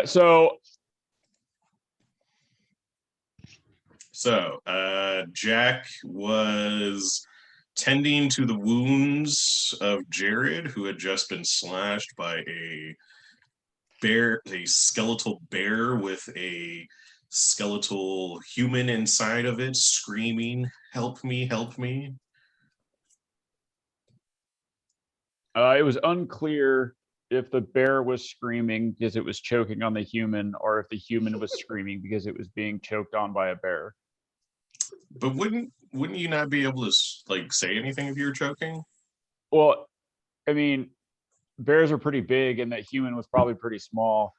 So Jack was tending to the wounds of Jared, who had just been slashed by a skeletal bear with a skeletal human inside of it, screaming, "Help me, help me." it was unclear if the bear was screaming because it was choking on the human, or if the human was screaming because it was being choked on by a bear. But wouldn't you not be able to say anything if you were choking? Well, I mean, bears are pretty big, and that human was probably pretty small.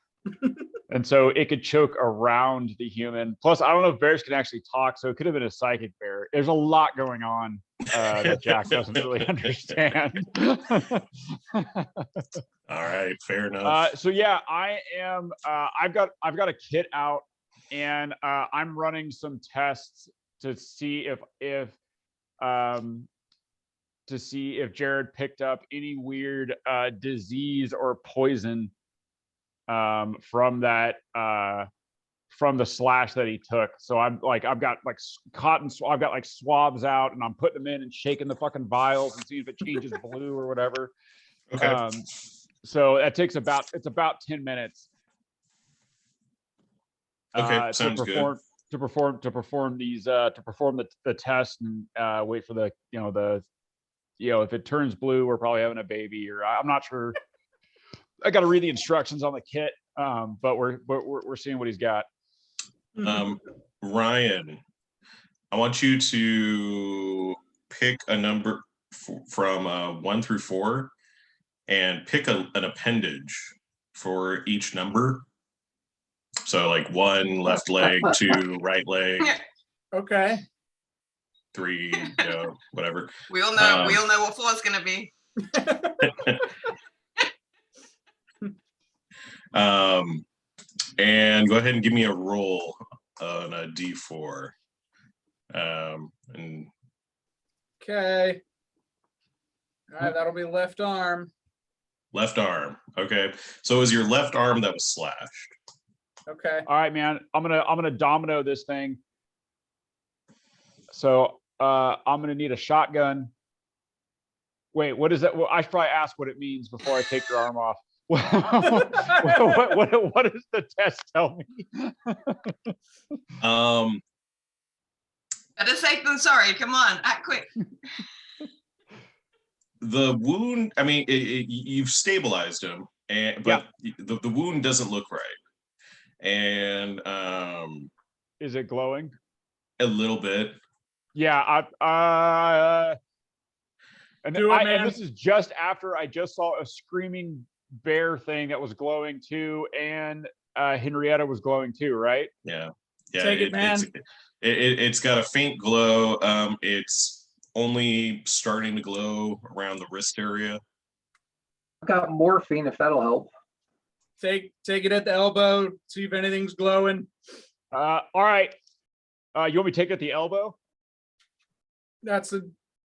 And so it could choke around the human. Plus, I don't know if bears can actually talk, so it could have been a psychic bear. There's a lot going on that Jack doesn't really understand. All right, fair enough. So yeah, I am. I've got a kit out, and I'm running some tests to see if Jared picked up any weird disease or poison from that from the slash that he took. So I've got swabs out, and I'm putting them in and shaking the fucking vials and seeing if it changes blue or whatever. Okay. So that takes about 10 minutes. Okay, sounds good. To perform the test and wait for the if it turns blue, we're probably having a baby, or I'm not sure. I got to read the instructions on the kit, but we're seeing what he's got. Ryan, I want you to pick a number from 1 through 4, and pick an appendage for each number. So like 1 left leg, 2 right leg. Okay. 3, whatever. We all know what 4 is gonna be. And go ahead and give me a roll on a D4. And Okay. All right, that'll be left arm. left arm. Okay. So it was your left arm that was slashed. Okay. All right, man. I'm gonna domino this thing. So I'm gonna need a shotgun. Wait, what is that? Well, I should probably ask what it means before I take your arm off. what does the test tell me? Better safe than sorry. Come on, act quick. The wound, I mean, you've stabilized him, but the wound doesn't look right. And is it glowing? A little bit. Yeah, and this is just after I just saw a screaming bear thing that was glowing too, and Henrietta was glowing too, right? Yeah. Take it, man. It's got a faint glow. It's only starting to glow around the wrist area. I've got morphine if that'll help. Take it at the elbow, see if anything's glowing. All right. You want me to take it at the elbow?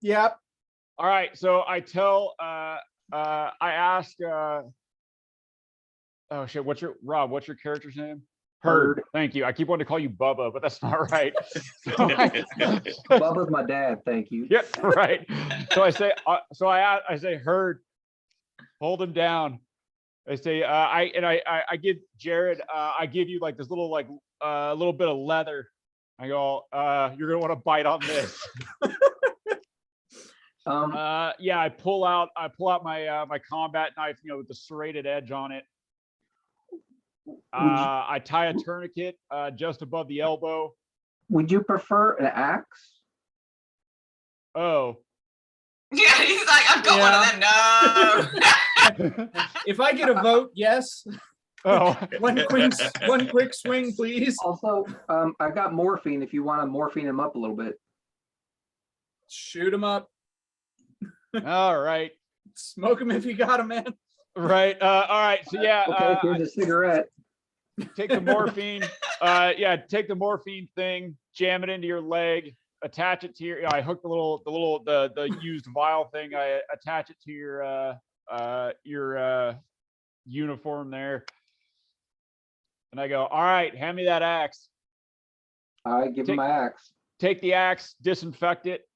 Yep. All right. So I tell I ask oh shit, what's your character's name? Herd. Thank you. I keep wanting to call you Bubba, but that's not right. Bubba's my dad, thank you. Yeah, right. So I say I say, Herd, hold him down. I say I give Jared I give you like this little little bit of leather. I go, you're gonna want to bite on this. Yeah, I pull out my my combat knife, with the serrated edge on it. I tie a tourniquet just above the elbow. Would you prefer an axe? Oh. Yeah, he's like, I've got one of them. No. If I get a vote, yes. Oh. One quick swing, please. Also, I've got morphine if you want to morphine him up a little bit. Shoot him up. All right. Smoke him if you got him, man. Right. All right. So yeah. Okay, here's a cigarette. Take the morphine. Take the morphine thing, jam it into your leg, attach it to your. I hook the used vial thing. I attach it to your uniform there. And I go, all right, hand me that axe. I give him Take- my axe. Take the axe, disinfect it,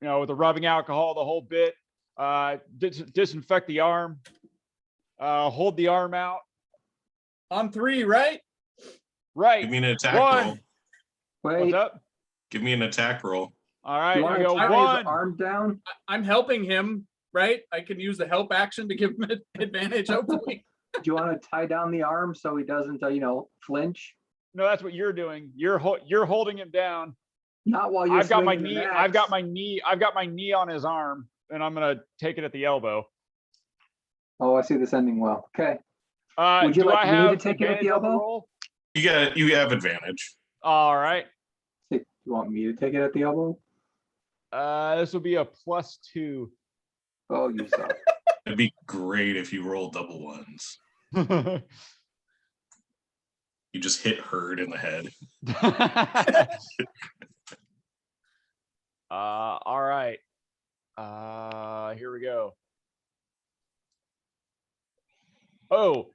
with the rubbing alcohol, the whole bit. Disinfect the arm. Hold the arm out. On 3, right? Right. Give me an attack One. roll. What's Wait, up? Give me an attack roll. All do right. you want I to go tie his one. arm down? I'm helping him, right? I can use the help action to give him an advantage, hopefully. Do you want to tie down the arm so he doesn't, flinch? No, that's what you're doing. You're holding him down. Not while you're I've got my swinging knee. an I've got axe. my knee. I've got my knee on his arm, and I'm gonna take it at the elbow. Oh, I see this ending well. Okay. Would Would you do like I me to have take it at the advantage on elbow? roll? You have advantage. All right. You want me to take it at the elbow? This will be a +2. Oh, you suck. It'd be great if you roll double ones. You just hit Herd in the head. All right. Here we go. Oh,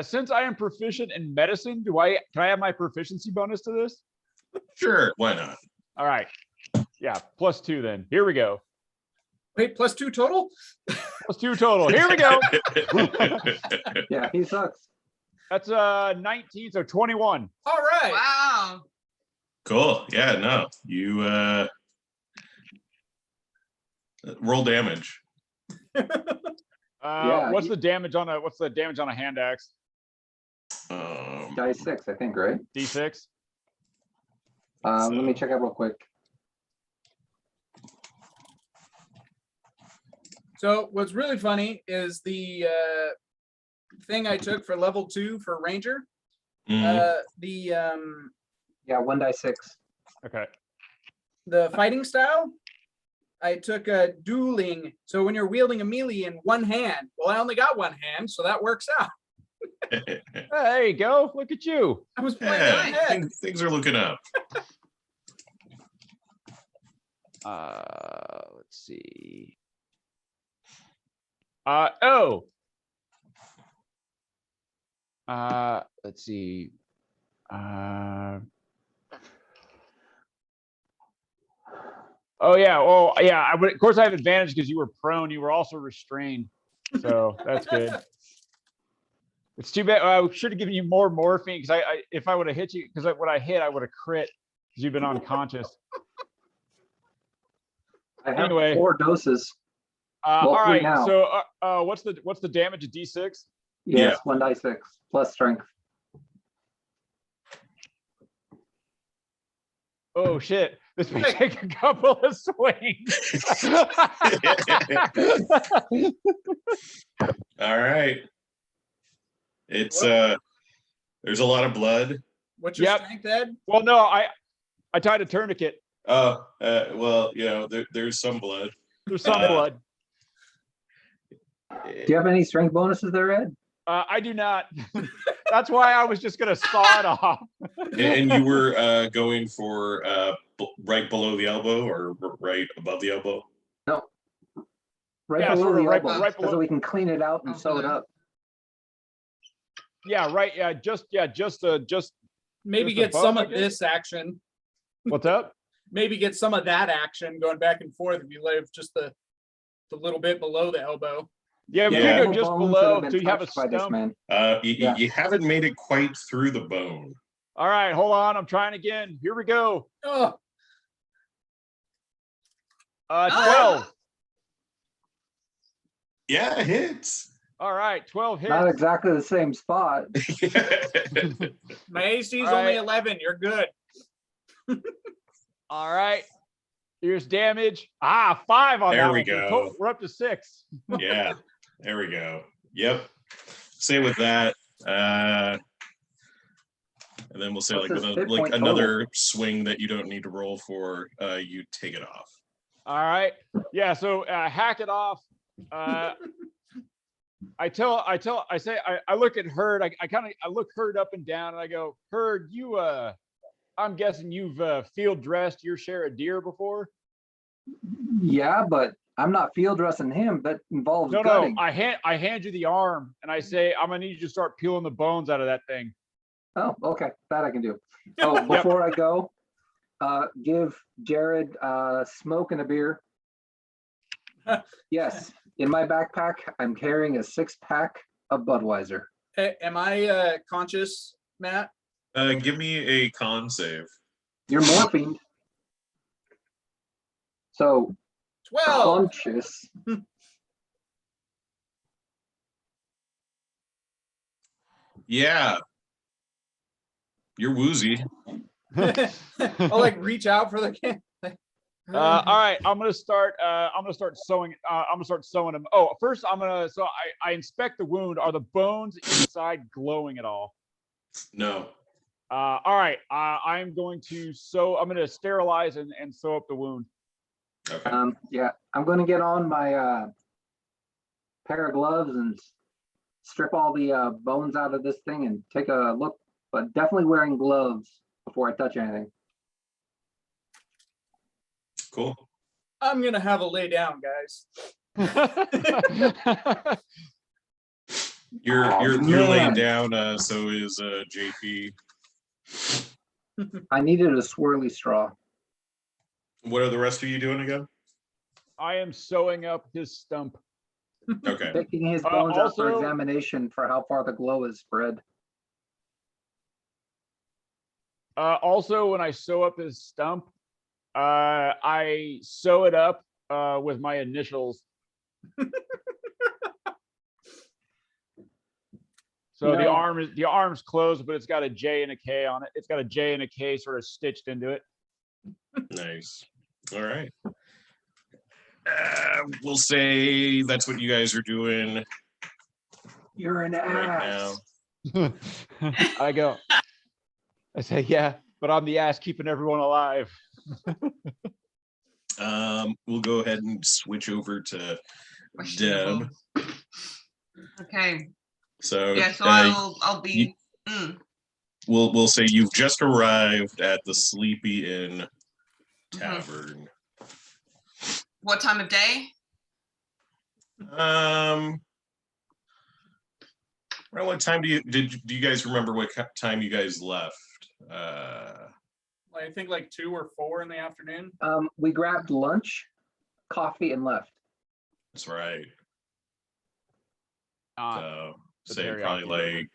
since I am proficient in medicine, can I have my proficiency bonus to this? Sure, why not? All right. Yeah, +2 then. Here we go. Wait, +2 total? +2 total. Here we go. Yeah, he sucks. That's 19, so 21. All right. Wow. Cool. Yeah, no. You roll damage. Yeah, What's the damage on a hand axe? Die 6, I think, right? D6. Let me check out real quick. So what's really funny is the thing I took for level 2 for Ranger. Mhm. Yeah, 1 die 6. Okay. The fighting style, I took a dueling. So when you're wielding a melee in one hand, well, I only got one hand, so that works out. Hey, there you go. Look at you. I was playing Yeah, in my head. things are looking up. Let's see. Oh. Let's see. Oh yeah. Well, yeah. I would. Of course, I have advantage because you were prone. You were also restrained, so that's good. It's too bad. I should have given you more morphine because if I would have hit you, because when I hit, I would have crit because you've been unconscious. I have Anyway. 4 doses. All Well, 3 right. now. So, what's the damage of D6? Yes, Yeah. 1 die 6 plus strength. Oh shit! This may take a couple of swings. All right. It's there's a lot of blood. What's your Yep. strength, Ed? Well, no, I tied a tourniquet. Oh, well, there's some blood. There's some blood. Do you have any strength bonuses there, Ed? I do not. That's why I was just gonna saw it off. And you were going for right below the elbow or right above the elbow? No. Right Yeah, below sort of the right elbow, below- so we can clean it out and sew it Okay. up. Yeah, right. Yeah, just Maybe Just get above, some I of guess? this action. what's up? Maybe get some of that action going back and forth if you leave just the little bit below the elbow. Yeah, we Yeah. can go just Bones that below have been so you have a touched by this stump. man. You, Yeah. you haven't made it quite through the bone. All right, hold on. I'm trying again. Here we go. Oh, 12. Yeah, it hits. All right, 12 hits. Not exactly the same spot. my AC is All only right. 11. You're good. All right. Here's damage. 5 on There that we one. So go. we're up to 6. Yeah, there we go. Yep. Say with that. And then we'll say What's like his with hit like point another swing that you don't need to roll for, you take it off. All right. Yeah. So hack it off. I look at Herd. I look Herd up and down and I go, Herd, I'm guessing you've field dressed your share of deer before. Yeah, but I'm not field dressing him. That involves No, gutting. I hand you the arm and I say, I'm gonna need you to start peeling the bones out of that thing. Oh, okay. That I can do. Oh, before I go, give Jared smoke and a beer. Yes. In my backpack, I'm carrying a 6-pack of Budweiser. Am I conscious, Matt? Give me a con save. You're morphine. So 12. conscious. Yeah. You're woozy. I'll like reach out for the can. All right, I'm gonna start sewing. I'm gonna start sewing them. Oh, first I inspect the wound. Are the bones inside glowing at all? No. All right, I'm going to I'm gonna sterilize and sew up the wound. Okay. Yeah, I'm going to get on my pair of gloves and strip all the bones out of this thing and take a look, but definitely wearing gloves before I touch anything. Cool. I'm gonna have a lay down, guys. You're man. laying down. So is JP. I needed a swirly straw. What are the rest of you doing again? I am sewing up his stump. Okay. Taking his bones out for also- examination for how far the glow is spread. Also, when I sew up his stump, I sew it up with my initials. So You know- the arm's closed, but it's got a J and a K on it. It's got a J and a K sort of stitched into it. Nice. All right. We'll say that's what you guys are doing You're an right ass. now. I say, yeah, but I'm the ass keeping everyone alive. We'll go ahead and switch over to Questionable. Deb. Okay. So, Yeah, so I'll be. we'll say you've just arrived at the Sleepy Inn Tavern. What time of day? Around what time do you guys remember what time you guys left? I think like 2 or 4 in the afternoon. We grabbed lunch, coffee, and left. That's right. Uh, So but say very probably accurate. like,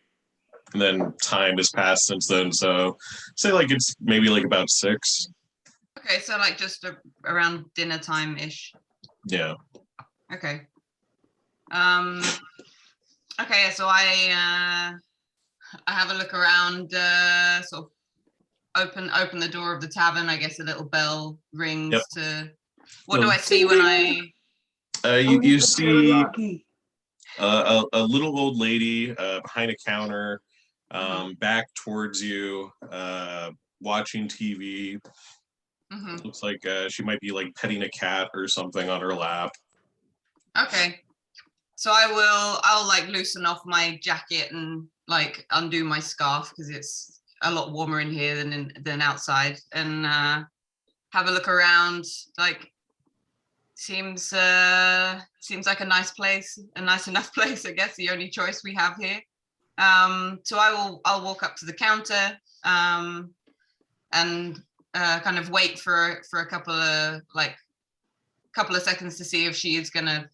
and then time has passed since then. So say like it's maybe like about 6. Okay, so like just around dinner time ish. Yeah. Okay. Okay, so I have a look around, sort of open the door of the tavern. I guess a little bell rings. Yep. To what do I see when I? You see Rocky. a little old lady behind a counter, back towards you, watching TV. Mhm. Looks like she might be like petting a cat or something on her lap. Okay. So I'll like loosen off my jacket and like undo my scarf because it's a lot warmer in here than outside, and have a look around. Like seems like a nice place, a nice enough place, I guess, the only choice we have here. So I'll walk up to the counter and kind of wait for a couple of seconds to see if she is gonna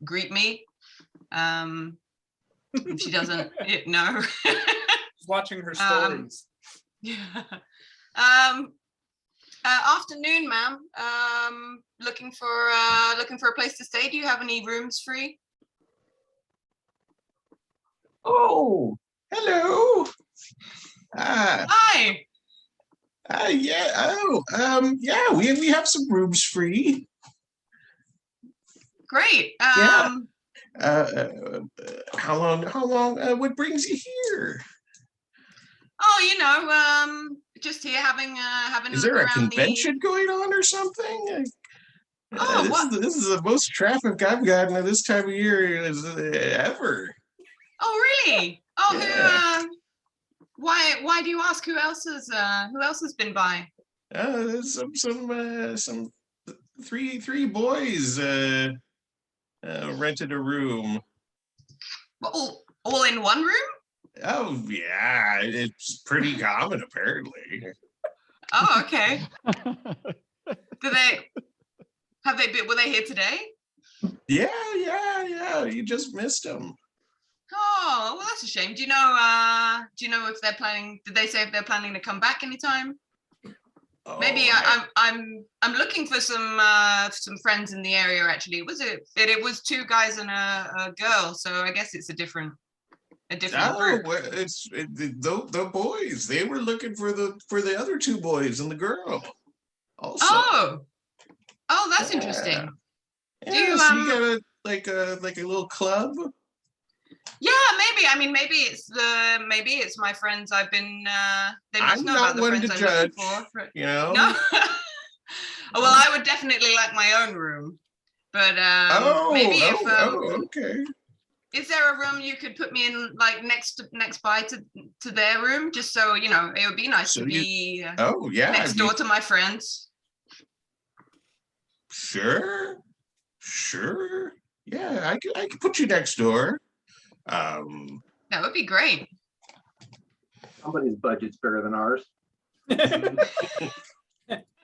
greet me. If she doesn't, no. Watching her stories. Yeah. Afternoon, ma'am. Looking for a place to stay. Do you have any rooms free? Oh, hello. Hi. Yeah. Oh, yeah. We have some rooms free. Great. Yeah. How long? What brings you here? Oh, just here having Is a look there a around convention going on or something? Oh, what? This is the most traffic I've gotten at this time of year ever. Oh, really? Oh, Yeah. why do you ask? Who else has been by? Some three boys rented a room. All in one room? Oh yeah, it's pretty common apparently. Oh, okay. Were they here today? Yeah. You just missed them. Oh, well, that's a shame. Do you know if they're planning? Did they say if they're planning to come back anytime? Maybe I'm looking for some friends in the area. Actually, it was two guys and a girl, so I guess it's a different group. Well, the boys. They were looking for the other two boys and the girl. Also. Oh, that's interesting. Yeah, Do you so you got a little club? Yeah, maybe. I mean, maybe it's my friends. I've been. They must I'm know not about the one friends to I'm judge, looking for. you know. No. Well, I would definitely like my own room, but maybe if okay. is there a room you could put me in, like next by to their room, just so you know, it would be nice So to be yeah, next door to my friends. Sure. Yeah, I could put you next door. That would be great. Somebody's budget's bigger than ours.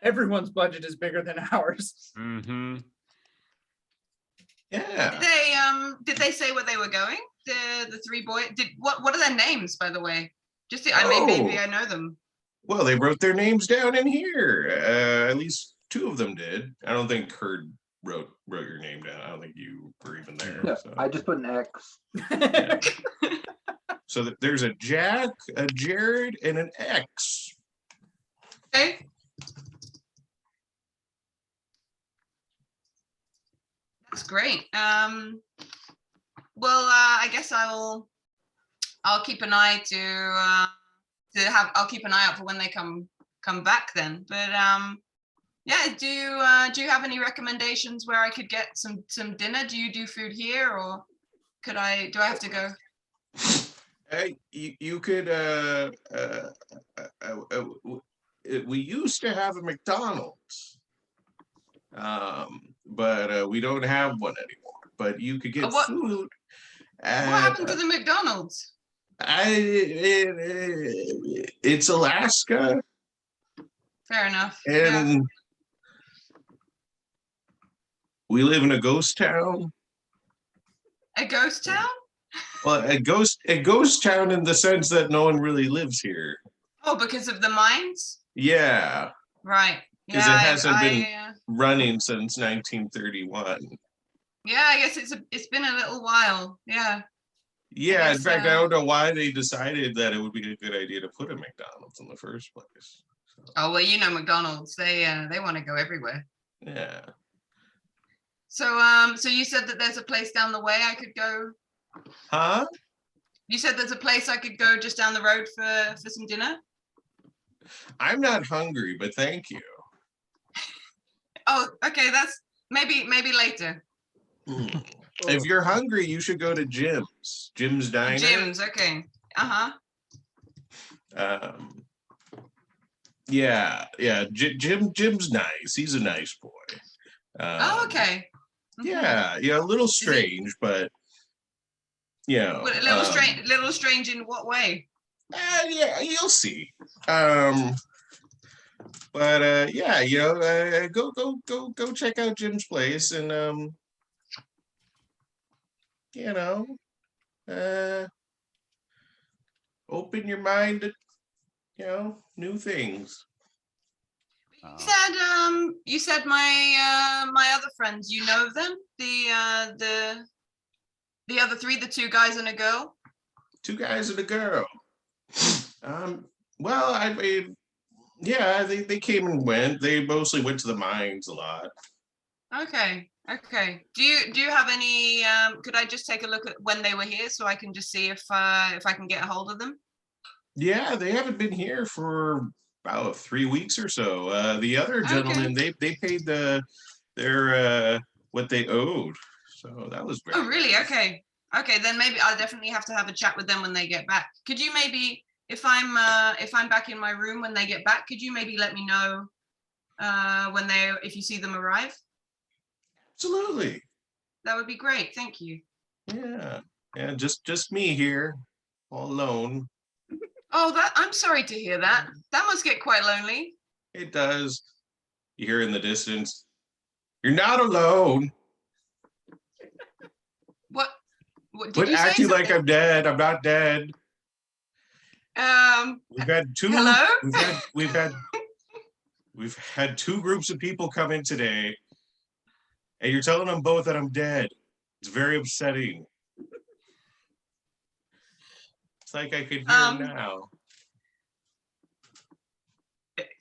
Everyone's budget is bigger than ours. Mm-hmm. Yeah. Did they say where they were going? The three boys. What are their names, by the way? Maybe I know them. Well, they wrote their names down in here. At least two of them did. I don't think Herd wrote your name down. I don't think you were even there. Yeah, So. I just put an X. Yeah. So there's a Jack, a Jared, and an X. Okay. That's great. Well, I guess I'll keep an eye I'll keep an eye out for when they come back then. But yeah, do you have any recommendations where I could get some dinner? Do you do food here, or do I have to go? You could we used to have a McDonald's, but we don't have one anymore. But you could get food. What happened to the McDonald's? It's Alaska. Fair enough. And yeah. We live in a ghost town. A ghost town? Well, a ghost town in the sense that no one really lives here. Oh, because of the mines? Yeah. Right. Because it hasn't been running since 1931. Yeah, I guess it's been a little while. Yeah. Yeah, in fact, I don't know why they decided that it would be a good idea to put a McDonald's in the first place. So. Oh well, you know McDonald's, they want to go everywhere. Yeah. So you said that there's a place down the way I could go. Huh? You said there's a place I could go just down the road for some dinner? I'm not hungry, but thank you. Oh, okay, that's maybe later. If you're hungry, you should go to Jim's. Jim's Diner. Jim's, okay. Uh-huh. Yeah. Jim's nice. He's a nice boy. Okay. Mm-hmm. Yeah, a little strange, but you know. A little strange in what way? Yeah, you'll see. But yeah, go check out Jim's place and open your mind to new things. You said my other friends, you know them? The other three, the two guys and a girl? 2 guys and a girl. Well, I mean, yeah, they came and went. They mostly went to the mines a lot. Okay. Do you have any? Could I just take a look at when they were here so I can just see if I can get a hold of them? Yeah, they haven't been here for about 3 weeks or so. The other gentlemen, they paid their what they owed, so that was very. Oh, really? Nice. Okay. Then maybe I'll definitely have to have a chat with them when they get back. Could you maybe, if I'm back in my room when they get back, could you maybe let me know if you see them arrive? Absolutely. That would be great. Thank you. Yeah. Yeah, just me here, all alone. Oh, I'm sorry to hear that. That must get quite lonely. It does. You hear in the distance, "You're not alone. What did Quit you say? acting like Something? I'm dead. I'm not dead. We've had two. Hello? We've had two groups of people come in today, and you're telling them both that I'm dead. It's very upsetting. It's like I could hear now.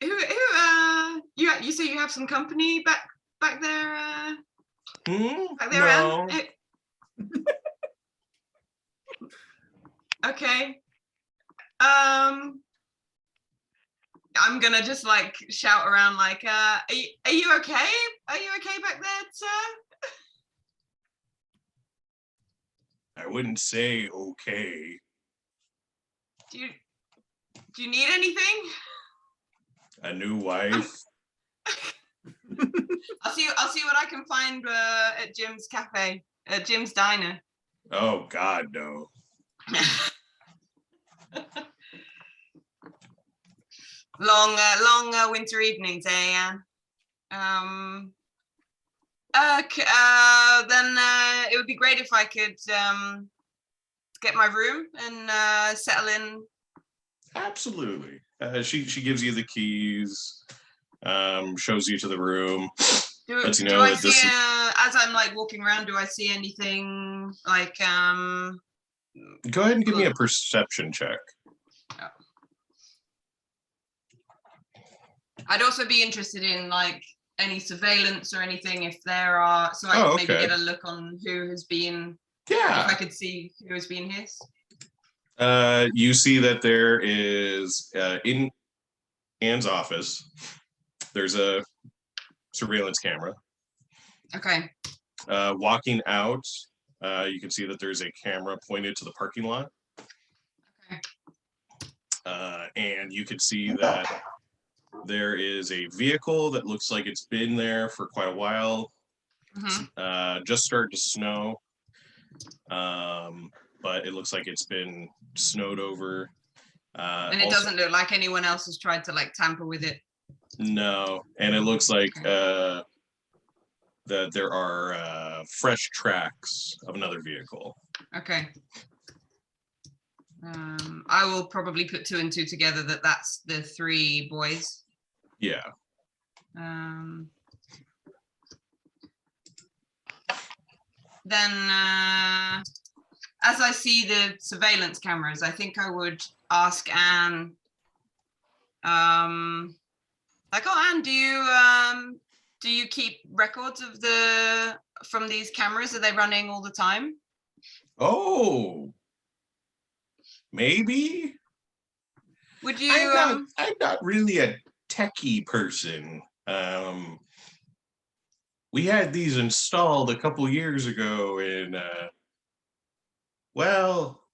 You say you have some company back there? Back there, No. Anne? Okay. I'm gonna just like shout around like, are you okay? Are you okay back there, sir? I wouldn't say okay. Do you need anything? A new wife. I'll see what I can find at Jim's cafe, at Jim's diner. Oh God, no. Long winter evenings, eh, Anne? Then it would be great if I could get my room and settle in. Absolutely. She gives you the keys, shows you to the room. Lets you know I that this see, is- as I'm like walking around, do I see anything like Go ahead and give me a perception check. I'd also be interested in like any surveillance or anything if there are, so I can maybe okay. get a look on who has been, Yeah. if I could see who has been his. You see that there is in Anne's office, there's a surveillance camera. Okay. Walking out, you can see that there's a camera pointed to the parking lot. Okay. And you can see that there is a vehicle that looks like it's been there for quite a while. Just started to snow. But it looks like it's been snowed over. And it doesn't look like anyone else has tried to like tamper with it. No, and it looks like that there are fresh tracks of another vehicle. Okay. I will probably put 2 and 2 together that that's the 3 boys. Yeah. Then as I see the surveillance cameras, I think I would ask Anne, like, oh, Anne, do you keep records of from these cameras? Are they running all the time? Oh, maybe. Would you? I'm not really a techie person. We had these installed a couple years ago, and well,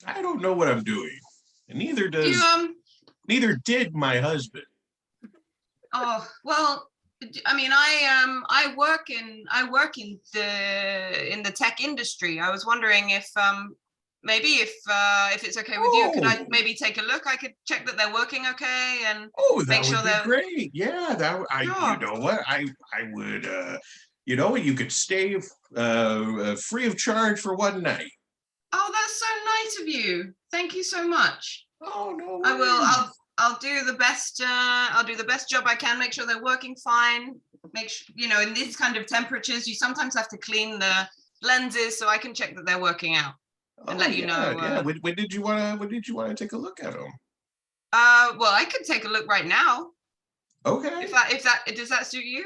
I don't know what I'm doing, and neither did my husband. Oh well, I mean, I work in the tech industry. I was wondering if maybe if it's okay with you, could I maybe take a look? I could check that they're working okay and That would be great. Yeah, you know what? I would you know, you could stay free of charge for one night. Oh, that's so nice of you. Thank you so much. Oh no. I will. I'll do the best. I'll do the best job I can. Make sure they're working fine. Make sure, you know, in these kind of temperatures, you sometimes have to clean the lenses, so I can check that they're working out and let you know. Yeah. When did you want to take a look at them? Well, I could take a look right now. Okay. If that does that suit you?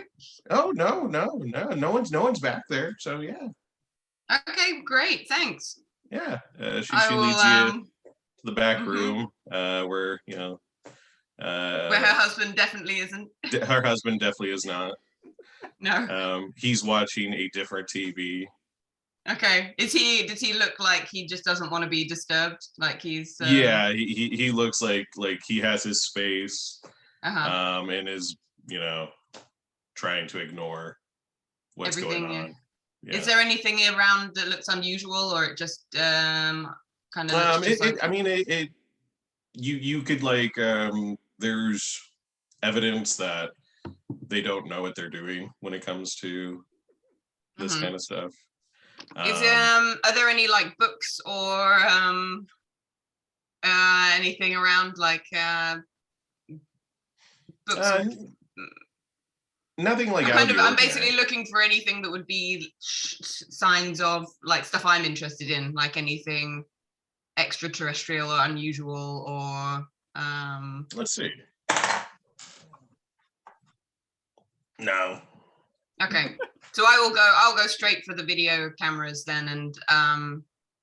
Oh no. No one's back there. So yeah. Okay, great. Thanks. Yeah. She leads you to the back room where, you know, where her husband definitely isn't. Her husband definitely is not. No. He's watching a different TV. Okay. Does he look like he just doesn't want to be disturbed? Like he's Yeah, he looks like he has his space. And is, you know, trying to ignore what's Everything, going yeah. on. Yeah. Is there anything around that looks unusual, or it just kind of looks just like? I mean, you could like there's evidence that they don't know what they're doing when it comes to this Mhm. kind of stuff. Is are there any like books or anything around like books? Nothing like out of the I'm ordinary. basically looking for anything that would be signs of like stuff I'm interested in, like anything extraterrestrial or unusual or Let's see. No. okay. So I'll go straight for the video cameras then and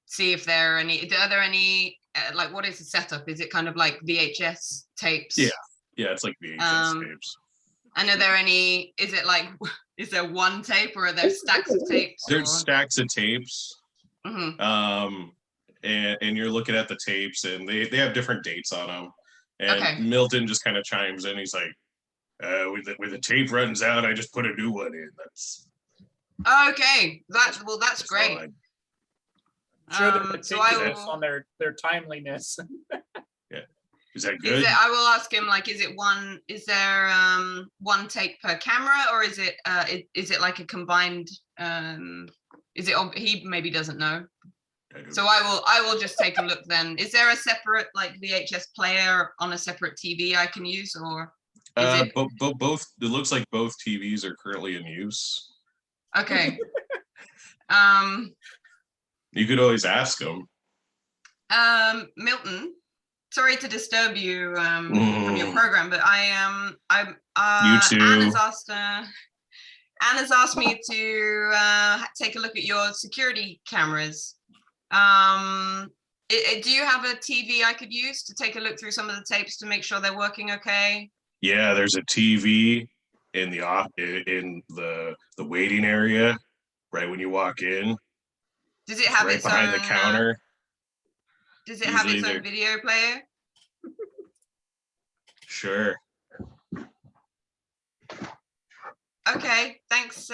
see if there are any like what is the setup? Is it kind of like VHS tapes? Yeah. Yeah, it's like VHS tapes. And are there any, is it like, is there one tape or are there stacks of tapes? There's stacks of tapes. Mm-hmm. And you're looking at the tapes and they have different dates on them. And Okay. Milton just kind of chimes in. He's like, when the tape runs out, I just put a new one in. That's Okay. That's great. I'm sure that So so I will, on their timeliness. Is that good? I will ask him like, is there one take per camera or is it like a combined, he maybe doesn't know. So I will just take a look then. Is there a separate like VHS player on a separate TV I can use or? Both. It looks like both TVs are currently in use. Okay. You could always ask them. Milton, sorry to disturb you from your program, but You too. Anna's asked me to take a look at your security cameras. Do you have a TV I could use to take a look through some of the tapes to make sure they're working okay? Yeah, there's a TV in the waiting area, right when you walk in. Does it have right its behind own the counter? Does it have its Usually own video player? Sure. Okay, thanks.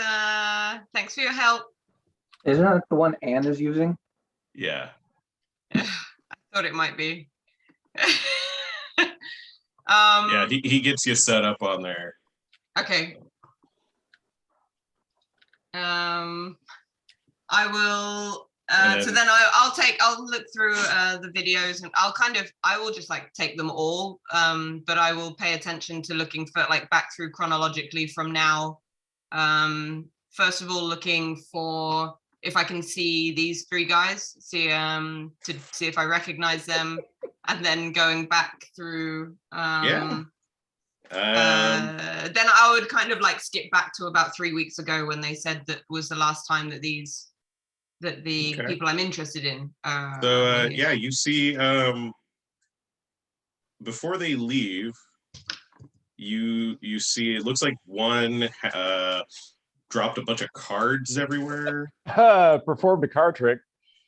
Thanks for your help. Isn't that the one Anne is using? Yeah. I thought it might be. Yeah, he gets you set up on there. Okay. I will. So then I'll look through the videos and I will just like take them all. But I will pay attention to looking for like back through chronologically from now. First of all, looking for if I can see these three guys, to see if I recognize them, and then going back through. Then I would kind of like skip back to about 3 weeks ago when they said that was the last time that the people I'm interested in. Yeah, you see before they leave, you see it looks like one dropped a bunch of cards everywhere. Performed a card trick.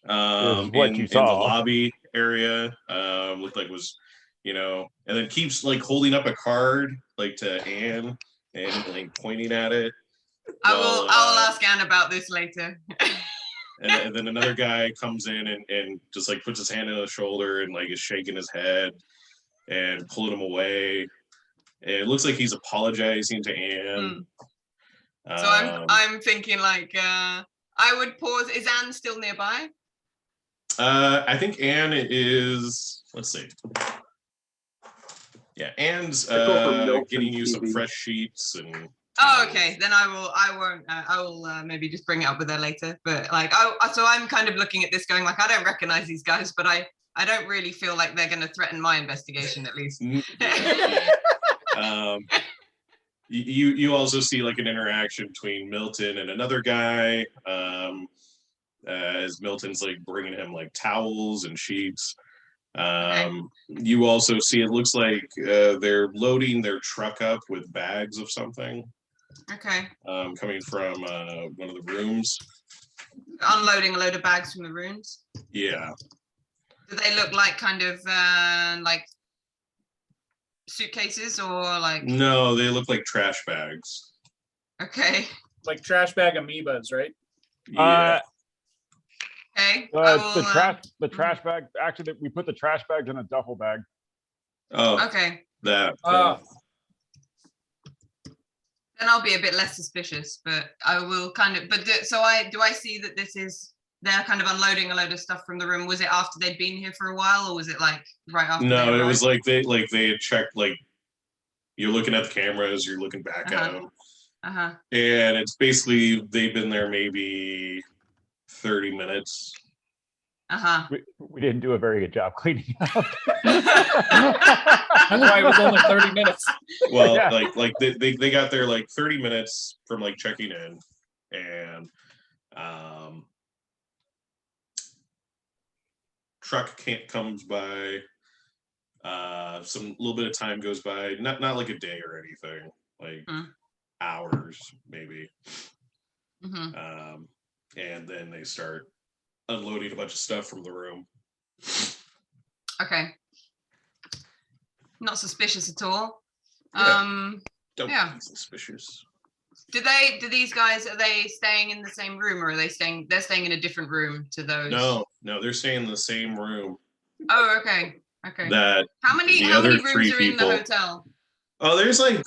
Is what you saw in the lobby area. Looked like it was, and then keeps like holding up a card like to Anne and like pointing at it. I'll ask Anne about this later. and then another guy comes in and just like puts his hand on his shoulder and like is shaking his head and pulling him away. And it looks like he's apologizing to Anne. So I'm thinking like I would pause. Is Anne still nearby? I think Anne is. Let's see. Yeah, Anne's getting you some fresh sheets and. Oh, okay. Then I won't. I will maybe just bring it up with her later. But like, so I'm kind of looking at this, going like, I don't recognize these guys, but I don't really feel like they're going to threaten my investigation, at least. You also see like an interaction between Milton and another guy, as Milton's like bringing him like towels and sheets. You also see it looks like they're loading their truck up with bags of something. Okay. Coming from one of the rooms. Unloading a load of bags from the rooms. Yeah. Do they look like kind of like suitcases or like? No, they look like trash bags. Okay. like trash bag amoebas, right? Yeah. Okay. I will, The trash bag. Actually, we put the trash bags in a duffel bag. Oh, okay. that. Then I'll be a bit less suspicious, but I will kind of. But so do I see that this is they're kind of unloading a load of stuff from the room? Was it after they'd been here for a while, or was it like right after? No, they it was arrived? like they had checked, like you're looking at the cameras, you're looking back at them, Uh-huh. and it's basically they've been there maybe 30 minutes. Uh-huh. We didn't do a very good job cleaning up. That's why it was only 30 minutes. Well, Yeah. like they got there like 30 minutes from like checking in, and truck comes by. Some little bit of time goes by, not like a day or anything, like hours maybe. Mm-hmm. And then they start unloading a bunch of stuff from the room. Okay. Not suspicious at all. Yeah. Don't yeah. be suspicious. Do these guys, are they staying in the same room, or are they're staying in a different room to those? No, they're staying in the same room. Oh, okay. Okay. That how many rooms are in the hotel? Oh, there's like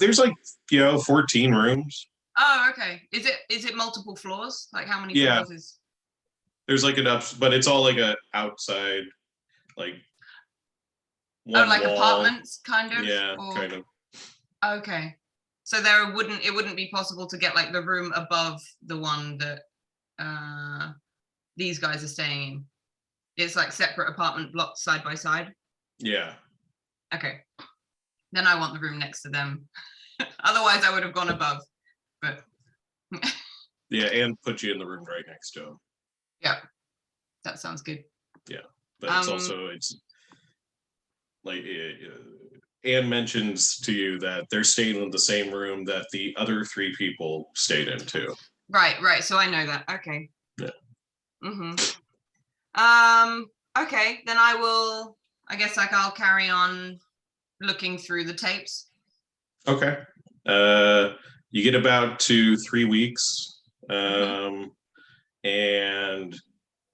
14 rooms. Oh, okay. Is it multiple floors? Like how many Yeah. floors is? There's like enough, but it's all like a outside, like one like wall. Apartments, kind of. Yeah, kind of. Okay. So it wouldn't be possible to get like the room above the one that these guys are staying in. It's like separate apartment blocks side by side. Yeah. Okay. Then I want the room next to them. Otherwise, I would have gone above. But yeah, and put you in the room right next to him. Yeah, that sounds good. Yeah, but it's like Anne mentions to you that they're staying in the same room that the other 3 people stayed in too. Right. So I know that. Okay. Yeah. Mm-hmm. Okay, then I guess like I'll carry on looking through the tapes. Okay. You get about 2-3 weeks, and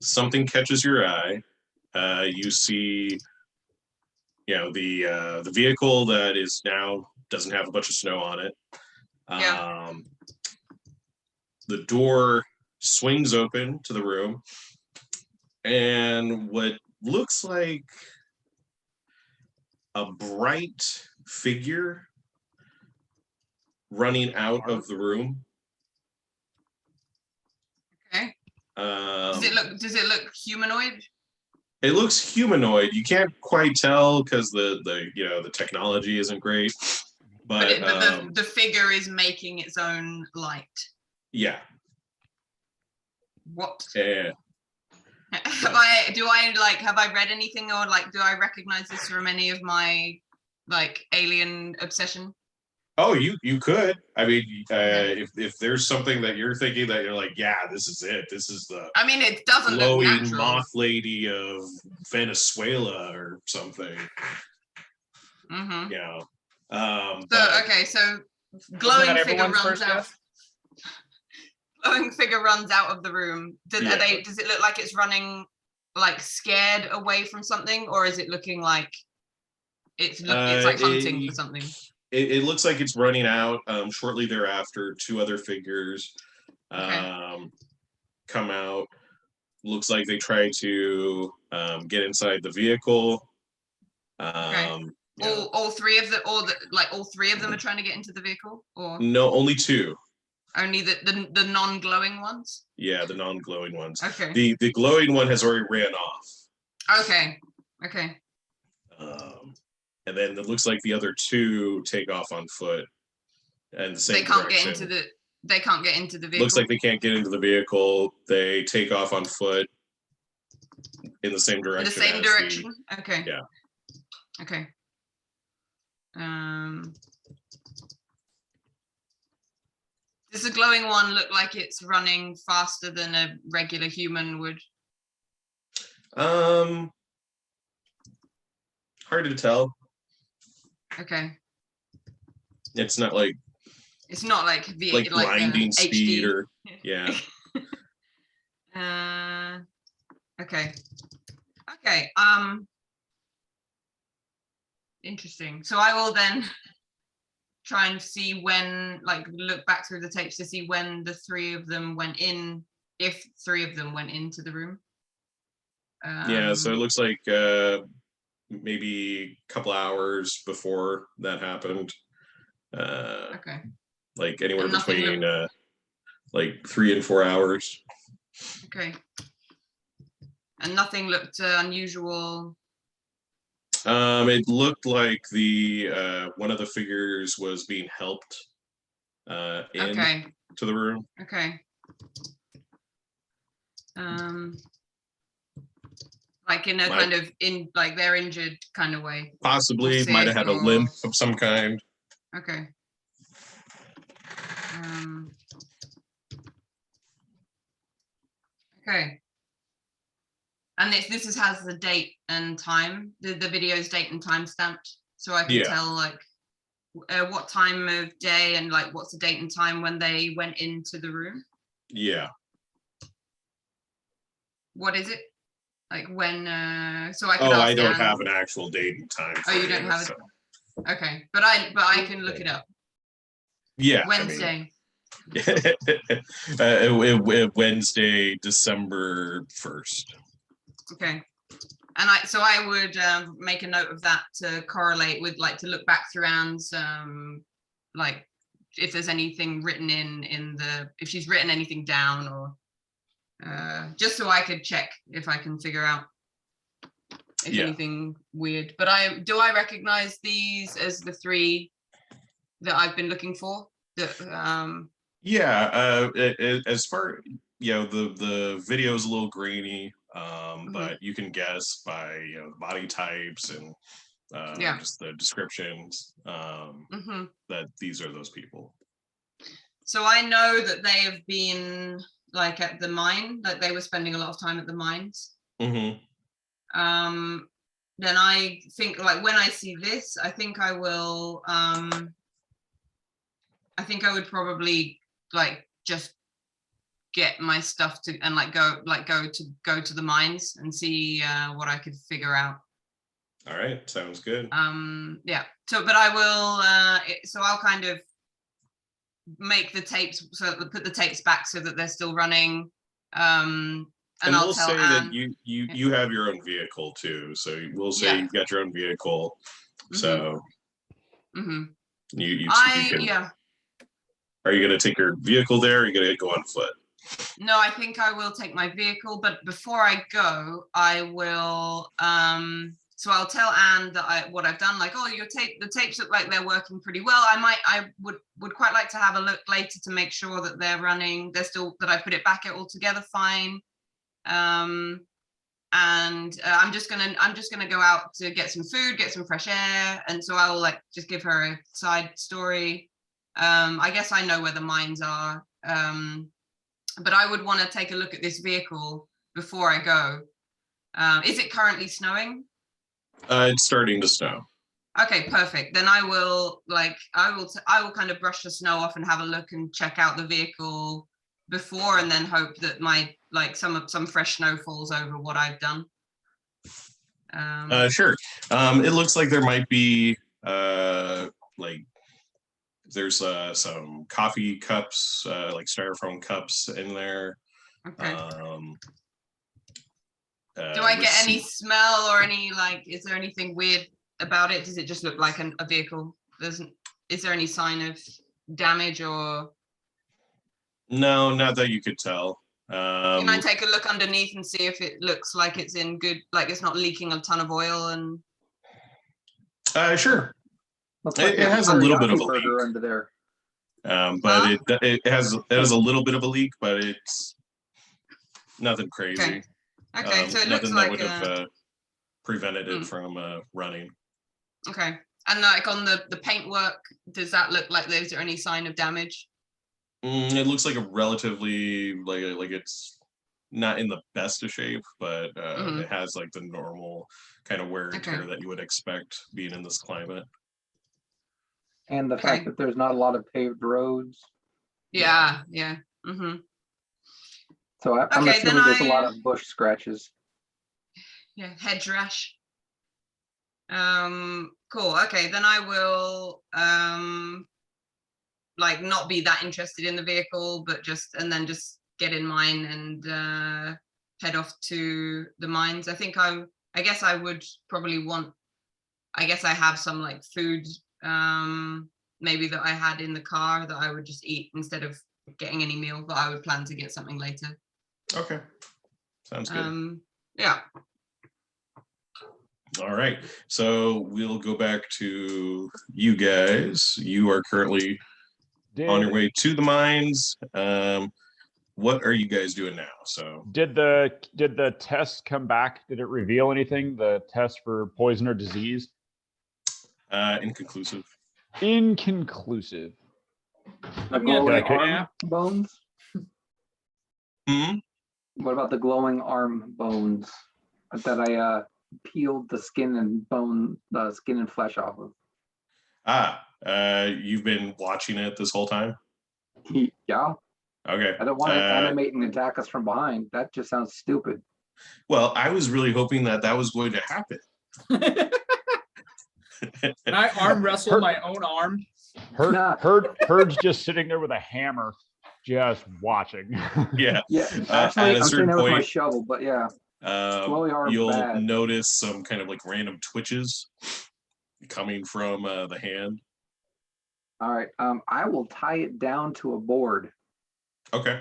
something catches your eye. You see, the vehicle that is now doesn't have a bunch of snow on it. Yeah. The door swings open to the room, and what looks like a bright figure running out of the room. Okay. Does it look humanoid? It looks humanoid. You can't quite tell because the technology isn't great. But the figure is making its own light. Yeah. What? Yeah. Have I read anything, or like do I recognize this from any of my like alien obsession? Oh, you could. I mean, if there's something that you're thinking that you're like, yeah, this is it. This is the. I mean, it doesn't look glowing natural. moth lady of Venezuela or something. Mm-hmm. So glowing figure runs out. Glowing figure runs out of the room. Does it look like it's running like scared away from something, or is it looking like it's like hunting for something? It looks like it's running out. Shortly thereafter, 2 other figures come out. Looks like they try to get inside the vehicle. All three of them are trying to get into the vehicle, or no, only 2. Only the non-glowing ones? Yeah, the non-glowing ones. Okay. The glowing one has already ran off. Okay. And then it looks like the other 2 take off on foot, and the same direction. They can't get into the vehicle. Looks like they can't get into the vehicle. They take off on foot in the same direction. The same direction. Okay. Yeah. Okay. Does the glowing one look like it's running faster than a regular human would? Hard to tell. Okay. It's not like It's not like like grinding speed HD. or yeah. Okay. Okay. Interesting. So I will then try and see when, like, look back through the tapes to see when the three of them went in, if three of them went into the room. Yeah, so it looks like maybe a couple hours before that happened. Okay. Like anywhere And nothing between like 3 and 4 hours. Okay. And nothing looked unusual. It looked like the one of the figures was being helped in Okay. to the room. Okay. Like in a kind of like they're injured kind of way. Possibly might have had a limp of some kind. Okay. Okay. And this has the date and time, the video's date and time stamped, so I can tell like what time of day and like what's the date and time when they went into the room. Yeah. What is it? Like when? So I can. Oh, ask I don't Anne. have an actual date and time. Oh, you don't have it. Okay, but I can look it up. Yeah. Wednesday. I mean, Wednesday, December 1st. Okay. And I would make a note of that to correlate with, like, to look back through Anne's, like if there's anything written in the, if she's written anything down, or just so I could check if I can figure out if anything weird. But do I recognize these as the three that I've been looking for? That Yeah, as far, you know, the video is a little grainy, but you can guess by, you know, body types and just the descriptions that these are those people. So I know that they have been like at the mine, like they were spending a lot of time at the mines. Then I think, like, when I see this, I think I will I think I would probably like just get my stuff to and go to the mines and see what I could figure out. All right, sounds good. Yeah. So, but I will. So I'll kind of make the tapes, so put the tapes back so that they're still running. And I'll we'll tell say Anne, that you have your own vehicle too. So we'll say you've got your own vehicle. So you can. Are you going to take your vehicle there? Or are you going to go on foot? No, I think I will take my vehicle, but before I go, I will. So I'll tell Anne that what I've done. Like, oh, the tapes look like they're working pretty well. I would quite like to have a look later to make sure that they're running. They're still, that I put it back all together fine. And I'm just gonna go out to get some food, get some fresh air, and so I will like just give her a side story. I guess I know where the mines are, but I would want to take a look at this vehicle before I go. Is it currently snowing? It's starting to snow. Okay, perfect. Then I will kind of brush the snow off and have a look and check out the vehicle before, and then hope that my some fresh snow falls over what I've done. Sure. It looks like there might be like there's some coffee cups, like styrofoam cups in there. Okay. Do I get any smell or any, like, is there anything weird about it? Does it just look like a vehicle? Is there any sign of damage or? No, not that you could tell. Can I take a look underneath and see if it looks like it's in good, like it's not leaking a ton of oil and? Sure. Like it has a little bit of a leak under there. But it has a little bit of a leak, but it's nothing crazy. Okay, so it nothing looks like that would have prevented it from running. Okay, and like on the paintwork, does that look like is there any sign of damage? It looks like a relatively like it's not in the best of shape, but it has like the normal kind of wear and tear that you would expect being in this climate. And the Okay. fact that there's not a lot of paved roads. Yeah, yeah. Mm-hmm. So I'm Okay, then assuming there's a lot I- of bush scratches. Yeah, hedge rash. Cool. Okay, then I will like not be that interested in the vehicle, but just get in mine and head off to the mines. I guess I would probably want, I guess I have some like food maybe that I had in the car that I would just eat instead of getting any meal, but I would plan to get something later. Okay. Sounds good. Yeah. All right. So we'll go back to you guys. You are currently on your way to the mines. What are you guys doing now? So Did the test come back? Did it reveal anything? The test for poison or disease? inconclusive. Inconclusive. The I'm gonna glowing take a arm nap. bones? Hmm? What about the glowing arm bones that I peeled the skin and flesh off of? You've been watching it this whole time? Yeah, Okay. I don't want to animate and attack us from behind. That just sounds stupid. Well, I was really hoping that was going to happen. Can I arm wrestle my own arm? Nah. Herd's just sitting there with a hammer, just watching. Yeah. Yeah, At actually, a I'm certain saying that with my point, shovel, but yeah, glowy arm's you'll bad. notice some kind of like random twitches coming from the hand. All right, I will tie it down to a board. Okay.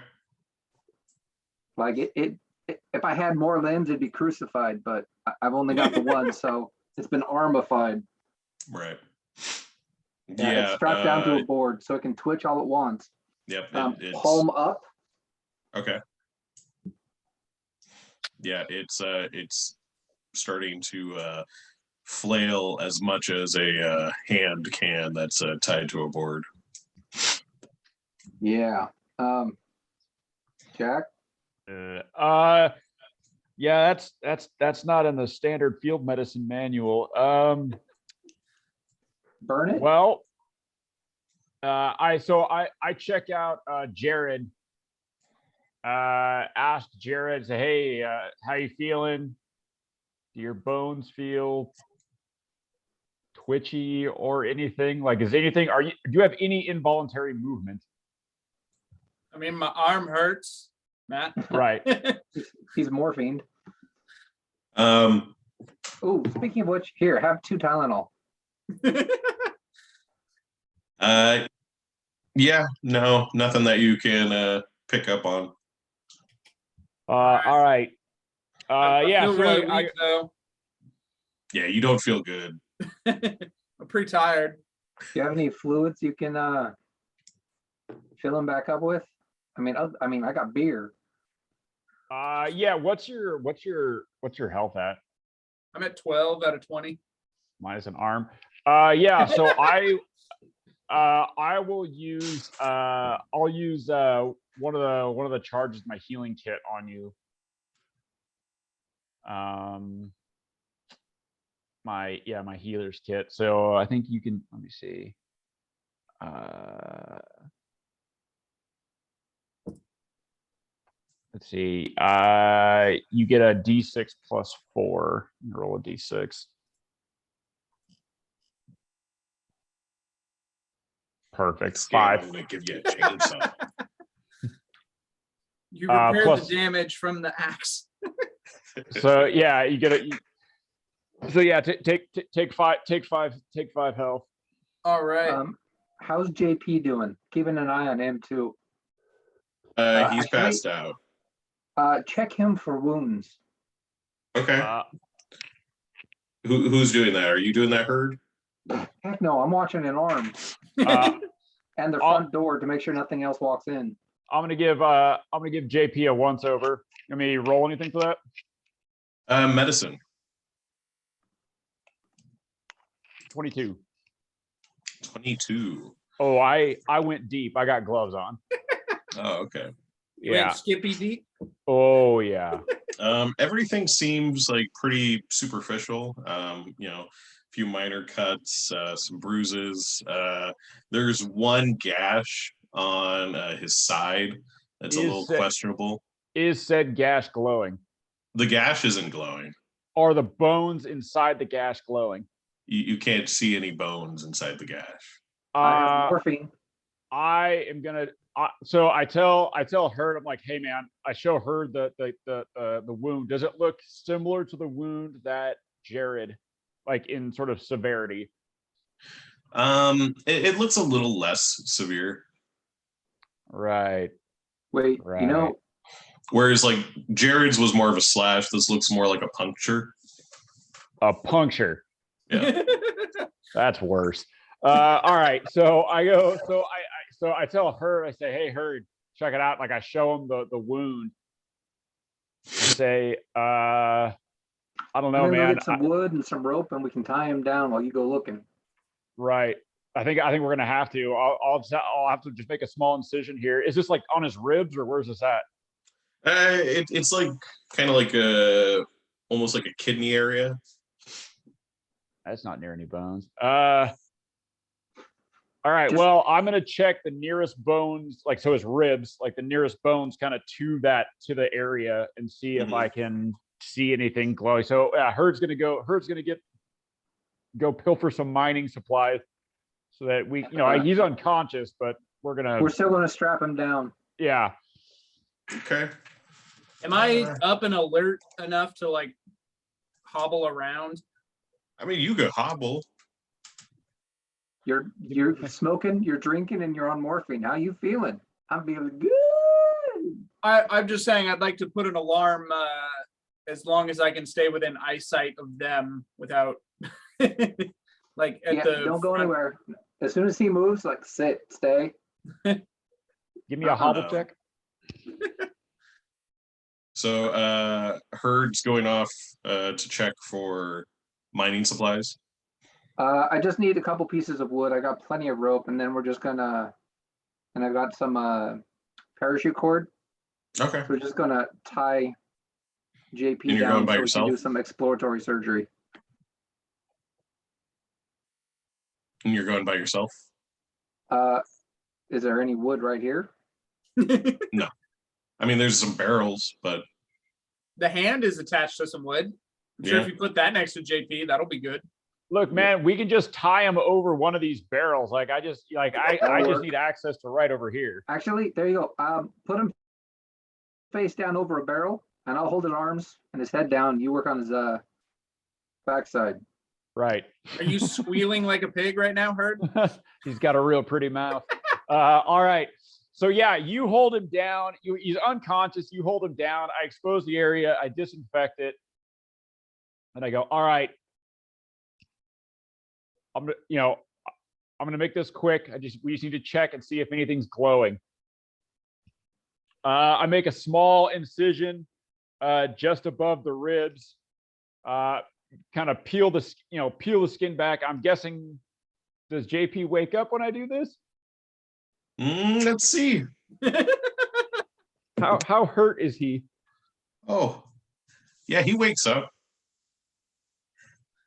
Like if I had more limbs, it'd be crucified, but I've only got the one, so it's been armified. Right. Yeah, it's strapped down to a board, so it can twitch all at once. Yep. It's Palm up. okay. Yeah, it's starting to flail as much as a hand can that's tied to a board. Yeah. Jack. Yeah, that's not in the standard field medicine manual. Burn it. Well, I check out Jared. Asked Jared, say, hey, how you feeling? Do your bones feel twitchy or anything? Like, do you have any involuntary movement? I mean, my arm hurts, Matt. Right. He's morphined. Um, Oh, speaking of which, here, have 2 Tylenol. yeah, no, nothing that you can pick up on. All right. I Yeah. feel So really weak though. Yeah, you don't feel good. I'm pretty tired. Do you have any fluids you can fill him back up with? I mean, I got beer. Yeah. What's your health at? I'm at 12 out of 20. Minus an arm. Yeah. So I will use I'll use one of the charges of my healing kit on you. My healer's kit. So I think you can, let me see. Let's see. You get a D6 plus 4. You roll a D6. Perfect. I'm 5. gonna give you a chainsaw. You repaired plus- the damage from the axe. So yeah, you get it. So yeah, take 5 health. All right. How's JP doing? Keeping an eye on him too. He's Actually- passed out. Check him for wounds. Okay. Who's doing that? Are you doing that, Herd? Heck no, I'm watching an arm and the front door to make sure nothing else walks in. I'm gonna give JP a once over. Let me roll anything for that. Medicine. 22. 22. Oh, I went deep. I got gloves on. Oh, okay. Went Yeah. Skippy deep. Oh yeah. Everything seems like pretty superficial. A few minor cuts, some bruises. There's one gash on his side that's a little questionable. Is said gash glowing? The gash isn't glowing. Are the bones inside the gash glowing? You can't see any bones inside the gash. I have morphine. I am gonna. So I tell Herd, I'm like, hey man, I show her the wound. Does it look similar to the wound that Jared, like in sort of severity? It looks a little less severe. Right. Wait, Right. Whereas like Jared's was more of a slash. This looks more like a puncture. A puncture. Yeah. That's worse. All right. So I go. So I tell her. I say, hey, Herd, check it out. Like I show him the wound. I say, I don't know, I'm gonna man. go get some wood and some rope, and we can tie him down while you go looking. Right. I think we're gonna have to. I'll have to just make a small incision here. Is this like on his ribs or where's this at? It's like kind of like almost like a kidney area. That's not near any bones. All right. Well, I'm gonna check the nearest bones, like so his ribs, like the nearest bones, kind of to the area, and see if I can see anything glowing. So Herd's gonna go pilfer some mining supplies, so that we, he's unconscious, but we're still gonna strap him down. Yeah. Okay. Am I up and alert enough to like hobble around? I mean, you could hobble. You're smoking, you're drinking, and you're on morphine. How you feeling? I'm feeling good. I'm just saying I'd like to put an alarm as long as I can stay within eyesight of them without like at the don't go anywhere. As soon as he moves, like sit, stay. Give me a hobble check. So Herd's going off to check for mining supplies. I just need a couple pieces of wood. I got plenty of rope, and then we're just gonna, and I got some parachute cord. Okay. So we're just gonna tie JP And you're down going by so we yourself? can do some exploratory surgery. And you're going by yourself? Is there any wood right here? No. I mean, there's some barrels, but the hand is attached to some wood. I'm sure if you put that next to JP, that'll be good. Look, man, we can just tie him over one of these barrels. Like I just need access to right over here. Actually, there you go. Put him face down over a barrel, and I'll hold his arms and his head down. You work on his backside. Right. Are you squealing like a pig right now, Herd? He's got a real pretty mouth. All right. So yeah, you hold him down. He's unconscious. You hold him down. I expose the area. I disinfect it, and I go, all right. I'm gonna make this quick. We just need to check and see if anything's glowing. I make a small incision just above the ribs. Kind of peel the skin back. I'm guessing, does JP wake up when I do this? Let's see. How hurt is he? Oh, yeah, he wakes up.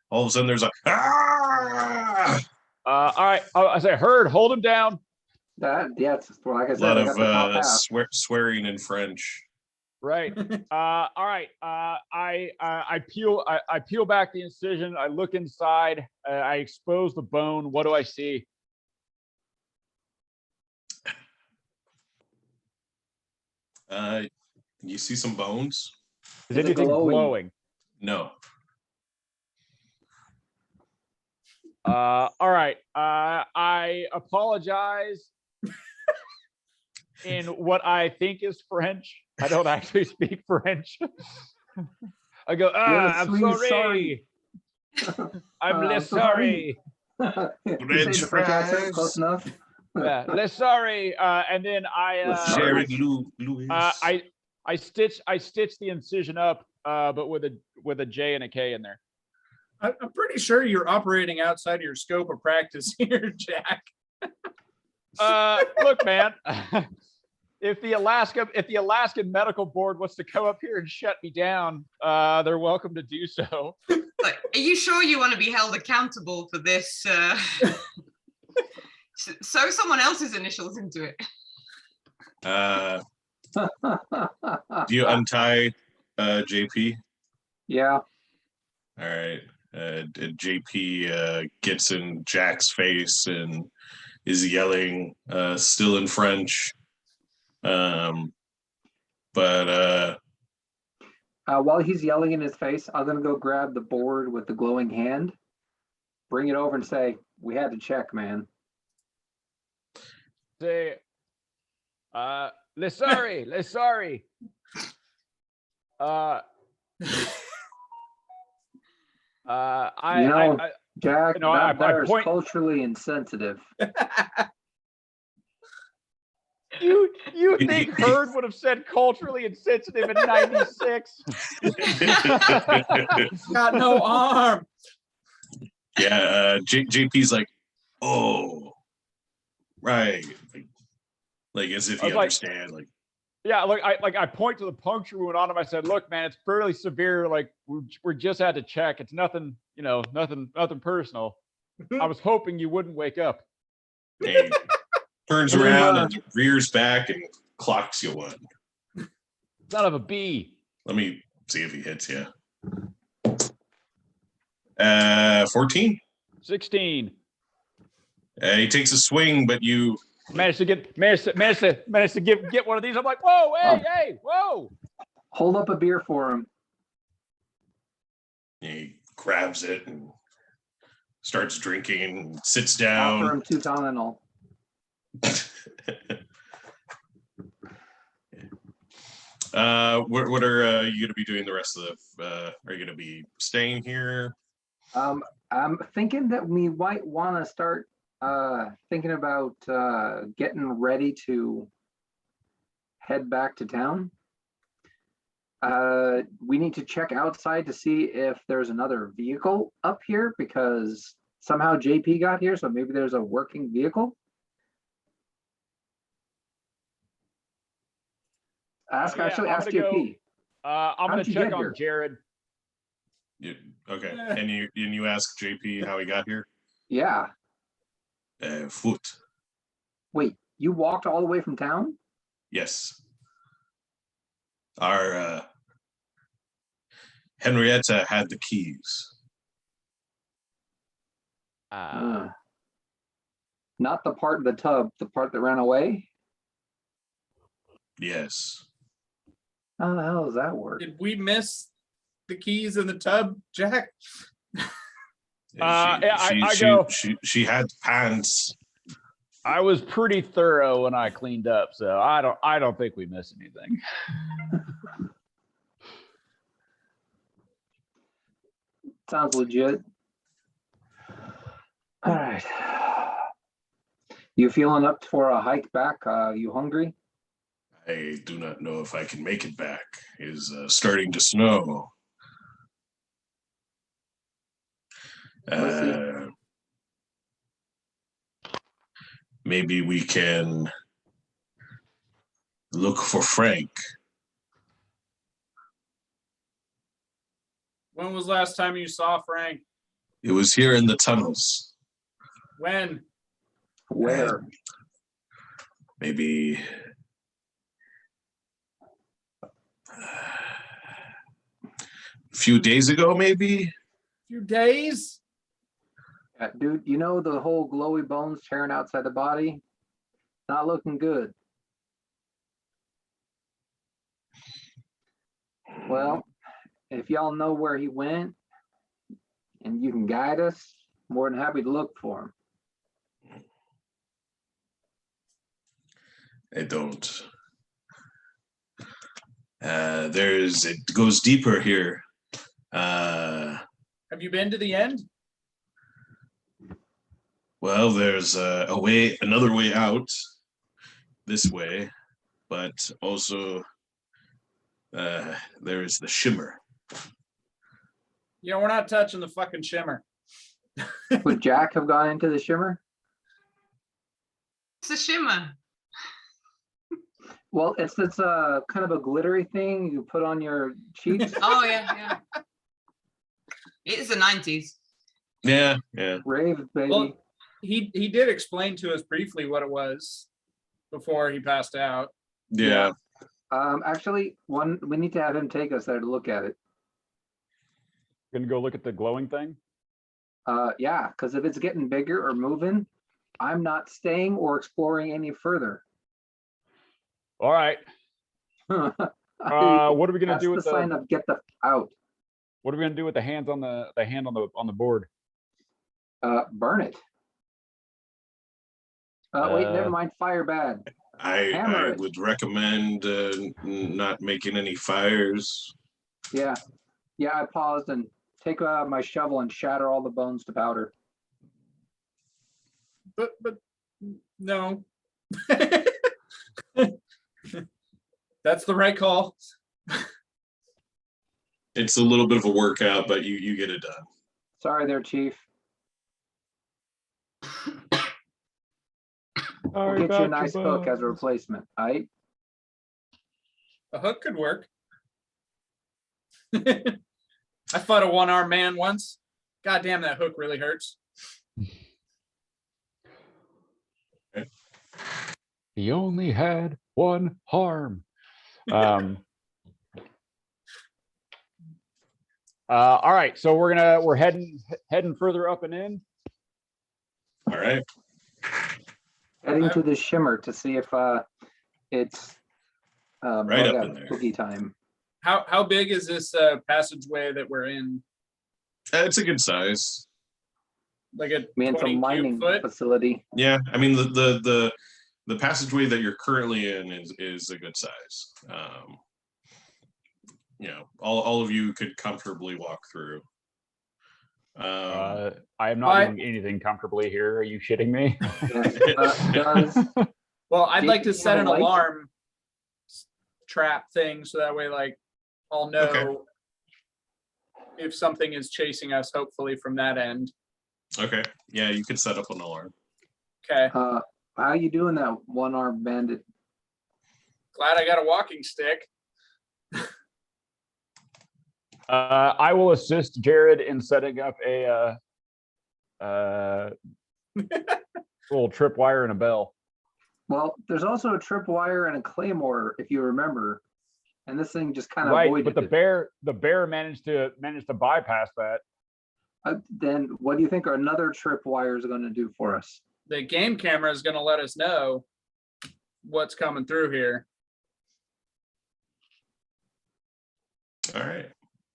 All of a sudden, there's a ah! All right. I say, Herd, hold him down. It's like I A said. lot of swearing in French. Right. All right. I peel back the incision. I look inside. I expose the bone. What do I see? You see some bones? Is anything glowing? No. All right. I apologize in what I think is French. I don't actually speak French. I go, I'm sorry. I'm sorry. French French accent, close enough. Yeah, less sorry. And then I stitch the incision up, but with a J and a K in there. I'm pretty sure you're operating outside of your scope of practice here, Jack. Look, man. if the Alaskan Medical Board wants to come up here and shut me down, they're welcome to do so. Like, are you sure you want to be held accountable for this? So someone else's initials into it. Do you untie JP? Yeah. All right. JP gets in Jack's face and is yelling, still in French. While he's yelling in his face, I'm gonna go grab the board with the glowing hand, bring it over and say, "We had to check, man." Say, sorry. Jack, I that is point. culturally insensitive. You think Heard would have said culturally insensitive in '96? Got no arm. Yeah, JP's like, oh, right, like as if you understand, like. Yeah, I point to the puncture wound on him. I said, "Look, man, it's fairly severe. Like we just had to check. It's nothing, nothing personal. I was hoping you wouldn't wake up." Hey, turns around and rears back and clocks you one. Son of a bee. Let me see if he hits you. 14. 16. He takes a swing, but you managed to get one of these. I'm like, whoa, hey, whoa. Hold up a beer for him. He grabs it and starts drinking and sits down. Offer him 2 Tylenol. What are you gonna be doing the rest of the? Are you gonna be staying here? I'm thinking that we might want to start thinking about getting ready to head back to town. We need to check outside to see if there's another vehicle up here because somehow JP got here, so maybe there's a working vehicle. Ask JP. I'm gonna check on Jared. Okay, and you ask JP how he got here? Yeah. Foot. Wait, you walked all the way from town? Yes. Our Henrietta had the keys. Not the part of the tub, the part that ran away? Yes. How the hell does that work? Did we miss the keys in the tub, Jack? She had pants. I was pretty thorough when I cleaned up, so I don't think we missed anything. Sounds legit. All right. You feeling up for a hike back? You hungry? I do not know if I can make it back. It's starting to snow. Maybe we can look for Frank. When was last time you saw Frank? It was here in the tunnels. When? Where? Maybe a few days ago, maybe. Few days? Dude, you know the whole glowy bones tearing outside the body? Not looking good. Well, if y'all know where he went and you can guide us, more than happy to look for him. I don't. It goes deeper here. Have you been to the end? Well, there's another way out this way, but also there is the shimmer. You know, we're not touching the fucking shimmer. Would Jack have gone into the shimmer? It's a shimmer. Well, it's kind of a glittery thing you put on your cheeks. Oh yeah. It is the 90s. Yeah, yeah. Rave, baby. Well, he did explain to us briefly what it was before he passed out. Yeah. Actually, we need to have him take us there to look at it. Gonna go look at the glowing thing. Yeah, because if it's getting bigger or moving, I'm not staying or exploring any further. All right. What are we gonna That's do the with sign the? of get the out. What are we gonna do with the hands on the hand on the board? Burn it. Wait, never Uh, mind. Fire bad. Hammer I it. would recommend not making any fires. Yeah, I paused and take my shovel and shatter all the bones to powder. But no. That's the right call. It's a little bit of a workout, but you get it done. Sorry there, Chief. We'll get you a nice hook as a replacement. All right. A hook could work. I fought a one-armed man once. God damn, that hook really hurts. He only had one harm. All right, so we're heading further up and in. All right. Heading to the shimmer to see if it's Right bug up out in there. spooky time. How big is this passageway that we're in? It's a good size. Like a I mean, it's a 20 mining cube foot? facility. Yeah, I mean the passageway that you're currently in is a good size. You know, all of you could comfortably walk through. I am not doing anything comfortably here. Are you shitting me? Yes. Well, I'd like to Do you set have an a light? alarm trap thing so that way, like, I'll know Okay. if something is chasing us, hopefully from that end. Okay, yeah, you could set up an alarm. Okay. How you doing that one-armed bandit? Glad I got a walking stick. I will assist Jared in setting up a little tripwire and a bell. Well, there's also a tripwire and a claymore, if you remember. And this thing just kind of Right, avoided but it. the bear managed to bypass that. Then what do you think another tripwire is going to do for us? The game camera is going to let us know what's coming through here. All right,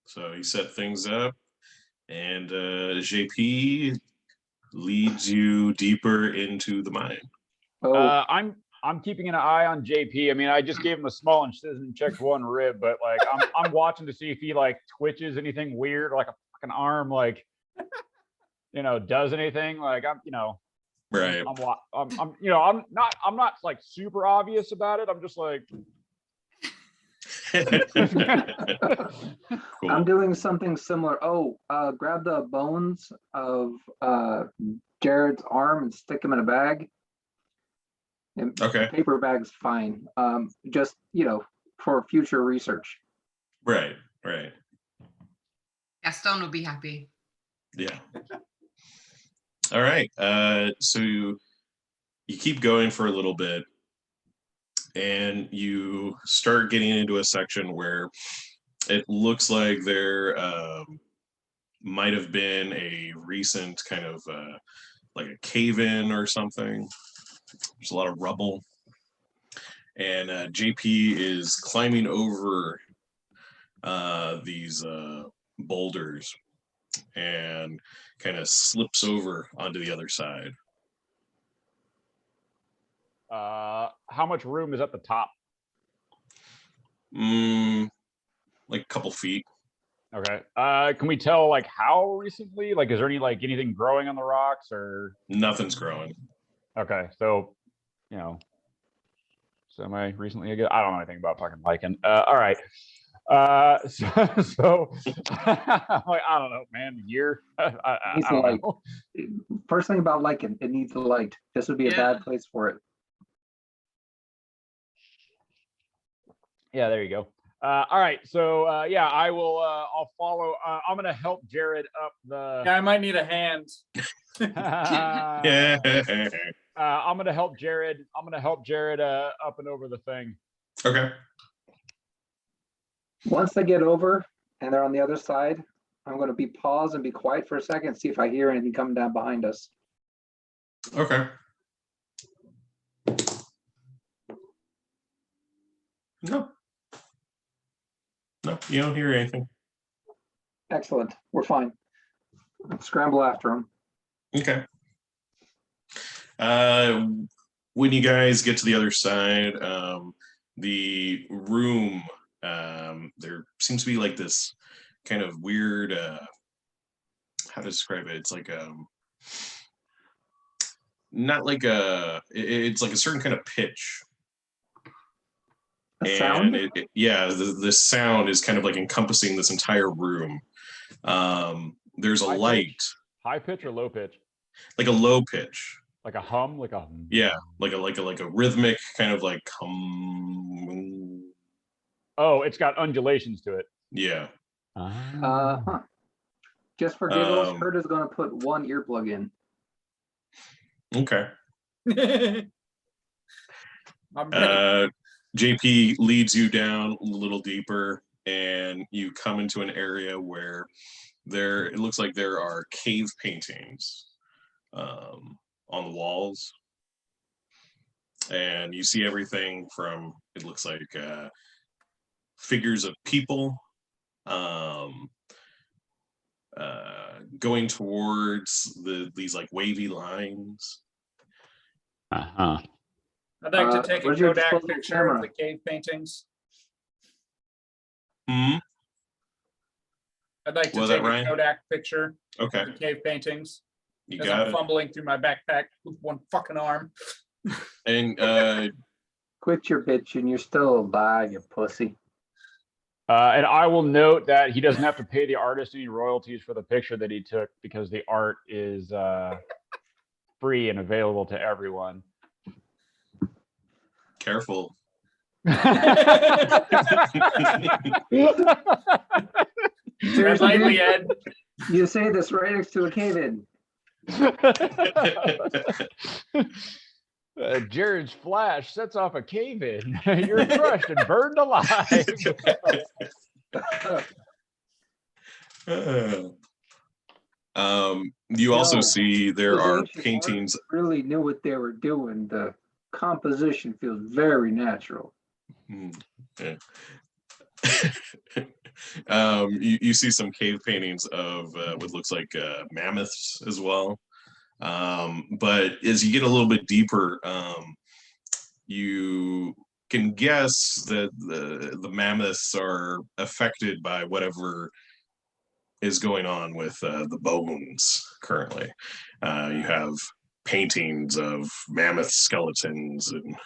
so you set things up, and JP leads you deeper into the mine. Oh, I'm keeping an eye on JP. I mean, I just gave him a small incision, checked one rib, but like I'm watching to see if he like twitches anything weird, like a fucking arm, like does anything. Like I'm Right. I'm not like super obvious about it. I'm just like Cool. I'm doing something similar. Oh, grab the bones of Jared's arm and stick them in a bag. And Okay. paper bag's fine. Just for future research. Right. Gaston will be happy. Yeah. All right. So you keep going for a little bit, and you start getting into a section where it looks like there might have been a recent kind of like a cave-in or something. There's a lot of rubble, and JP is climbing over these boulders and kind of slips over onto the other side. how much room is at the top? Like a couple feet. Okay. Can we tell like how recently? Like, is there anything growing on the rocks or? Nothing's growing. Okay, so semi recently, I guess. I don't know anything about fucking lichen. All right. So like, I don't know, man. Year. I Needs don't light. know. First thing about lichen, it needs light. This would be a Yeah. bad place for it. Yeah, there you go. All right, so yeah, I will. I'll follow. I'm gonna help Jared up the. Yeah, I might need a hand. Yeah. I'm gonna help Jared. I'm gonna help Jared up and over the thing. Okay. Once they get over and they're on the other side, I'm gonna be pause and be quiet for a second, see if I hear anything coming down behind us. Okay. No. No, you don't hear anything. Excellent, we're fine. Scramble after them. Okay. When you guys get to the other side, the room, there seems to be like this kind of weird, how to describe it? It's like not like it's like a certain kind of pitch. A sound? Yeah, the sound is kind of like encompassing this entire room. There's a High light, pitch? High pitch or low pitch? like a low pitch. Like a hum, like a. Yeah, like a rhythmic kind of like hum. Oh, it's got undulations to it. Yeah. Huh. Just for giggles, Um, Kurt is gonna put one earplug in. Okay. I'm ready. JP leads you down a little deeper, and you come into an area where it looks like there are cave paintings on the walls, and you see everything from, it looks like figures of people going towards these like wavy lines. Uh-huh. I'd like to take a where's your Kodak disposable picture of camera? the cave paintings. Hmm. I'd like to Was that take a Ryan? Kodak picture Okay, of the cave paintings you as got I'm it. fumbling through my backpack with one fucking arm. And Quit your bitching, you're still alive, you pussy. And I will note that he doesn't have to pay the artist any royalties for the picture that he took because the art is free and available to everyone. careful. Tread lightly, Ed. You say this right next to a cave-in. Jared's flash sets off a cave in. You're crushed and burned alive. You also Yo, see there those are ancient paintings. artists really knew what they were doing. The composition feels very natural. Yeah. You see some cave paintings of what looks like mammoths as well. But as you get a little bit deeper, you can guess that the mammoths are affected by whatever is going on with the bones currently. You have paintings of mammoth skeletons and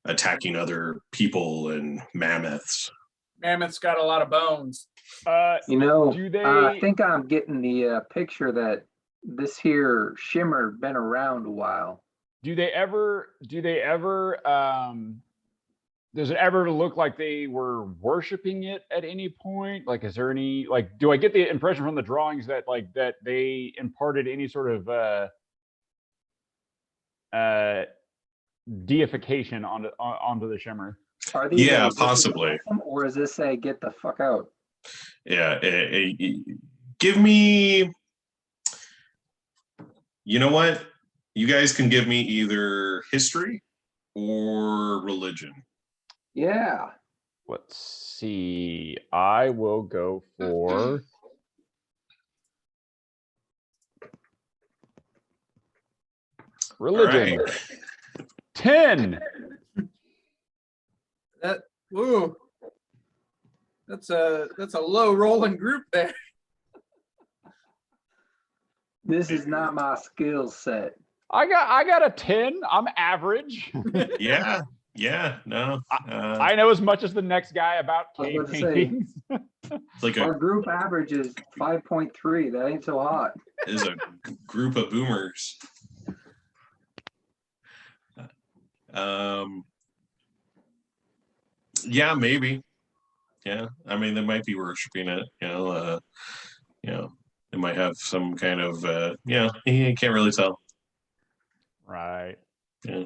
attacking other people and mammoths. Mammoth's got a lot of bones. You know, Do they- I think I'm getting the picture that this here shimmer been around a while. Do they ever does it ever look like they were worshiping it at any point? Like, is there any, like, do I get the impression from the drawings that like that they imparted any sort of deification onto the shimmer? Are these Yeah, this is possibly. awesome, or is this a get the fuck out? Yeah, give me. You know what? You guys can give me either history or religion. Yeah. Let's see. I will go for religion. Right. 10. Ooh, that's a low rolling group there. This is not my skill set. I got a 10. I'm average. Yeah, no. I know as much as the next guy about I was cave about to say. paintings. It's like Our group average is 5.3. That ain't so hot. is a group of boomers. Yeah, maybe. Yeah, I mean, they might be worshiping it. It might have some kind of. You can't really tell. Right. Yeah.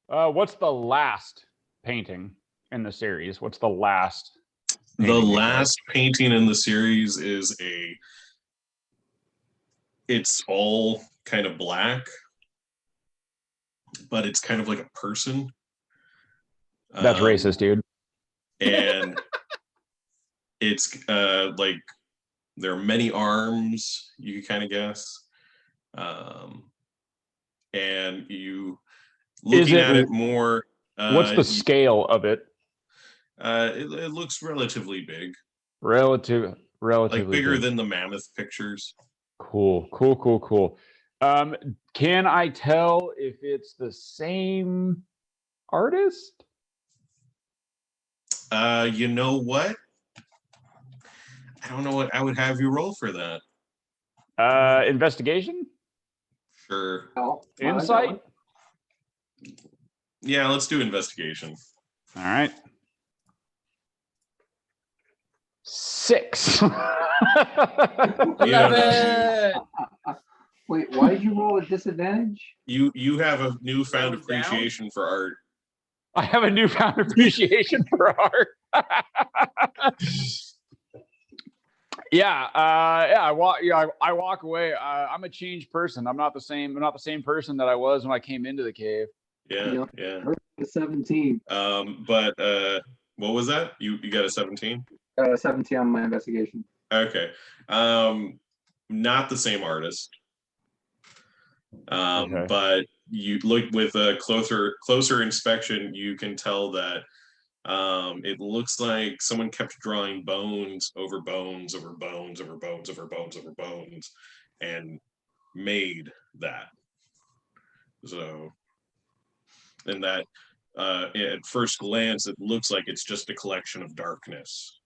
What's the last painting in the series? What's the last? The painting they last painting in the series is it's all kind of black, but it's kind of like a person. That's racist, dude. And it's like there are many arms, you can kind of guess. And you looking at it more. What's the scale of it? It looks relatively big. Relatively Like bigger big. than the mammoth pictures. Cool. Can I tell if it's the same artist? You know what? I don't know what I would have you roll for that. Investigation? Sure. Oh, I got Insight? one. Yeah, let's do investigation. All right. 6. You don't Love know, dude. it. Wait, why did you roll a disadvantage? You have a newfound Roll down? appreciation for art. I have a newfound appreciation for art. I walk away. I'm a changed person. I'm not the same person that I was when I came into the cave. Yeah. A 17. But what was that? You got a 17? 17 on my investigation. Okay. Not the same artist. Okay. But you look with a closer inspection, you can tell that it looks like someone kept drawing bones over bones over bones over bones over bones over bones and made that. So, and that at first glance, it looks like it's just a collection of darkness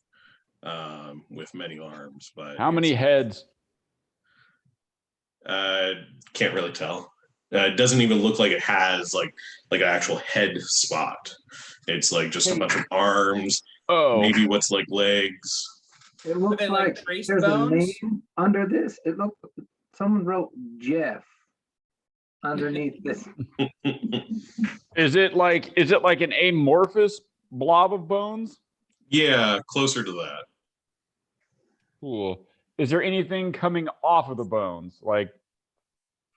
with many arms. But How many heads? Can't really tell. It doesn't even look like it has like an actual head spot. It's like just a bunch of arms. Oh, Maybe what's like legs. It looks they, like, like trace there's bones? a name under this. It looked someone wrote Jeff underneath this. is it like an amorphous blob of bones? Yeah, closer to that. Cool. Is there anything coming off of the bones, like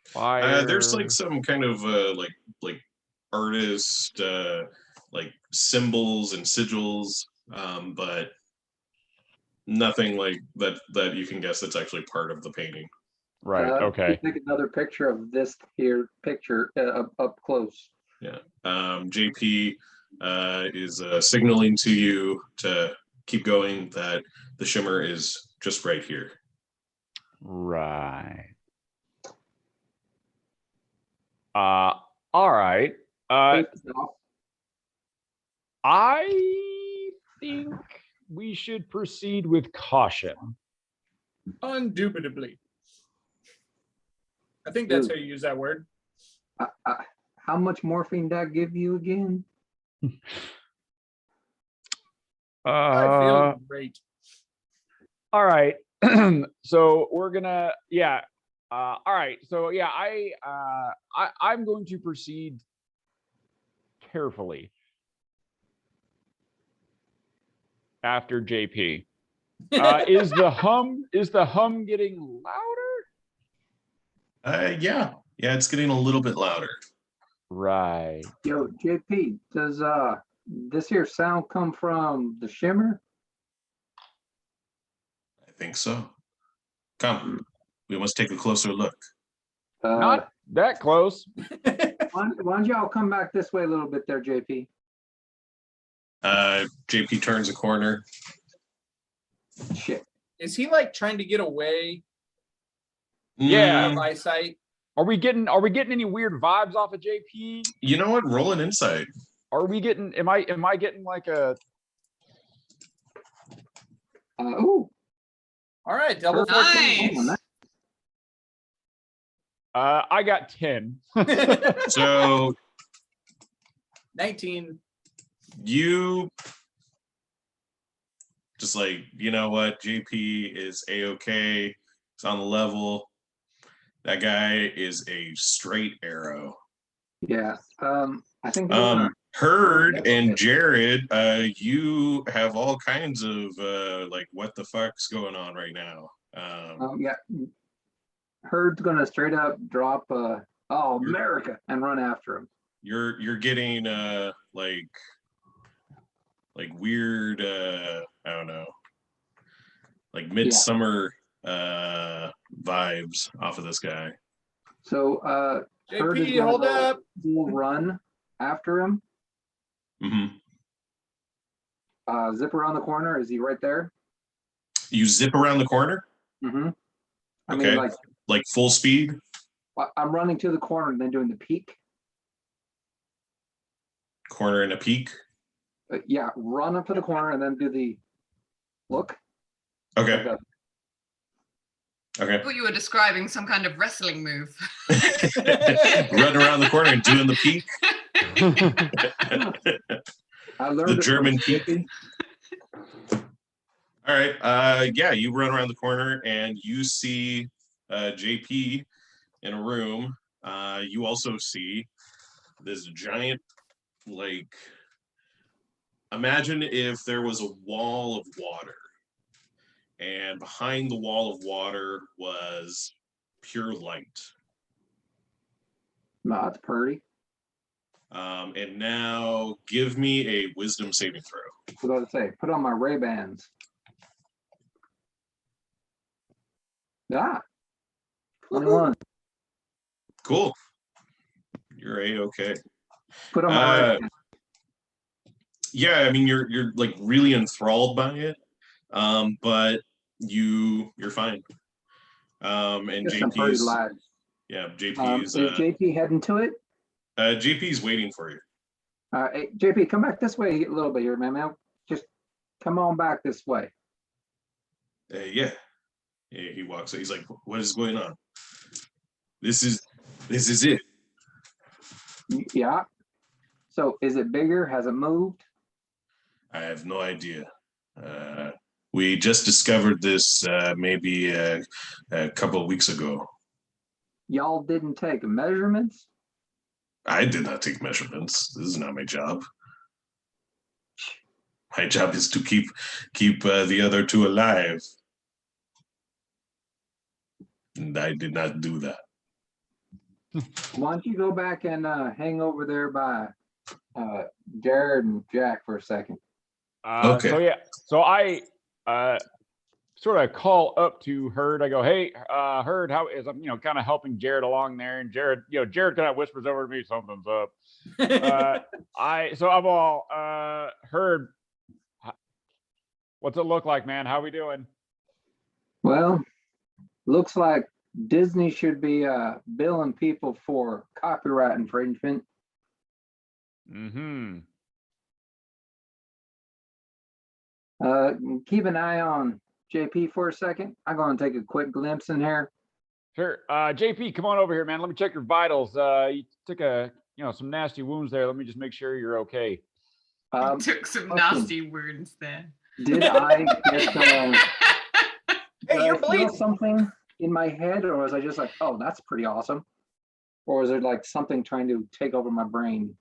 fire? There's like some kind of like artist like symbols and sigils, but nothing like that you can guess that's actually part of the painting. Right. Okay. Take another picture of this here picture up close. Yeah. JP is signaling to you to keep going, that the shimmer is just right here. Right. All right. I think we should proceed with caution. Indubitably. I think that's how you use that word. How much morphine did I give you again? I feel great. All right. So we're gonna, all right. So yeah, I'm going to proceed carefully after JP. Is the hum getting louder? Yeah, it's getting a little bit louder. Right. Yo, JP, does this here sound come from the shimmer? I think so. Come, we must take a closer look. Not that close. Why don't y'all come back this way a little bit there, JP? JP turns a corner. Shit. Is he like trying to get away Yeah. of eyesight? Are we getting any weird vibes off of JP? You know what? Roll an insight. Are we getting, am I getting like a, Ooh. All right, double Nice. 14. I got 10. So 19. you just like, you know what, JP is a-okay. It's on the level. That guy is a straight arrow. Yeah. I think they wanna- Herd and Jared, you have all kinds of like what the fuck's going on right now. yeah. Herd's gonna straight up drop oh America and run after him. You're getting like weird I don't know, like midsummer vibes off of this guy. So Herd is JP, gonna hold go up. full run after him. Zip around the corner. Is he right there? You zip around the corner. I Okay. mean, Like full speed. I'm running to the corner and then doing the peek. Corner and a peak. Yeah, run up to the corner and then do the look. Okay. Like I Okay. thought you were describing some kind of wrestling move. Run around the corner and doing the peak. I learned The it from German Skippy. All right. Yeah, you run around the corner and you see JP in a room. You also see this giant, like, imagine if there was a wall of water, and behind the wall of water was pure light. No, it's pretty. And now give me a wisdom saving throw. What did I say? Put on my Ray-Bans. Ah, 21. Cool. You're a-okay. Put on my Ray-Bans. Yeah, I mean you're like really enthralled by it. But you're fine. And Just some pretty JP's lads. yeah, JP's Is JP heading to it? JP's waiting for you. Hey, JP, come back this way a little bit here, man. Just come on back this way. Yeah. He walks. He's like, "What is going on? This is it." Yeah. So is it bigger? Has it moved? I have no idea. We just discovered this maybe a couple of weeks ago. Y'all didn't take measurements? I did not take measurements. This is not my job. My job is to keep the other two alive. And I did not do that. Why don't you go back and hang over there by Jared and Jack for a second? Okay. So yeah, so I sort of call up to Herd. I go, "Hey, Herd, how is?" I'm kind of helping Jared along there, and Jared kind of whispers over to me, "Something's up." I'm all, Herd, what's it look like, man? How we doing? Well, looks like Disney should be billing people for copyright infringement. Mm-hmm. Keep an eye on JP for a second. I'm going to take a quick glimpse in here. Sure. JP, come on over here, man. Let me check your vitals. You took some nasty wounds there. Let me just make sure you're okay. Took some question. nasty wounds there. Did I get Hey, did I you're feel bleeding. something in my head, or was I just like, oh, that's pretty awesome? Or was there like something trying to take over my brain?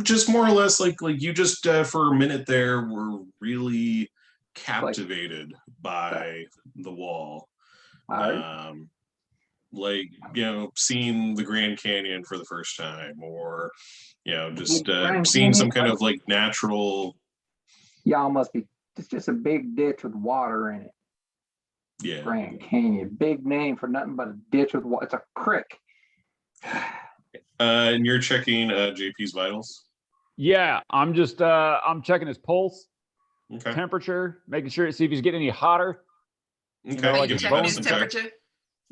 Just more or less like you just for a minute there were really captivated by the wall. Like seeing the Grand Canyon for the first time, or just seeing some kind of like natural. Y'all must be. It's just a big ditch with water in it. Yeah. Grand Canyon, big name for nothing but a ditch with water. It's a creek. And you're checking JP's vitals. Yeah, I'm just I'm checking his pulse, Okay. temperature, making sure to see if he's getting any hotter. Okay. know, Are like you his checking bones his medicine check.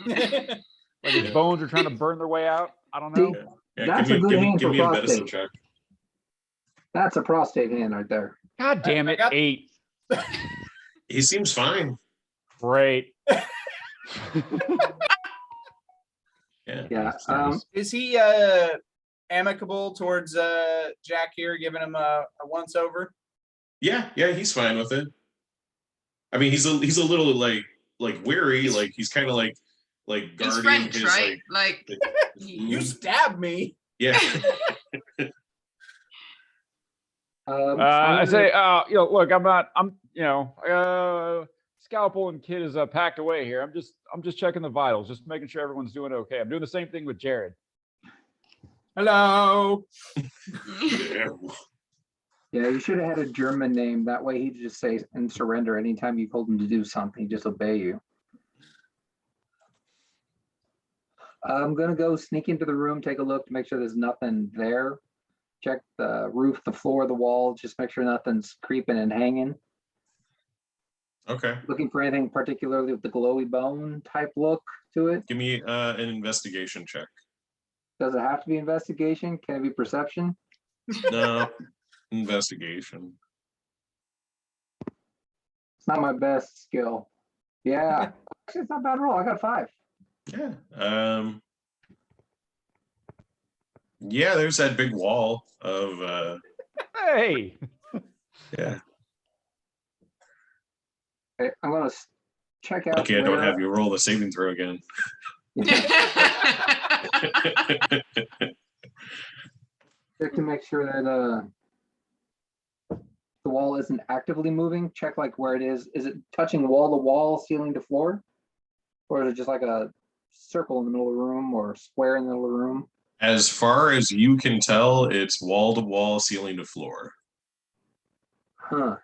temperature? Like his Yeah. bones are trying to burn their way out. I don't know. Yeah, That's a good hand give for me a medicine prostate. check. That's a prostate hand right there. God damn I it, got- 8. He seems fine. Great. Yeah. Yeah. Nice. Is he amicable towards Jack here, giving him a once over? Yeah, he's fine with it. I mean, he's a little like wary, like he's kind of like He's guarding French, his right? Like, You food. stabbed me. Yeah. I say, look, Scalpel and Kid is packed away here. I'm just checking the vitals, just making sure everyone's doing okay. I'm doing the same thing with Jared. Hello. Yeah, you should have had a German name. That way he'd just say and surrender anytime you told him to do something. He'd just obey you. I'm gonna go sneak into the room, take a look to make sure there's nothing there. Check the roof, the floor, the wall, just make sure nothing's creeping and hanging. Okay. Looking for anything particularly with the glowy bone type look to it. Give me an investigation check. Does it have to be investigation? Can it be perception? No, investigation. It's not my best skill. Yeah, actually, it's not a bad roll. I got 5. Yeah. Yeah, there's that big wall of Hey, yeah. Okay, I'm gonna check out. Lucky I don't where- have you roll the saving throw again. Check to make sure that the wall isn't actively moving. Check like where it is. Is it touching wall to wall, ceiling to floor? Or is it just like a circle in the middle of the room or square in the middle of the room? As far as you can tell, it's wall to wall, ceiling to floor. Huh.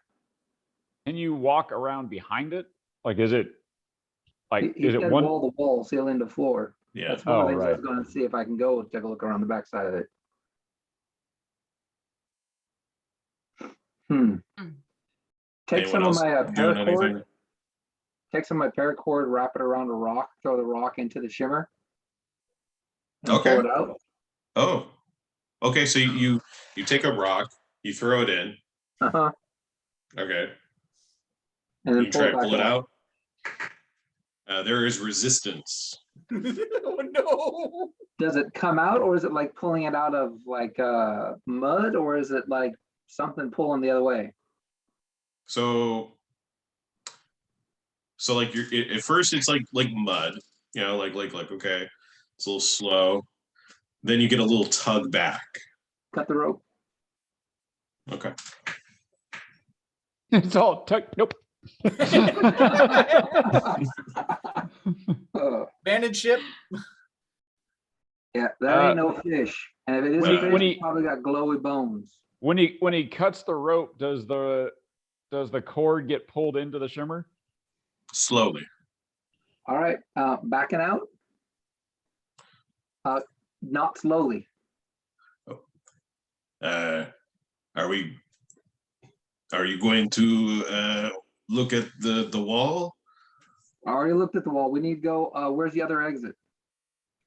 can you walk around behind it? Like, is it He is it said one? wall to wall, ceiling to floor. Yeah. That's one of the Oh, things I was right. gonna see if I can go take a look around the backside of it. Hmm. Mm. Take Anyone some of else my doing anything? paracord. Take some of my paracord, wrap it around a rock, throw the rock into the shimmer. And Okay. pull it out. Oh, okay. So you take a rock, you throw it in. Uh-huh. Okay. And then You try to pull it out. out. There is resistance. Oh no. Does it come out, or is it like pulling it out of like mud, or is it like something pulling the other way? So like at first it's like mud, like okay, it's a little slow. Then you get a little tug back. Cut the rope. Okay. It's all tuck. Nope. Oh, Banded ship. yeah, that ain't no fish. And if it is When a he- fish, when it's he- probably got glowy bones. when he cuts the rope, does the cord get pulled into the shimmer? Slowly. All right, backing out. Not slowly. Are you going to look at the wall? I already looked at the wall. We need to go. Where's the other exit?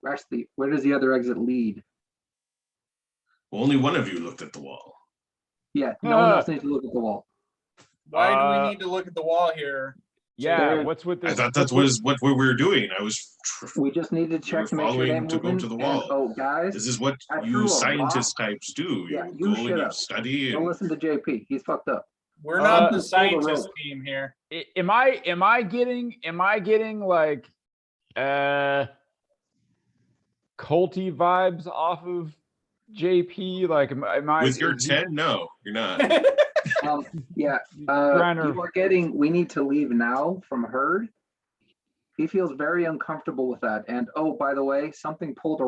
Actually, where does the other exit lead? Well, only one of you looked at the wall. Yeah, no one else needs to look at the wall. Why do we need to look at the wall here? Yeah. There- What's with I this? thought that what's with- was what we were doing. I was. We just need to were check to make sure they following to go moving. to the And, wall. oh, guys, This is what I threw you a scientist rock. types do. Yeah, You you go shut and you up. study. don't And listen to JP. He's fucked up. We're not Uh, the scientist rope. team here. Am I getting like culty vibes off of JP? Like, am I with your is he 10, no, you're not. Yeah, trying to- you are getting, we need to leave now from herd. He feels very uncomfortable with that. And oh, by the way, something pulled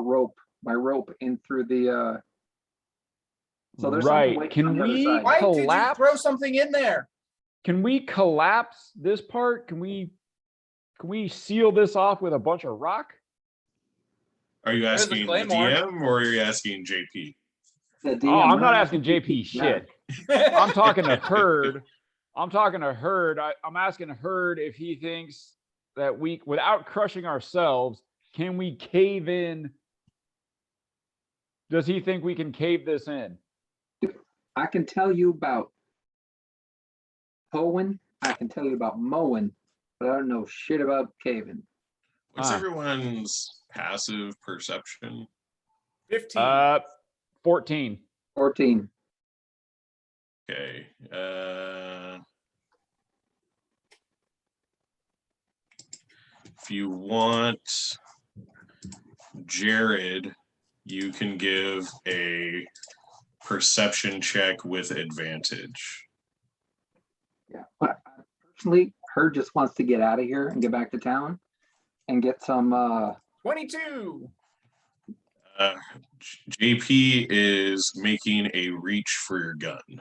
my rope in through the, so there's something right? waiting on Can the other we side. Why did you collapse? throw something in there? Can we collapse this part? Can we seal this off with a bunch of rock? Are you There's a asking the claymore. DM or are you asking JP? The Oh, DM I'm not heard asking JP Yeah. shit. I'm talking to Herd. I'm asking Herd if he thinks that we, without crushing ourselves, can we cave in? Does he think we can cave this in? I can tell you about hoeing, I can tell you about mowing, but I don't know shit about caving. What's Ah. everyone's passive perception? 15. 14. 14. Okay. If you want, Jared, you can give a perception check with advantage. Yeah. But personally, Herd just wants to get out of here and get back to town and get some 22. JP is making a reach for your gun.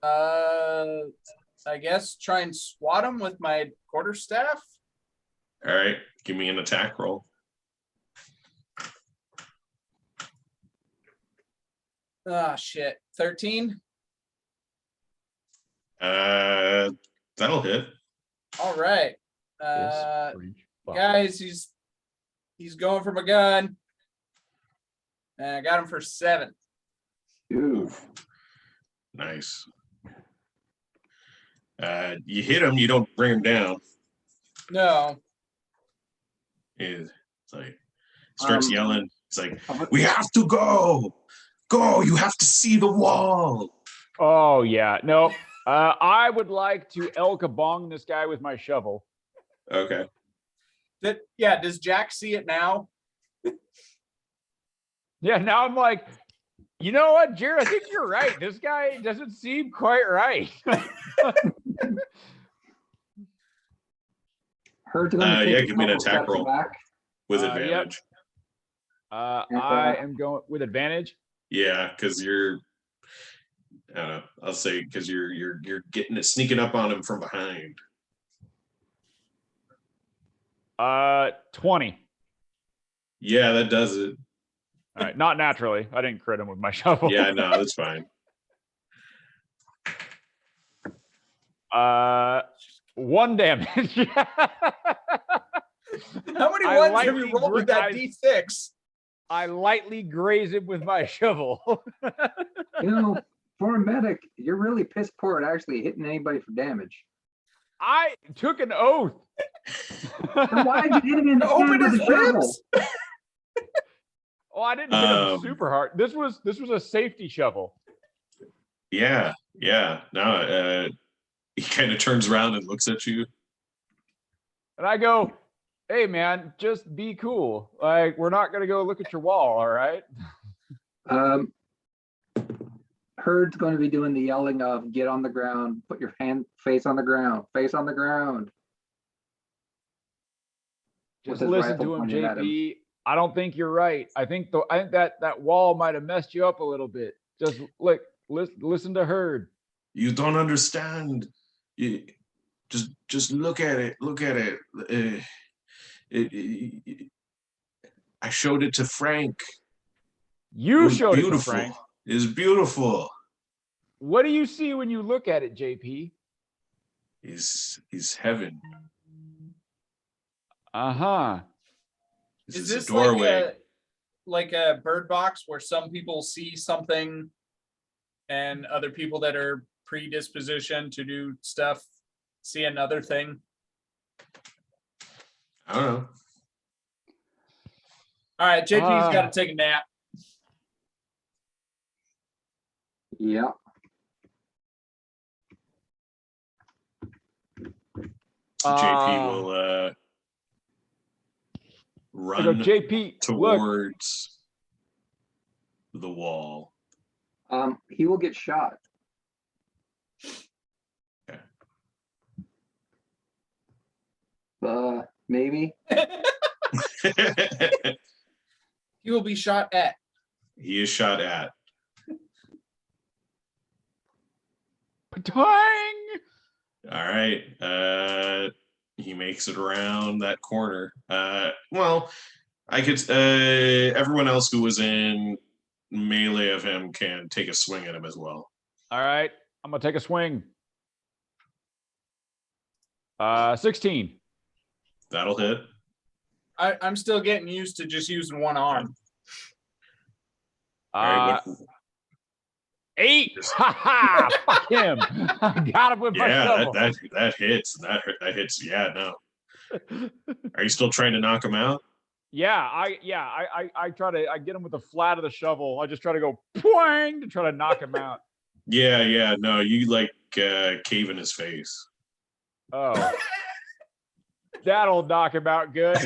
I guess try and swat him with my quarterstaff. All right, give me an attack roll. Ah, shit. 13. That'll hit. All right. Guys, he's going for my gun. And I got him for 7. Ooh. Nice. You hit him, you don't bring him down. No. It's like starts yelling. It's like, how about- we have to go. Go, you have to see the wall. Oh yeah, no. I would like to El Kabong this guy with my shovel. Okay. Yeah, does Jack see it now? Yeah, now I'm like, you know what, Jared? I think you're right. This guy doesn't seem quite right. Herd's gonna Yeah, take a give me an couple attack steps roll. back. With Yep. advantage. I am going with advantage. Yeah, because you're I don't know. I'll say because you're getting it sneaking up on him from behind. 20. Yeah, that does it. All right, not naturally. I didn't crit him with my shovel. Yeah, no, that's fine. 1 damage. How many I ones have lightly you rolled with that D6? I lightly graze him with my shovel. You know, for a medic, you're really piss poor at actually hitting anybody for damage. I took an oath. Then why'd you hit him in the Open head with his a shovel? ribs. Oh, I didn't hit him super hard. This was a safety shovel. Yeah. No, he kind of turns around and looks at you. And I go, hey man, just be cool. Like, we're not gonna go look at your wall, all right? Herd's going to be doing the yelling of get on the ground, put your face on the ground, face on the ground. Just his listen rifle to him, pointed at him. JP. I don't think you're right. I think that wall might have messed you up a little bit. Just look, listen to Herd. You don't understand. You just look at it. Look at it. I showed it to Frank. You showed it to beautiful. Frank. It's beautiful. What do you see when you look at it, JP? He's heaven. Uh-huh. This Is is this a doorway. like a bird box where some people see something and other people that are predispositioned to do stuff see another thing? I don't know. All right, JP's got to take a nap. Yeah. JP will I go, run JP, look. towards the wall. He will get shot. Okay. Maybe. He will be shot at. He is shot at. Patang! All right. He makes it around that corner. Well, I could. Everyone else who was in melee of him can take a swing at him as well. All right, I'm gonna take a swing. 16. That'll hit. I'm still getting used to just using one arm. All right. 8. Ha ha! Fuck him! I got him with my Yeah, shovel. that hits. That hits. Yeah, no. Are you still trying to knock him out? I try to get him with the flat of the shovel. I just try to go poing to try to knock him out. Yeah. No, you like cave in his face. Oh, that'll knock him out good.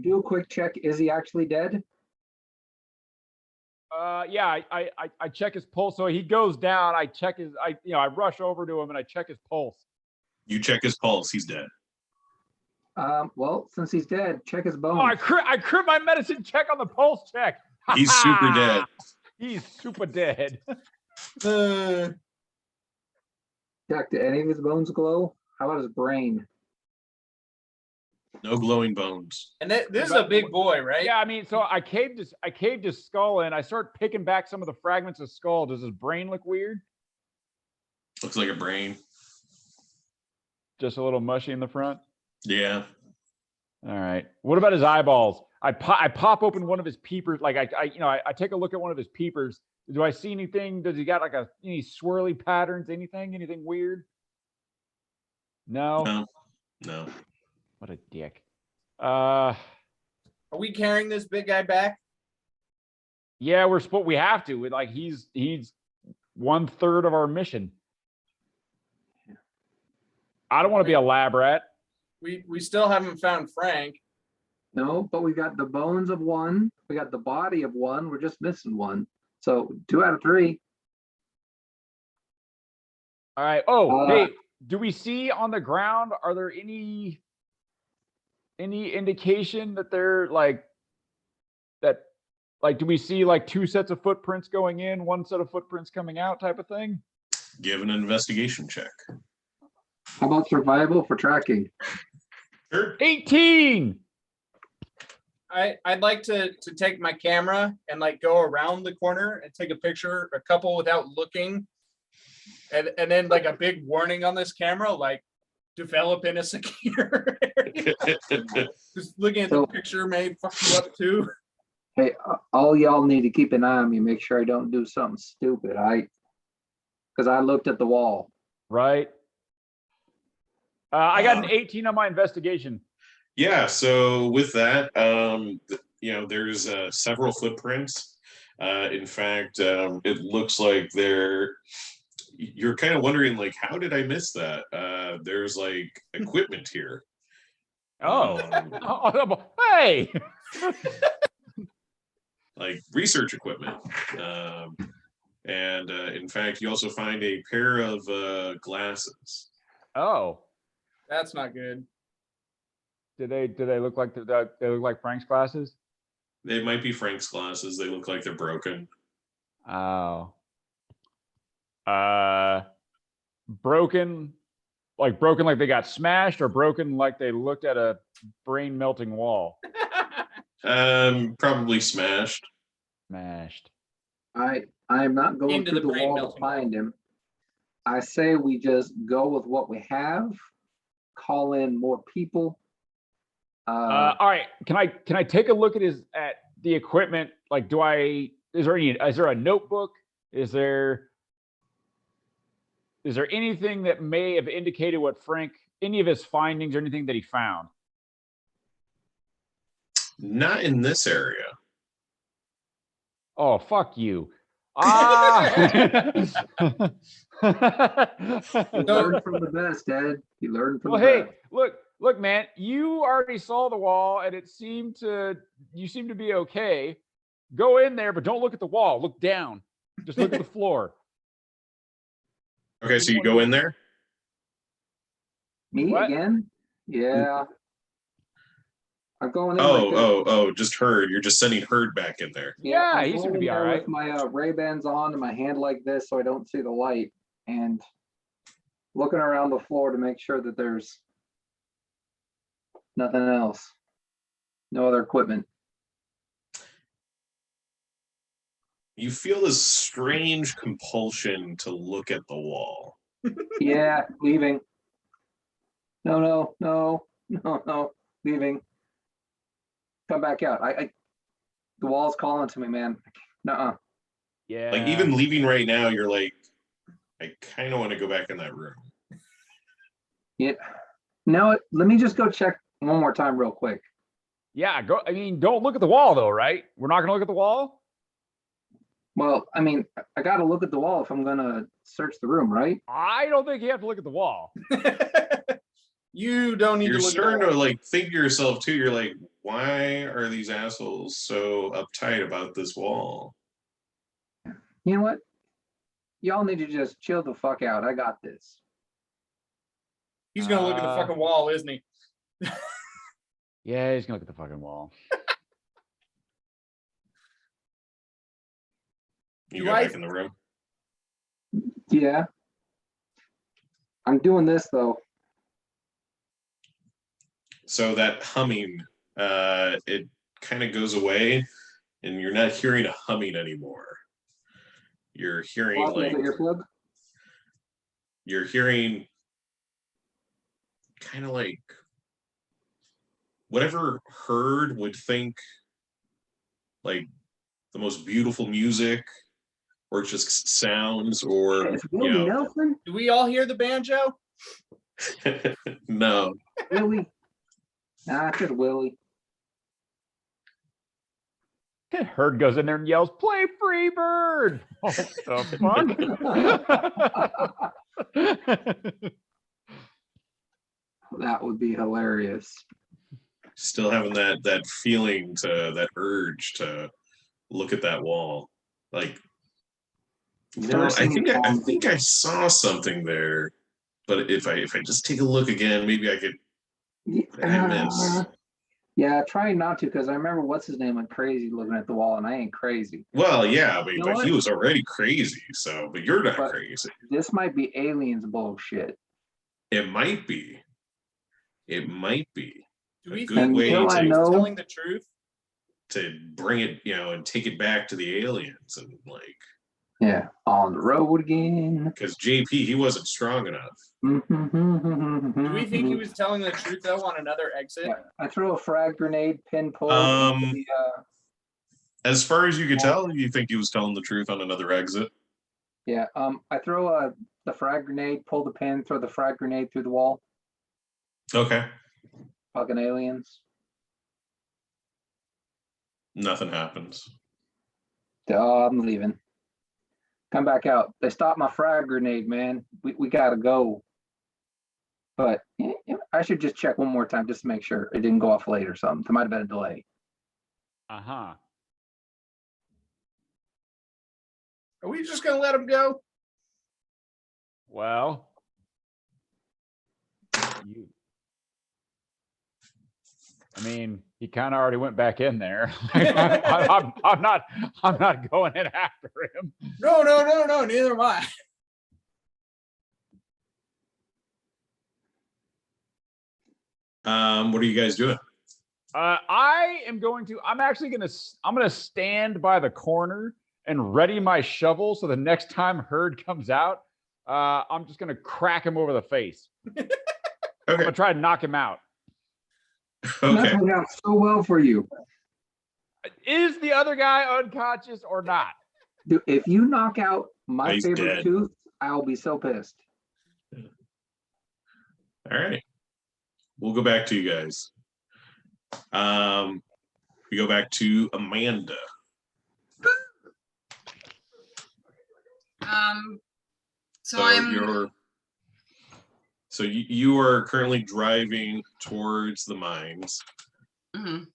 Do a quick check. Is he actually dead? Yeah, I check his pulse. So he goes down. I check his. I rush over to him and I check his pulse. You check his pulse. He's dead. Well, since he's dead, check his bones. Oh, I crit my medicine check on the pulse check. He's super dead. He's super dead. Jack, do any of his bones glow? How about his brain? No glowing bones. And this is a big boy, right? Yeah, I mean, so I caved his skull in. I start picking back some of the fragments of skull. Does his brain look weird? Looks like a brain. Just a little mushy in the front. Yeah. All right. What about his eyeballs? I pop open one of his peepers. Like I take a look at one of his peepers. Do I see anything? Does he got like any swirly patterns? Anything weird? No. No. What a dick. Are we carrying this big guy back? Yeah, we have to. Like he's 1/3 of our mission. I don't want to be a lab rat. We still haven't found Frank. No, but we got the bones of one. We got the body of one. We're just missing one. So 2 out of 3. All right. Oh, hey, do we see on the ground? Are there any indication that they're like that? Like, do we see like 2 sets of footprints going in, 1 set of footprints coming out, type of thing? Give an investigation check. How about survival for tracking? Sure. 18. I'd like to take my camera and like go around the corner and take a picture, a couple without looking. And then like a big warning on this camera, like develop in a secure area. Just looking at the picture may fuck you up too. Hey, all y'all need to keep an eye on me. Make sure I don't do something stupid. Because I looked at the wall. Right. I got an 18 on my investigation. Yeah, so with that, there's several footprints. In fact, it looks like you're kind of wondering, like, how did I miss that? There's like equipment here. Oh, hey. Like research equipment. And in fact, you also find a pair of glasses. Oh. That's not good. Do they look like they look like Frank's glasses? They might be Frank's glasses. They look like they're broken. Oh. Broken like they got smashed, or broken like they looked at a brain melting wall? Probably smashed. Smashed. I'm not going Into through the the brain wall to melting find him. I say we just go with what we have. Call in more people. All right. Can I take a look at the equipment? Like, is there a notebook? Is there anything that may have indicated what Frank, any of his findings or anything that he found? Not in this area. Oh, fuck you. You learn from the best, Ed. You learn from Well, the hey, best. look, man, you already saw the wall and you seem to be okay. Go in there, but don't look at the wall. Look down. Just look at the floor. Okay, so you go in there? Me What? again? Yeah. I'm going in like this. Oh, just Herd. You're just sending Herd back in there. Yeah, I'm he should going be in all there right. with my Ray-Bans on and my hand like this so I don't see the light, and looking around the floor to make sure that there's nothing else. No other equipment. You feel this strange compulsion to look at the wall. Yeah, leaving. No, leaving. Come back out. The wall's calling to me, man. Nuh-uh. Yeah. Like, even leaving right now, you're like, I kind of want to go back in that room. Yeah. No, let me just go check one more time real quick. Yeah, go. I mean, don't look at the wall though, right? We're not gonna look at the wall. Well, I mean, I got to look at the wall if I'm going to search the room, right? I don't think you have to look at the wall. You don't need You're to look starting at to like think to yourself too. You're like, why are these assholes so uptight about this wall? You know what? Y'all need to just chill the fuck out. I got this. He's gonna look at the fucking wall, isn't he? Yeah, he's gonna look at the fucking wall. You Do go I- back in the room. Yeah. I'm doing this though. So that humming, it kind of goes away, and you're not hearing a humming anymore. You're hearing Lost my like earplug. you're hearing kind of like whatever herd would think like the most beautiful music, or just sounds, or It's Willie Nelson. Do we all hear the banjo? no. Willie. Nah, it's just Willie. Herd goes in there and yells, "Play free bird!" What the fuck? That would be hilarious. Still having that feeling, to that urge to look at that wall. Like, you know, I think I saw something there, but if I just take a look again, maybe I could. I miss. Yeah, try not to, because I remember what's his name went crazy looking at the wall, and I ain't crazy. Well, yeah, but, You know he what? was already crazy. So, but you're not But- crazy. This might be aliens bullshit. It might be. It might be Do a we good think way Until I he's know- telling the truth? to bring it, and take it back to the aliens, and like, Yeah, on the road again. because JP, he wasn't strong enough. Do Do we think he was telling the truth though on another exit? Yeah, I throw a frag grenade, pin pull. As far as you could tell, you think he was telling the truth on another exit? I throw the frag grenade, pull the pin, throw the frag grenade through the wall. Okay. Fucking aliens. Nothing happens. Oh, I'm leaving. Come back out. They stopped my frag grenade, man. We gotta go. But I should just check one more time just to make sure it didn't go off late or something. There might have been a delay. Uh-huh. Are we just gonna let him go? Well, I mean, he kind of already went back in there. I'm not going in after him. No, neither am I. What are you guys doing? I'm actually gonna stand by the corner and ready my shovel. So the next time Herd comes out, I'm just gonna crack him over the face. I'm Okay. gonna try to knock him out. That Okay. worked out so well for you. Is the other guy unconscious or not? Dude, if you knock out my He's favorite dead. tooth, I'll be so pissed. All right. We'll go back to you guys. We go back to Amanda. So I'm you are currently driving towards the mines. mhm.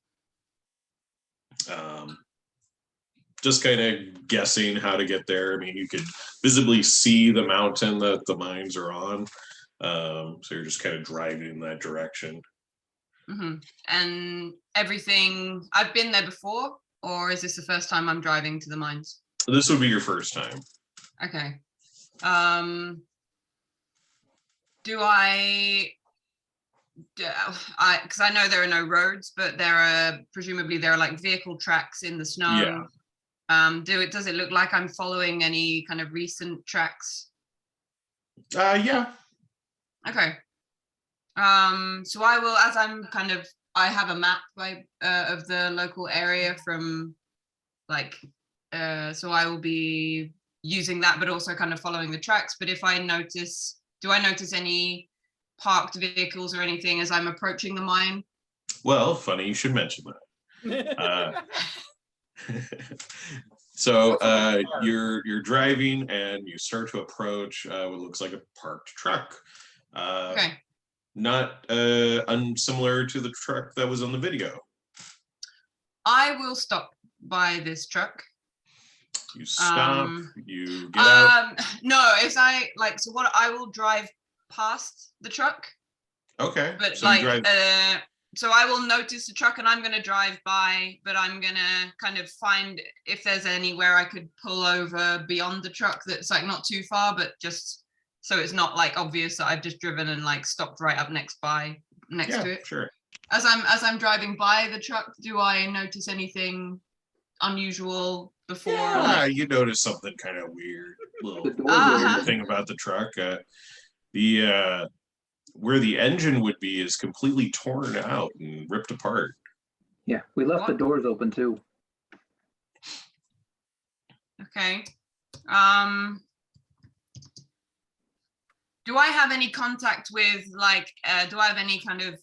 Just kind of guessing how to get there. I mean, you could visibly see the mountain that the mines are on. So you're just kind of driving in that direction. And everything, I've been there before, or is this the first time I'm driving to the mines? This would be your first time. Okay. Because I know there are no roads, but presumably there are like vehicle tracks in the snow. Yeah. Does it look like I'm following any kind of recent tracks? Yeah. Okay. So I will, as I have a map of the local area from so I will be using that, but also kind of following the tracks. But if do I notice any parked vehicles or anything as I'm approaching the mine? Well, funny you should mention that. So you're driving and you start to approach what looks like a parked truck. Okay. Not unsimilar to the truck that was on the video. I will stop by this truck. You stop, you get out. No, it's so what I will drive past the truck, Okay. but So you drive. so I will notice the truck and I'm gonna drive by, but I'm gonna kind of find if there's anywhere I could pull over beyond the truck that's like not too far, but just so it's not like obvious that I've just driven and like stopped right up next to it. Sure. As I'm driving by the truck, do I notice anything unusual before? Yeah, you notice something kind of weird, little Uh-huh. thing about the truck. The where the engine would be is completely torn out and ripped apart. Yeah, we left the doors open too. Okay. Do I have any contact with do I have any kind of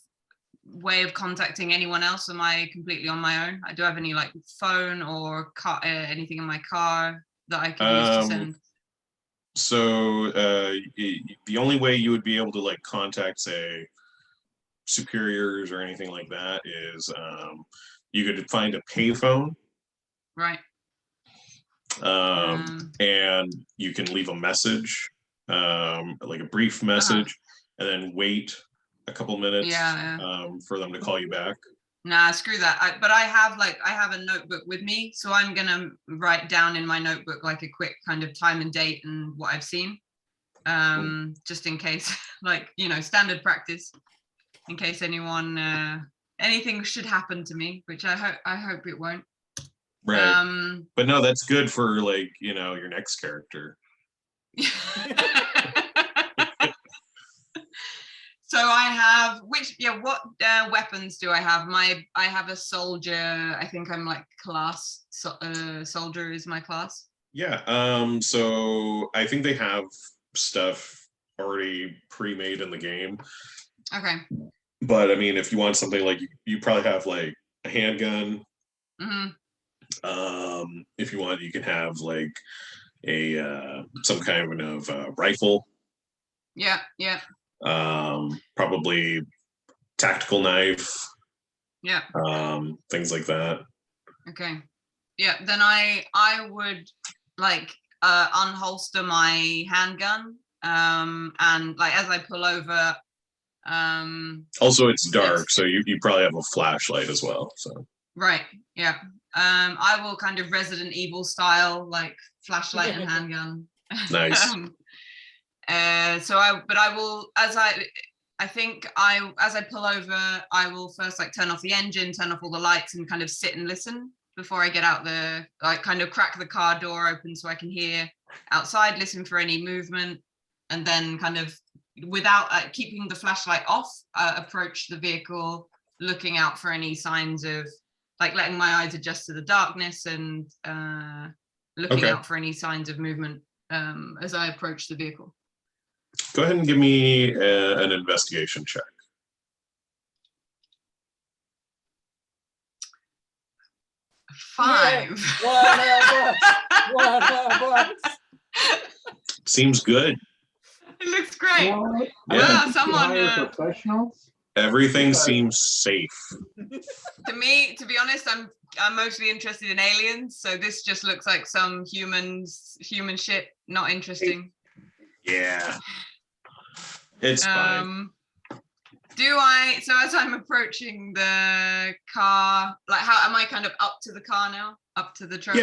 way of contacting anyone else? Am I completely on my own? Do I have any like phone or car, anything in my car that I can use to send? So the only way you would be able to like contact, say, superiors or anything like that is you could find a payphone. Right. And you can leave a message, like a brief message, and then wait a couple minutes for them to call you back. Nah, screw that. But I have a notebook with me, so I'm gonna write down in my notebook like a quick kind of time and date and what I've seen, just in case, standard practice, in case anything should happen to me, which I hope it won't. Right. But no, that's good for your next character. So I have what weapons do I have? I have a soldier. I think I'm like class soldier is my class. Yeah. So I think they have stuff already pre-made in the game. Okay. But I mean, if you want something like you probably have like a handgun. Mm-hmm. If you want, you can have like a some kind of rifle. Yeah. Probably tactical knife. Yeah. Things like that. Okay. Yeah. Then I would like unholster my handgun. And like as I pull over. Also, it's dark, so you probably have a flashlight as well. So. Right. Yeah. I will kind of Resident Evil style, like flashlight and handgun. Nice. So I will, as I pull over, I will first like turn off the engine, turn off all the lights, and kind of sit and listen before I get out there. Like kind of crack the car door open so I can hear outside, listen for any movement, and then kind of without keeping the flashlight off, approach the vehicle, looking out for any signs of like letting my eyes adjust to the darkness and looking out for any signs of movement as I approach the vehicle. Go ahead and give me an investigation check. Five. One of us. Seems good. It looks great. Yeah. Someone professionals. Everything seems safe. To me, to be honest, I'm mostly interested in aliens, so this just looks like some human shit. Not interesting. Yeah. It's fine. So as I'm approaching the car, like how am I kind of up to the car now? Up to the truck?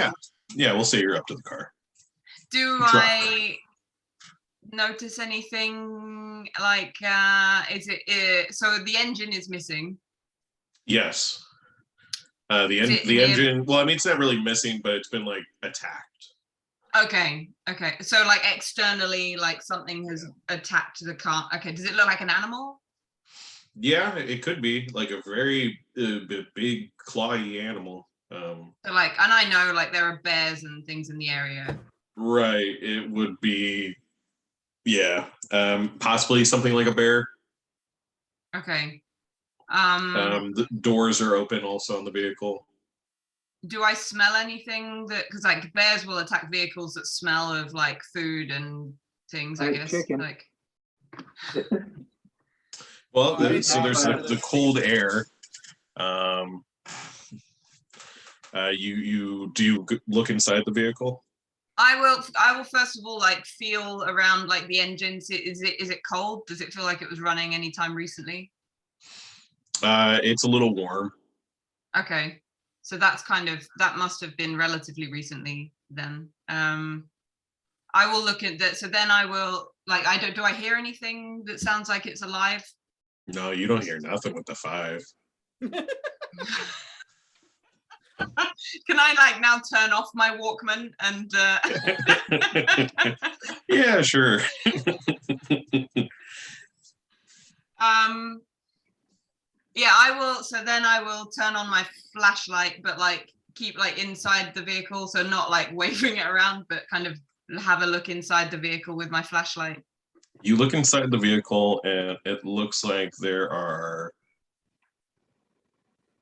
Yeah, we'll say you're up to the car. Do I notice anything like is it so the engine is missing? Yes. The engine, well, I mean, it's not really missing, but it's been like attacked. Okay. So like externally, like something has attacked the car. Okay. Does it look like an animal? Yeah, it could be like a very big clawy animal. So like, and I know like there are bears and things in the area. Right. It would be, yeah. Possibly something like a bear. Okay. The doors are open also on the vehicle. Do I smell anything that, because like bears will attack vehicles that smell of like food and things, I Like guess. chicken. Like, Well, Oh, so there's the cold air. You look inside the vehicle? I will first of all like feel around like the engines. Is it cold? Does it feel like it was running anytime recently? It's a little warm. Okay. So that's that must have been relatively recently then. I will look at that. So then I will like, do I hear anything that sounds like it's alive? No, you don't hear nothing with the 5. Can I like now turn off my Walkman and Yeah, sure. yeah, I will. So then I will turn on my flashlight, but like keep like inside the vehicle. So not like waving it around, but kind of have a look inside the vehicle with my flashlight. You look inside the vehicle and it looks like there are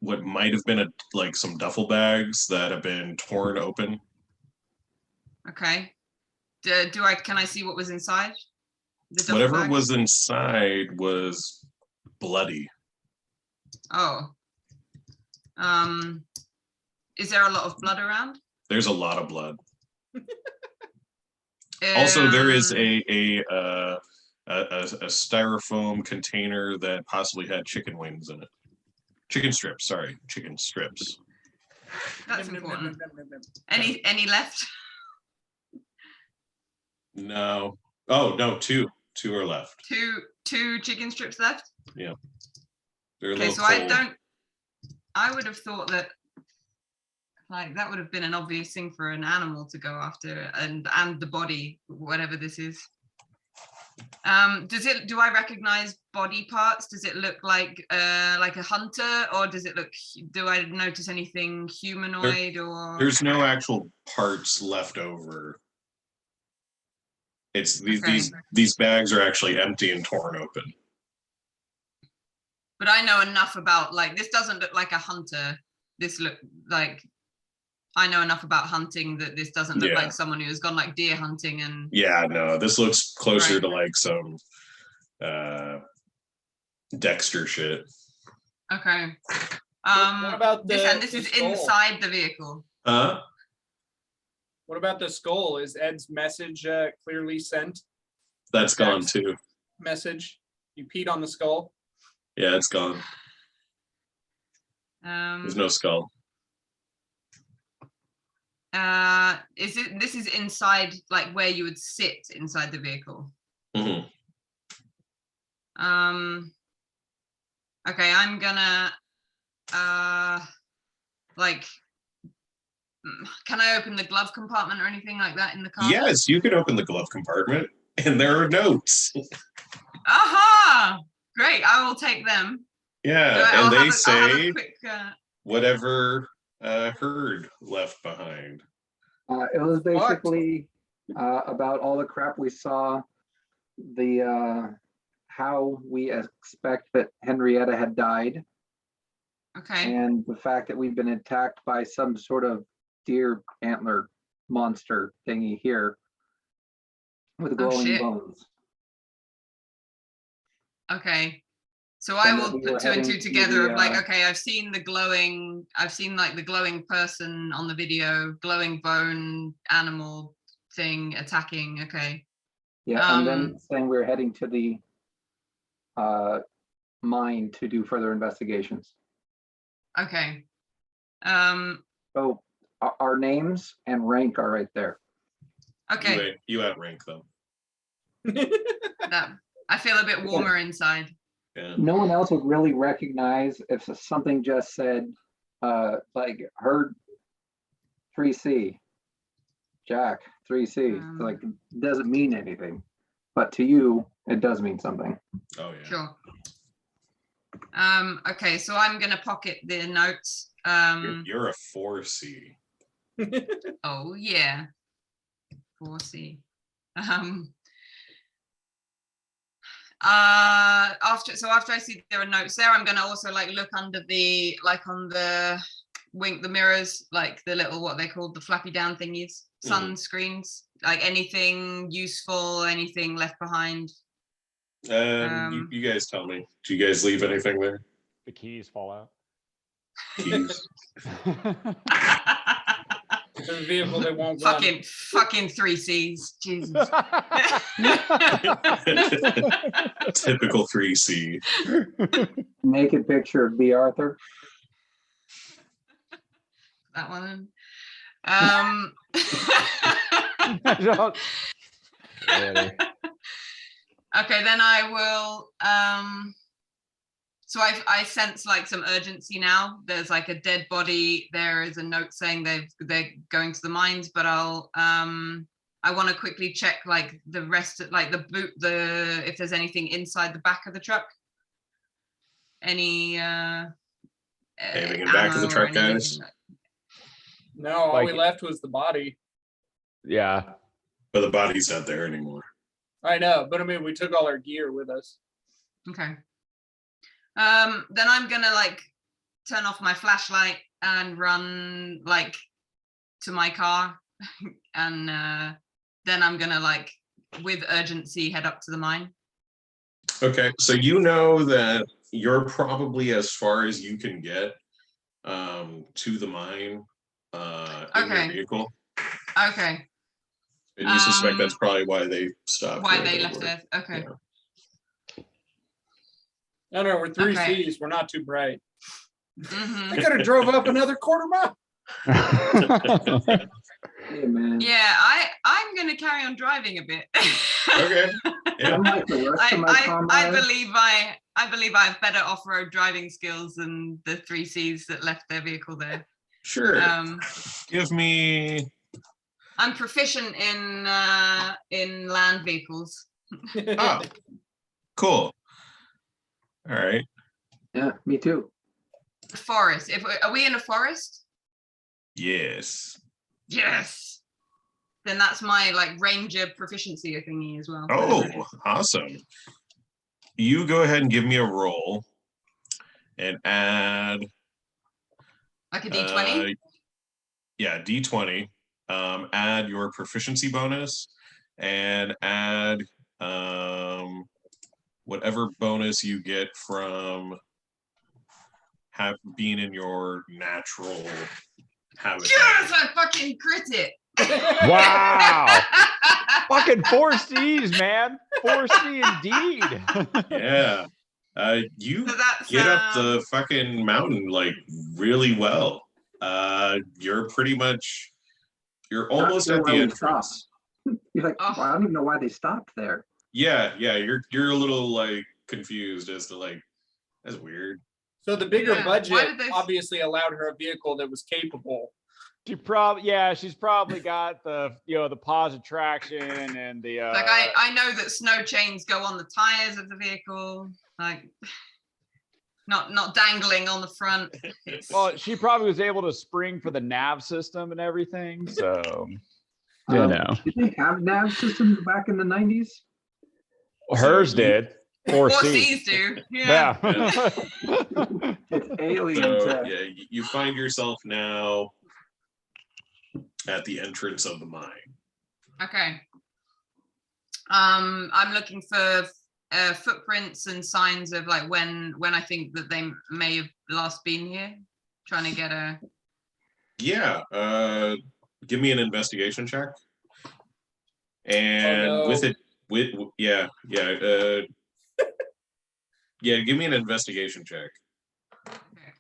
what might have been like some duffel bags that have been torn open. Okay. Can I see what was inside? The duffel Whatever bags? was inside was bloody. Oh. Is there a lot of blood around? There's a lot of blood. Also, there is a styrofoam container that possibly had chicken wings in it. Chicken strips, sorry, chicken strips. That's important. Any left? No. Oh no, two are left. Two chicken strips left? Yeah. They're a Okay, little so cold. I would have thought that like that would have been an obvious thing for an animal to go after, and the body, whatever this is. Do I recognize body parts? Does it look like a hunter, or do I notice anything humanoid or? There's no actual parts left over. It's these bags are actually empty and torn open. But I know enough about like this doesn't look like a hunter. This look like I know enough about hunting that this doesn't look like someone who has gone like deer hunting and. Yeah, no, this looks closer Right. to like some Dexter shit. Okay. What about this the is skull? inside the vehicle. What about the skull? Is Ed's message clearly sent? That's gone too. Message. You peed on the skull. Yeah, it's gone. There's no skull. This is inside like where you would sit inside the vehicle? Mm-hmm. Okay, I'm gonna like can I open the glove compartment or anything like that in the car? Yes, you can open the glove compartment and there are notes. Aha! Great, I will take them. Yeah, I'll and they have a say quick, whatever Herd left behind. It was basically about all the crap we saw, the how we expect that Henrietta had died, okay. and the fact that we've been attacked by some sort of deer antler monster thingy here with glowing shit. bones. Okay. So I And will that we put were 2 and 2 heading to together of like, the, okay, I've seen like the glowing person on the video, glowing bone animal thing attacking. Okay. yeah, and then saying we're heading to the mine to do further investigations. Okay. So our names and rank are right there. Okay. You outrank them. That I feel a bit warmer inside. Yeah. No one else would really recognize if something just said like Herd 3C, Jack 3C. Like it doesn't mean anything, but to you it does mean something. Oh yeah. Sure. Okay, so I'm gonna pocket the notes. You're a 4C. Oh yeah. 4C. After I see there are notes there, I'm gonna also like look under the on the the mirrors, like the little what they called the flappy down thingies, sunscreens, like anything useful, anything left behind. You guys tell me. Do you guys leave anything there? The keys fall out. Keys. The vehicle that won't run. fucking 3 C's. Jesus. Typical 3C. Naked picture of B. Arthur. That one. Okay, then I will. So I sense like some urgency now. There's like a dead body. There is a note saying they're going to the mines, but I want to quickly check like the rest of like the boot, if there's anything inside the back of the truck. Any Anything in the back of the truck, guys? No, all Like- we left was the body. Yeah. But the body's not there anymore. I know, but I mean, we took all our gear with us. Okay. Then I'm gonna like turn off my flashlight and run like to my car, and then I'm gonna like with urgency head up to the mine. Okay, so you know that you're probably as far as you can get to the mine in your Okay. vehicle. Okay. And you suspect that's probably why they stopped. Why right they over. left it? Okay. Yeah. No, we're 3 Okay. C's. We're not too bright. Mhm. I could have drove up another quarter mile. Hey, man. Yeah, I'm gonna carry on driving a bit. Okay. Yeah. Unlike the rest of my I comrades, believe I have better off-road driving skills than the 3 C's that left their vehicle there. Sure. Give me. I'm proficient in land vehicles. Oh, cool. All right. yeah, me too. Forest. Are we in a forest? Yes. Yes. Then that's my like ranger proficiency thingy as well. Oh, awesome. You go ahead and give me a roll and add. Like a D20? Yeah, D20. Add your proficiency bonus and add whatever bonus you get from being in your natural habitat. Yes, I fucking crit it. Wow. Fucking 4 C's, man. 4C indeed. Yeah. You So that's get up the fucking mountain like really well. You're almost sure at the why we entrance. You're like, Oh. well, I don't even know why they stopped there. Yeah, you're a little like confused as to like that's weird. So the bigger Yeah, why budget did they- obviously allowed her a vehicle that was capable. She's probably got the positive traction and the like I know that snow chains go on the tires of the vehicle, like not dangling on the front. It's- well, she probably was able to spring for the nav system and everything. So you Um, know, Did they have nav systems back in the 90s? hers did. 4C. 4Cs do. Yeah. Yeah. It's alien. So yeah, you find yourself now at the entrance of the mine. Okay. I'm looking for footprints and signs of like when I think that they may have last been here. Trying to get a. Yeah. Give me an investigation check. And Oh, no. yeah. Yeah, give me an investigation check. Okay.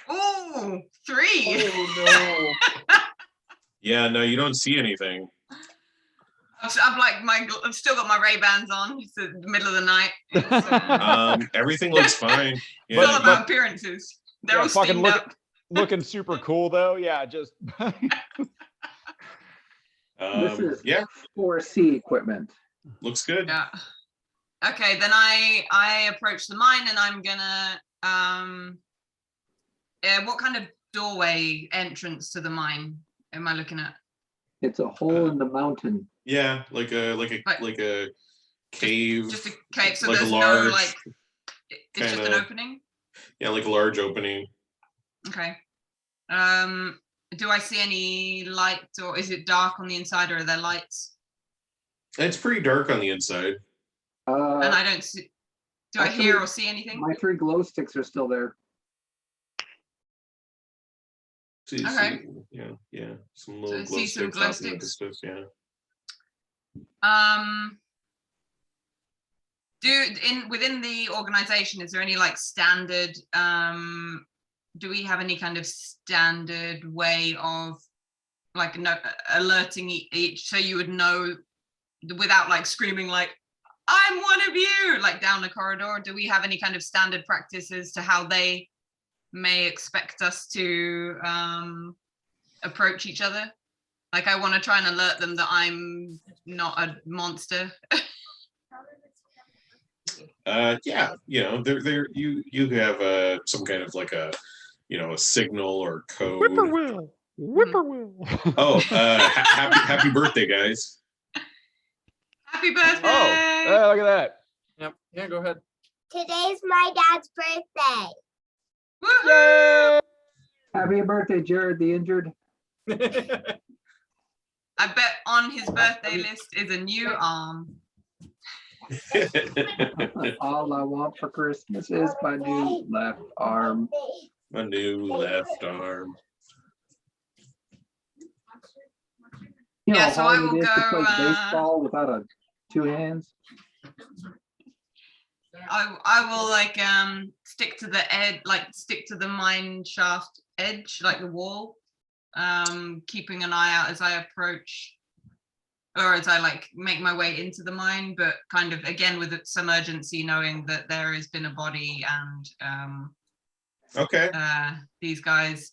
Oh, 3. Oh Yeah, no, you don't see anything. I'm like I've still got my Ray-Bans on. It's the middle of the night. It's Everything looks fine. it's all Yeah, about appearances. They're Yeah, all fucking steamed look- up. Looking super cool though. Yeah, just This is yeah, 4C equipment. looks good. Yeah. Okay, then I approach the mine and I'm gonna what kind of doorway entrance to the mine am I looking at? It's a hole in the mountain. Yeah, like a cave. Just a cave. So like a there's large, no like. It's just an kinda- opening. Yeah, like a large opening. Okay. Do I see any light, or is it dark on the inside, or are there lights? It's pretty dark on the inside. And I don't see. Do I hear actually, or see anything? my 3 glow sticks are still there. See, Okay. yeah. Some little So glow see some sticks. glow out in the sticks. distance, yeah. Within the organization, is there any like standard? Do we have any kind of standard way of like alerting each, so you would know without like screaming like I'm one of you, like down the corridor? Do we have any kind of standard practices to how they may expect us to approach each other? Like, I want to try and alert them that I'm not a monster. Yeah, you have some kind of like a a signal or code. Whippoorwill. Whippoorwill. Oh, happy birthday, guys. Happy birthday! Oh, look at that. Yep. Yeah, go ahead. Today's my dad's birthday. Woohoo! Yay! Happy birthday, Jared the injured. I bet on his birthday list is a new arm. All I want for Christmas is my new left arm. My new left arm. You know Yeah, how so I hard will it is to play go, baseball without 2 hands. I will like stick to the edge, like stick to the mine shaft edge, like the wall, keeping an eye out as I approach, or as I like make my way into the mine, but kind of again with some urgency, knowing that there has been a body and Okay. these guys.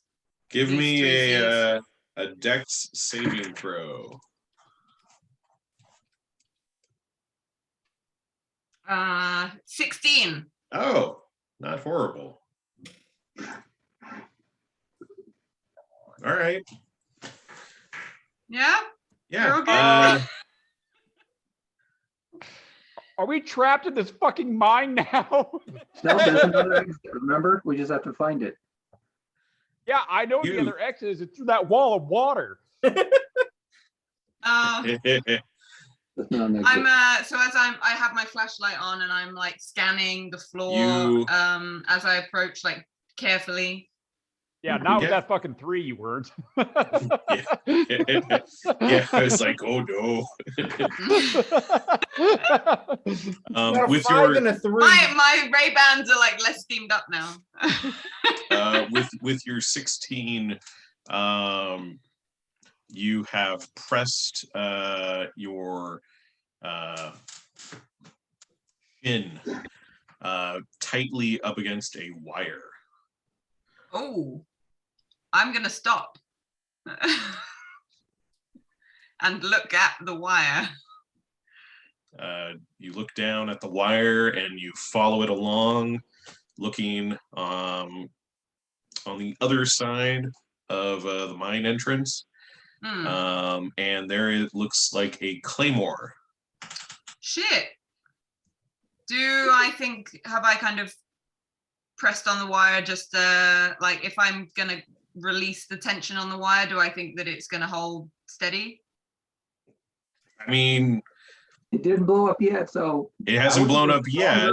Give These me three a dex saving throw. 16. Oh, not horrible. All right. Yeah. Yeah. You're okay. Are we trapped in this fucking mine now? No, there's another exit. Remember, we just have to find it. Yeah, I know what the You- other exit is. It's through that wall of water. There's no exit. So as I have my flashlight on and I'm like scanning the floor You- as I approach, like carefully. Yeah, not with Yeah. that fucking 3 you weren't. Yeah, I was like, oh no. Got a With 5 your and a 3. My Ray-Bans are like less steamed up now. with your 16, you have pressed your shin tightly up against a wire. Oh, I'm gonna stop and look at the wire. You look down at the wire and you follow it along, looking on the other side of the mine entrance. And there it looks like a claymore. Shit. Have I kind of pressed on the wire just like if I'm gonna release the tension on the wire, do I think that it's gonna hold steady? I mean, It didn't blow up yet, so. it hasn't blown up yet.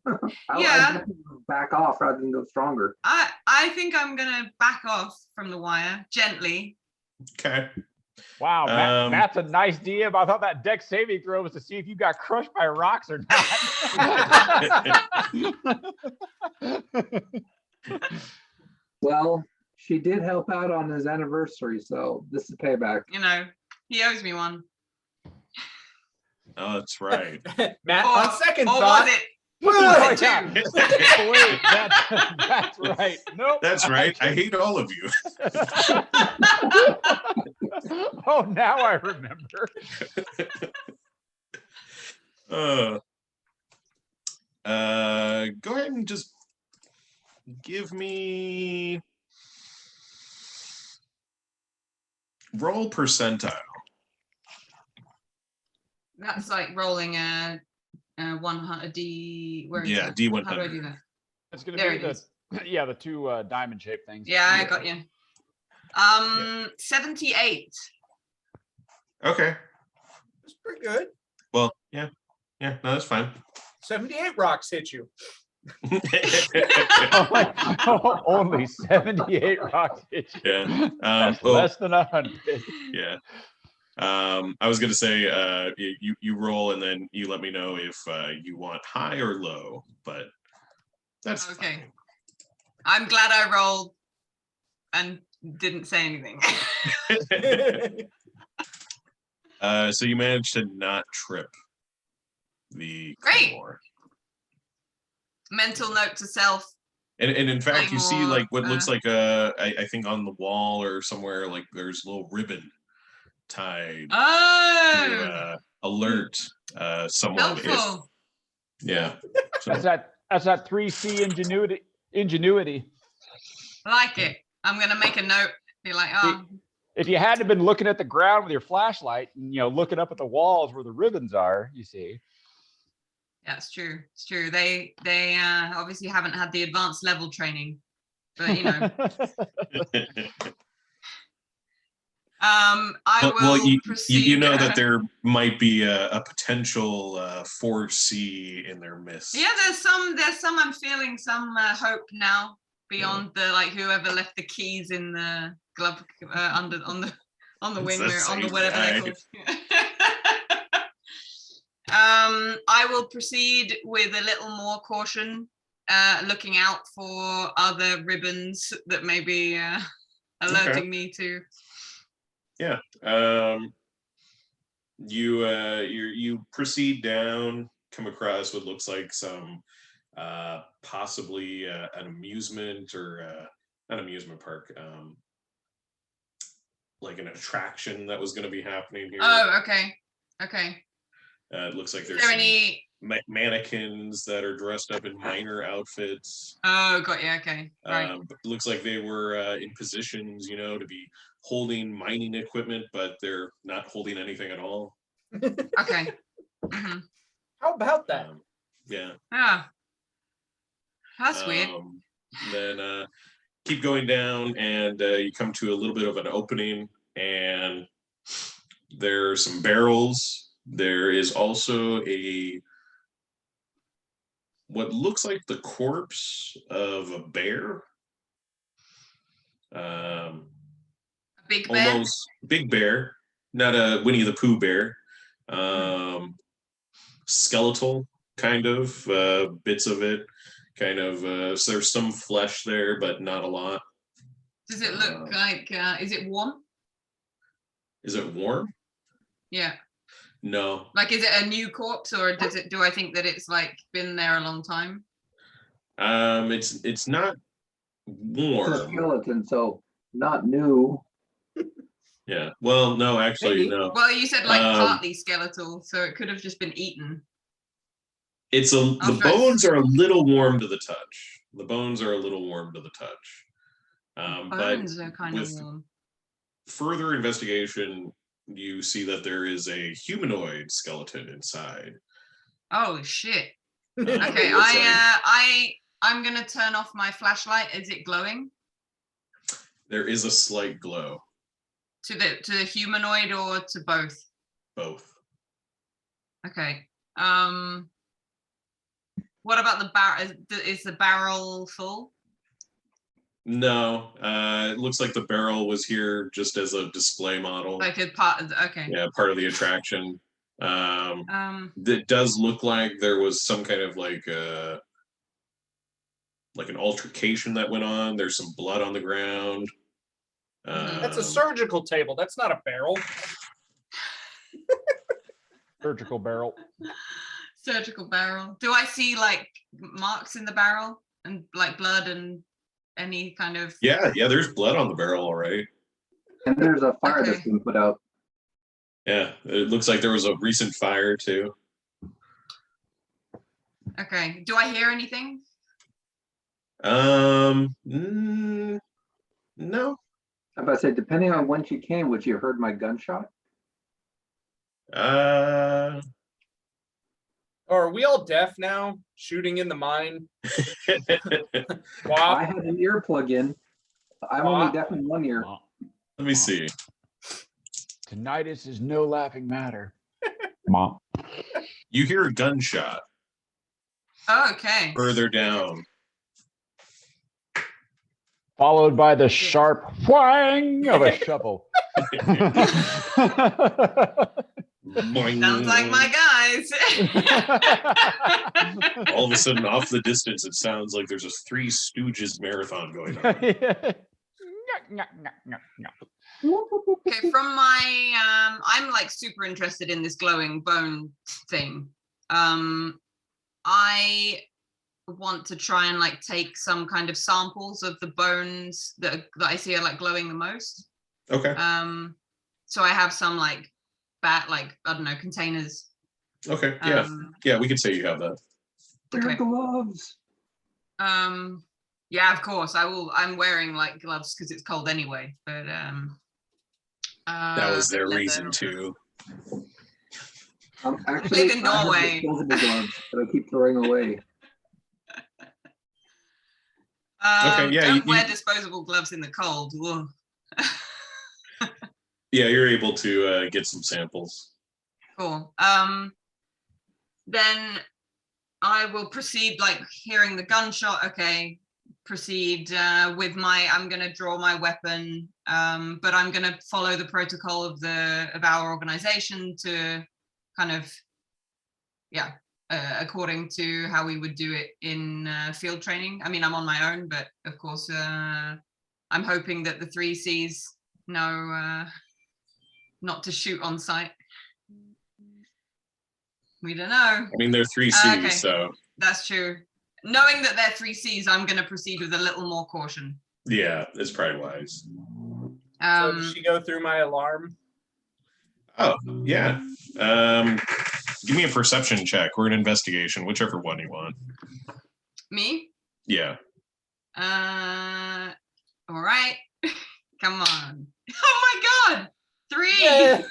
I Yeah. definitely would back off rather than go stronger. I think I'm gonna back off from the wire gently. Okay. Wow, Um, Matt's a nice DM. I thought that deck saving throw was to see if you got crushed by rocks or not. Well, she did help out on his anniversary, so this is payback. You know, he owes me one. Oh, that's right. Matt, Or- on second Or thought, was it? Oh, Was it yeah. two? Wait, that's right. Nope. That's right. I hate all of you. Oh, now I remember. Go ahead and just give me roll percentile. That's like rolling a 100 D. Where is Yeah, that? D100. How do I do that? It's gonna There be it the is. yeah, the two diamond shaped things. Yeah, I got you. 78. Okay. It's pretty good. Well, yeah, no, that's fine. 78 rocks hit you. Oh my, only 78 rocks hit you. Yeah. That's Oh, less than 100. yeah. I was gonna say, you roll and then you let me know if you want high or low, but that's Okay. fine. I'm glad I rolled and didn't say anything. So you managed to not trip the Great. claymore. Mental note to self. And in fact, you see Claymore, like what looks like I think on the wall or somewhere, like there's a little ribbon tied Oh, to alert someone if helpful. yeah. So, That's that 3C ingenuity. I like it. I'm gonna make a note. Be like, oh, If you had to been looking at the ground with your flashlight and looking up at the walls where the ribbons are, you see. yeah, it's true. It's true. They obviously haven't had the advanced level training, but I will proceed. you know that there might be a potential 4C in their midst. Yeah, there's some I'm feeling some hope now beyond the like whoever left the keys in the glove on the wing mirror on the whatever they're called. I will proceed with a little more caution, looking out for other ribbons that may be alerting me to. Yeah. You proceed down, come across what looks like some possibly an amusement or not amusement park, like an attraction that was going to be happening here. Oh, okay. It looks like Is there's there some any mannequins that are dressed up in minor outfits. Oh, got you. Okay. Right. But it looks like they were in positions, to be holding mining equipment, but they're not holding anything at all. Okay. Mm-hmm. How about that? Yeah. Ah. That's weird. Then keep going down, and you come to a little bit of an opening, and there are some barrels. There is also what looks like the corpse of a bear. A big bear? Almost big bear, not a Winnie the Pooh bear. Skeletal, kind of, bits of it. Kind of, so there's some flesh there, but not a lot. Does it look like, is it warm? Is it warm? Yeah. No. Like, is it a new corpse, or do I think that it's like been there a long time? It's not warm. It's a skeleton, so not new. Yeah. Well, no, actually, Maybe. no. Well, you said like partly skeletal, so it could have just been eaten. The bones are a little warm to the touch. The bones are a little warm to the touch. Bones are kind of with warm. further investigation, you see that there is a humanoid skeleton inside. Oh shit. It Okay, looks like I'm gonna turn off my flashlight. Is it glowing? there is a slight glow. To the humanoid or to both? Both. Okay. What about the barrel? Is the barrel full? No, it looks like the barrel was here just as a display model. Like a part of okay. Yeah, part of the attraction. It does look like there was some kind of like an altercation that went on. There's some blood on the ground. That's a surgical table. That's not a barrel. Surgical barrel. Surgical barrel. Do I see like marks in the barrel and like blood and any kind of? Yeah, there's blood on the barrel already. And there's a fire Okay. that's been put out. Yeah, it looks like there was a recent fire too. Okay. Do I hear anything? No. I'm about to say, depending on when she came, would you heard my gunshot? Are we all deaf now? Shooting in the mine? I Wow. had an earplug in. I'm only deaf in one ear. Let me see. Tinnitus is no laughing matter. Mom. You hear a gunshot Oh, okay. further down. Followed by the sharp whang of a shovel. Sounds like my guys. All of a sudden, off the distance, it sounds like there's a Three Stooges marathon going on. Okay, from my I'm like super interested in this glowing bone thing. I want to try and like take some kind of samples of the bones that I see are like glowing the most. Okay. So I have some like I don't know, containers. Okay. Yeah. Yeah, we could say you have that. They're Okay. gloves. Yeah, of course. I'm wearing like gloves because it's cold anyway. But That was their leather. reason too. Actually, live in I have Norway. disposable gloves that I keep throwing away. Okay, yeah, Don't you- wear disposable gloves in the cold. Ugh. Yeah, you're able to get some samples. Cool. Then I will proceed, like hearing the gunshot. Okay, proceed with I'm gonna draw my weapon, but I'm gonna follow the protocol of our organization to kind of, yeah, according to how we would do it in field training. I mean, I'm on my own, but of course, I'm hoping that the 3Cs know not to shoot on sight. We don't know. I mean, they're 3Cs, Okay. so That's true. Knowing that they're 3Cs, I'm going to proceed with a little more caution. yeah, it's probably wise. So does she go through my alarm? Oh, yeah. Give me a perception check or an investigation, whichever one you want. Me? Yeah. All right. Come on. Oh my God. 3. Yeah.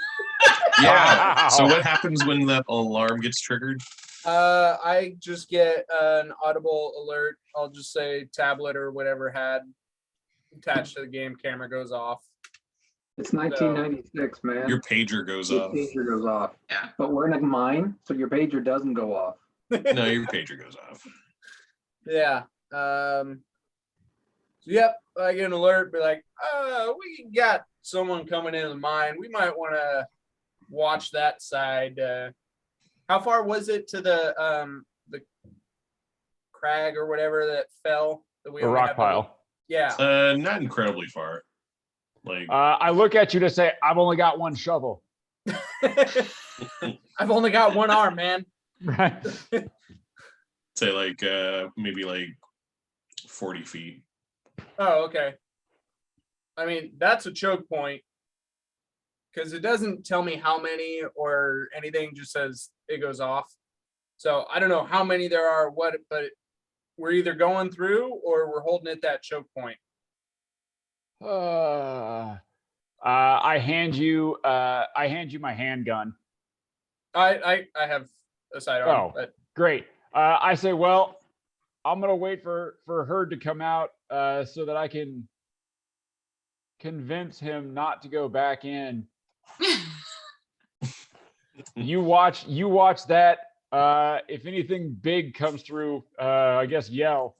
Yeah. So Wow. what happens when that alarm gets triggered? I just get an audible alert. I'll just say tablet or whatever had attached to the game camera goes off. It's 1996, man. Your pager goes Your off. pager goes off. Yeah. But we're in a mine, so your pager doesn't go off. No, your pager goes off. Yeah. So yep, I get an alert, be like, we got someone coming in the mine. We might want to watch that side. How far was it to the crag or whatever that fell? That we A only rock had to- pile. Yeah. Not incredibly far. Like I look at you to say, I've only got one shovel. I've only got one arm, man. Right. say like maybe like 40 feet. Oh, okay. I mean, that's a choke point because it doesn't tell me how many or anything, just says it goes off. So I don't know how many there are, but we're either going through or we're holding at that choke point. I hand you my handgun. I have a sidearm, Oh. but Great. I say, well, I'm gonna wait for Herd to come out so that I can convince him not to go back in. You watch that. If anything big comes through, I guess yell.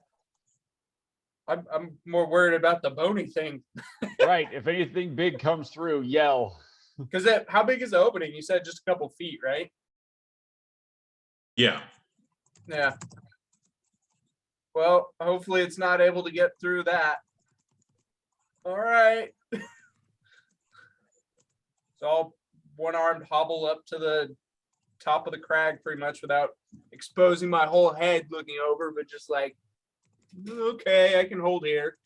I'm more worried about the bony thing. Right. If anything big comes through, yell. Because how big is the opening? You said just a couple feet, right? Yeah. Yeah. Well, hopefully it's not able to get through that. All right. So I'll one-armed hobble up to the top of the crag pretty much without exposing my whole head looking over, but just like, okay, I can hold here.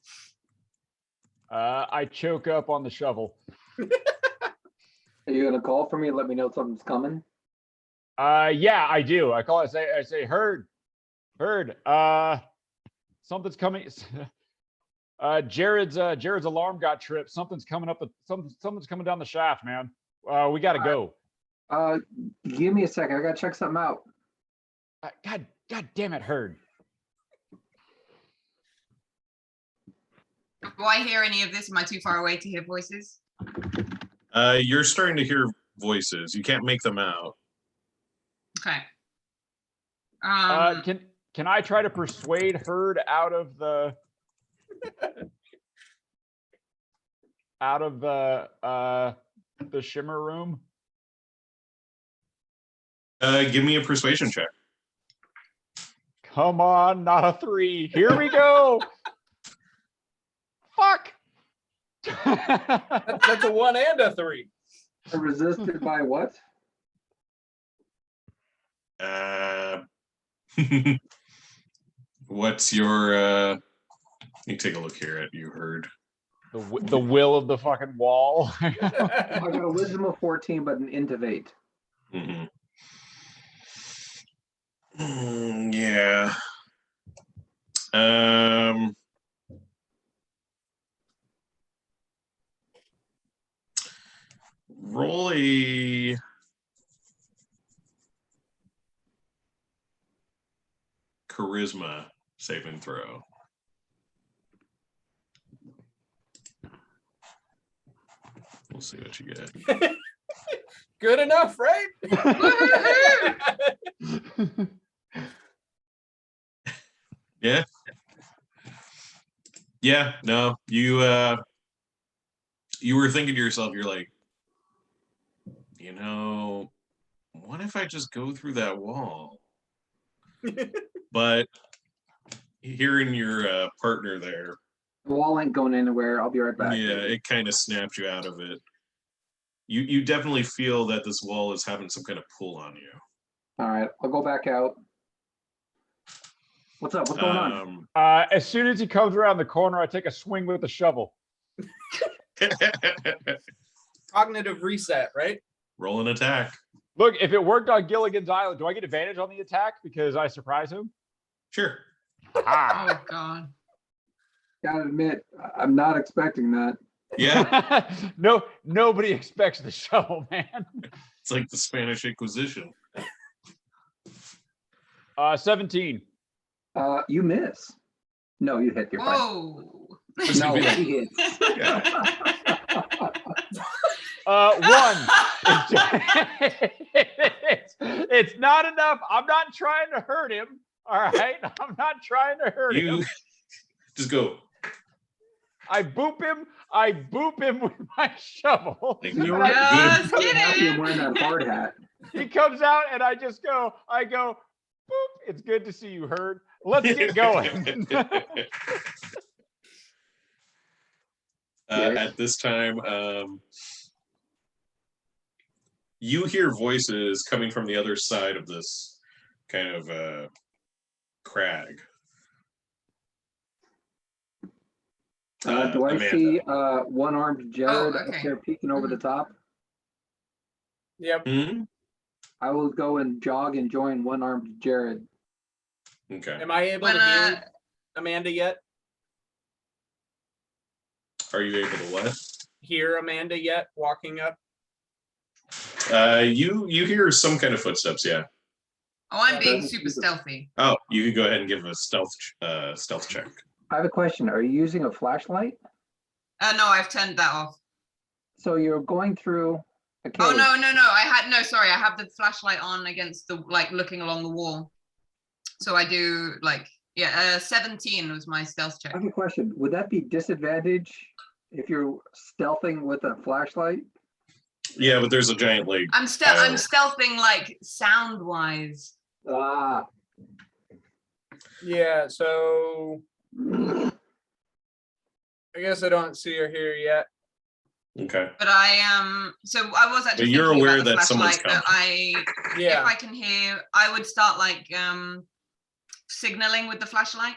I choke up on the shovel. Are you gonna call for me and let me know something's coming? Yeah, I do. I call. I say, Herd, something's coming. Jared's alarm got tripped. Something's coming up. Something's coming down the shaft, man. We got to go. Give me a second. I gotta check something out. God damn it, Herd. Do I hear any of this? Am I too far away to hear voices? You're starting to hear voices. You can't make them out. Okay. Can I try to persuade Herd out of the shimmer room? Give me a persuasion check. Come on, not a 3. Here we go. Fuck. That's a 1 and a 3. Resisted by what? What's your you take a look here at you Heard. The will of the fucking wall. I got a wisdom of 14, but an int of 8. Mm-hmm. Yeah. Roll a charisma saving throw. We'll see what you get. Good enough, right? Yeah. Yeah, no, you were thinking to yourself, you're like, what if I just go through that wall? But hearing your partner there, The wall ain't going anywhere. I'll be right back. yeah, it kind of snapped you out of it. You definitely feel that this wall is having some kind of pull on you. All right, I'll go back out. What's up? What's going on? As soon as he comes around the corner, I take a swing with the shovel. Cognitive reset, right? Roll an attack. Look, if it worked on Gilligan's Island, do I get advantage on the attack because I surprise him? Sure. Ah. Oh God. Gotta admit, I'm not expecting that. Yeah, No, nobody expects the shovel, man. it's like the Spanish Inquisition. 17. You miss. No, you hit. You're fine. Whoa. No, he hits. One. It's not enough. I'm not trying to hurt him. All right. I'm not trying to hurt him. You just go. I boop him with my shovel. Like, You know good. what? Just I'm happy kidding. I'm wearing that hard hat. He comes out and I go, boop. It's good to see you, Herd. Let's get going. At this time, you hear voices coming from the other side of this kind of crag. Do I Amanda. see one-armed Jared up okay. there peeking over the top? Yep. Hmm? I will go and jog and join one-armed Jared. Okay. Am I able When, to hear Amanda yet? Are you able to what? Hear Amanda yet? Walking up? You hear some kind of footsteps, yeah. Oh, I'm being Doesn't super seem to- stealthy. Oh, you can go ahead and give a stealth check. I have a question. Are you using a flashlight? No, I've turned that off. So you're going through a cave. Oh no. Sorry, I have the flashlight on against the looking along the wall. So I do 17 was my stealth I check. have a question. Would that be disadvantage if you're stealthing with a flashlight? Yeah, but there's a giant leg. I'm stealthing sound wise. Ah. Yeah, so I guess I don't see or hear yet. Okay. But I am so I was actually But you're thinking aware about the that someone's flashlight, but Yeah. if I can hear, I would start signaling with the flashlight,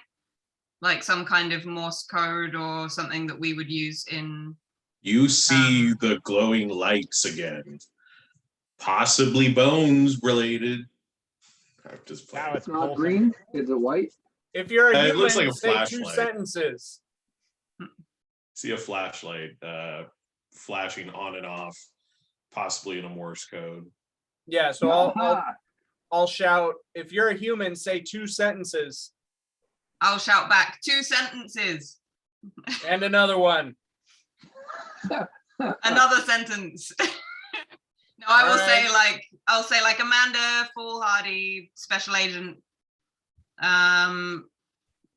like some kind of Morse code or something that we would use in. You see the glowing lights again. Possibly bones related. I'm just playing. Now It's not green. Is it white? If you're a It human, looks like a say 2 flashlight. sentences. See a flashlight flashing on and off, possibly in a Morse code. Yeah, so Aha. I'll shout, if you're a human, say 2 sentences. I'll shout back 2 sentences. And another one. Another sentence. No, I will say Alright. like, I'll say like Amanda Foolhardy, special agent.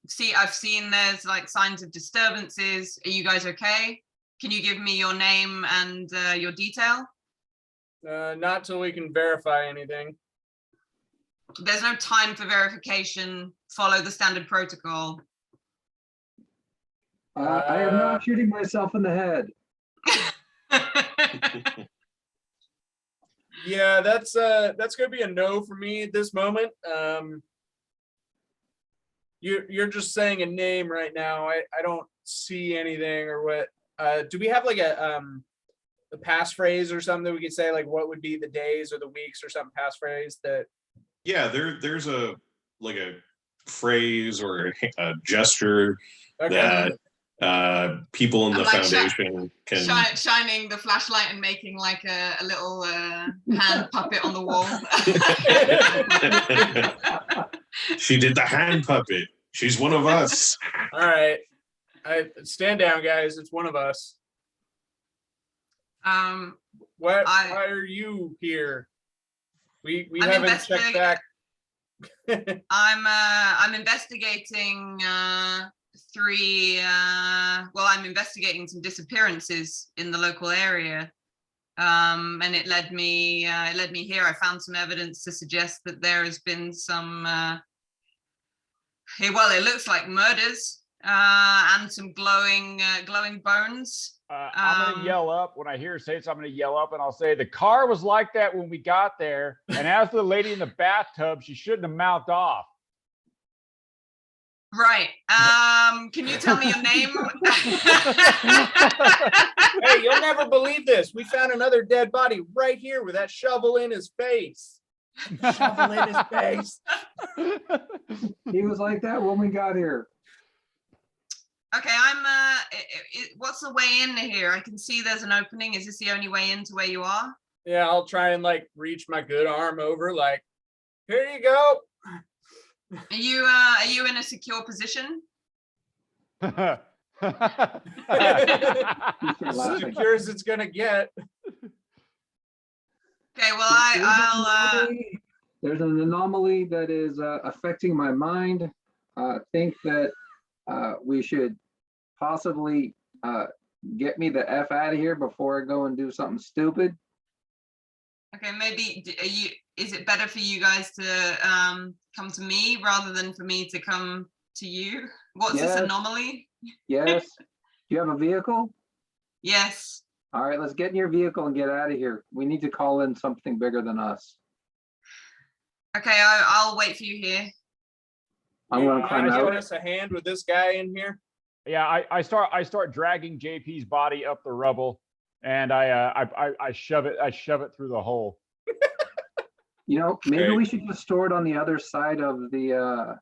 See, I've seen there's like signs of disturbances. Are you guys okay? Can you give me your name and your detail? Not till we can verify anything. There's no time for verification. Follow the standard protocol. I am not shooting myself in the head. Yeah, that's gonna be a no for me at this moment. You're just saying a name right now. I don't see anything or what. Do we have like a passphrase or something that we could say, like what would be the days or the weeks or some passphrase that? Yeah, there's a like a phrase or a gesture Okay. that people in the I'm like foundation can. Shining the flashlight and making like a little hand puppet on the wall. She did the hand puppet. She's one of us. All right. I stand down, guys. It's one of us. Why are you here? We I'm haven't checked back. I'm investigating I'm investigating some disappearances in the local area. And it led me here. I found some evidence to suggest that there has been some it looks like murders and some glowing bones. I'm gonna yell up when I hear her say, so I'm gonna yell up and I'll say the car was like that when we got there. And as for the lady in the bathtub, she shouldn't have mouthed off. Right. Can you tell me your name? Hey, you'll never believe this. We found another dead body right here with that shovel in his face. Shovel in his face. He was like that when we got here. Okay, what's the way in here? I can see there's an opening. Is this the only way into where you are? Yeah, I'll try and like reach my good arm over, like, here you go. Are you in a secure position? Laughing. Secure as it's gonna get. Okay, well There's an anomaly that is affecting my mind. Think that we should possibly get me the F out of here before I go and do something stupid. okay, maybe is it better for you guys to come to me rather than for me to come to you? What's this Yes. anomaly? Yes. Do you have a vehicle? Yes. All right, let's get in your vehicle and get out of here. We need to call in something bigger than us. Okay, I'll wait for you here. I'm gonna You climb mind giving out. us a hand with this guy in here? Yeah, I start dragging JP's body up the rubble, and I shove it through the hole. You know, maybe Okay. we should just store it on the other side of the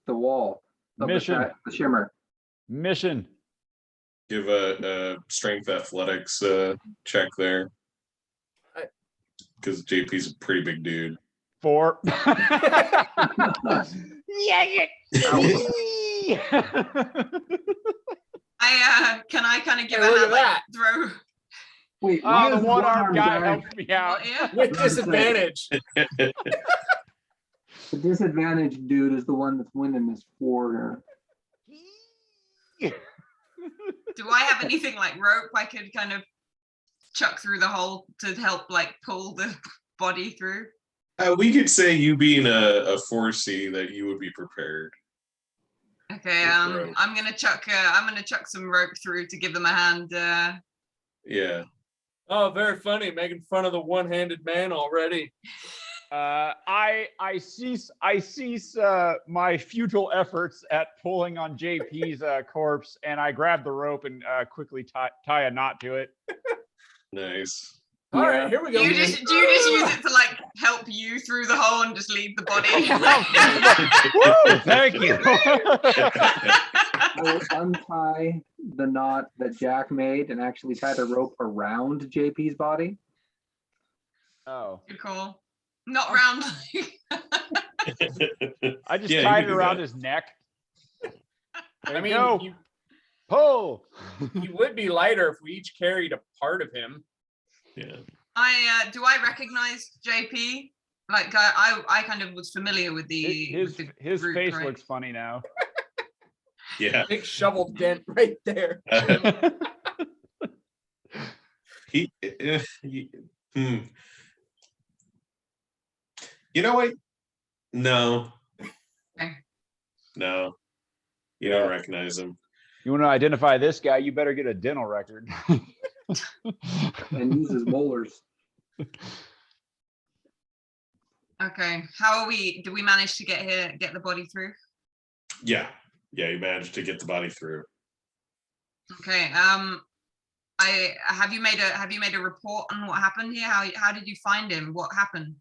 wall. Of Mission. the shimmer. Mission. Give a strength athletics check there. Because JP's a pretty big dude. 4. Can I kind of give Hey, a look hand, at that. throw? Wait, why Oh, the is one-armed guy guy- helped me out. What, yeah? With disadvantage. The disadvantaged dude is the one that's winning this war here. Do I have anything like rope I could kind of chuck through the hole to help like pull the body through? We could say you being a 4C that you would be prepared. Okay, With rope. I'm gonna chuck some rope through to give them a hand. Yeah. Oh, very funny. Making fun of the one-handed man already. I cease my futile efforts at pulling on JP's corpse, and I grab the rope and quickly tie a knot to it. Nice. All Yeah. right, here we Do go. you just use it to like help you through the hole and just leave the body? Woo, thank you. I will untie the knot that Jack made and actually tie the rope around JP's body. Oh. Good call. Not round. I just Yeah, you tied can it do around that. his neck. There I you mean, go. Pull. he would be lighter if we each carried a part of him. Yeah. Do I recognize JP? Like I kind of was familiar with His group, face right? looks funny now. Yeah. Big shovel dent right there. Hmm. You know what? No. Okay. No. You don't recognize him. You want to identify this guy? You better get a dental record. And use his molars. Okay. How are we? Do we manage to get the body through? Yeah. Yeah, you managed to get the body through. Okay. Have you made a report on what happened here? How did you find him? What happened?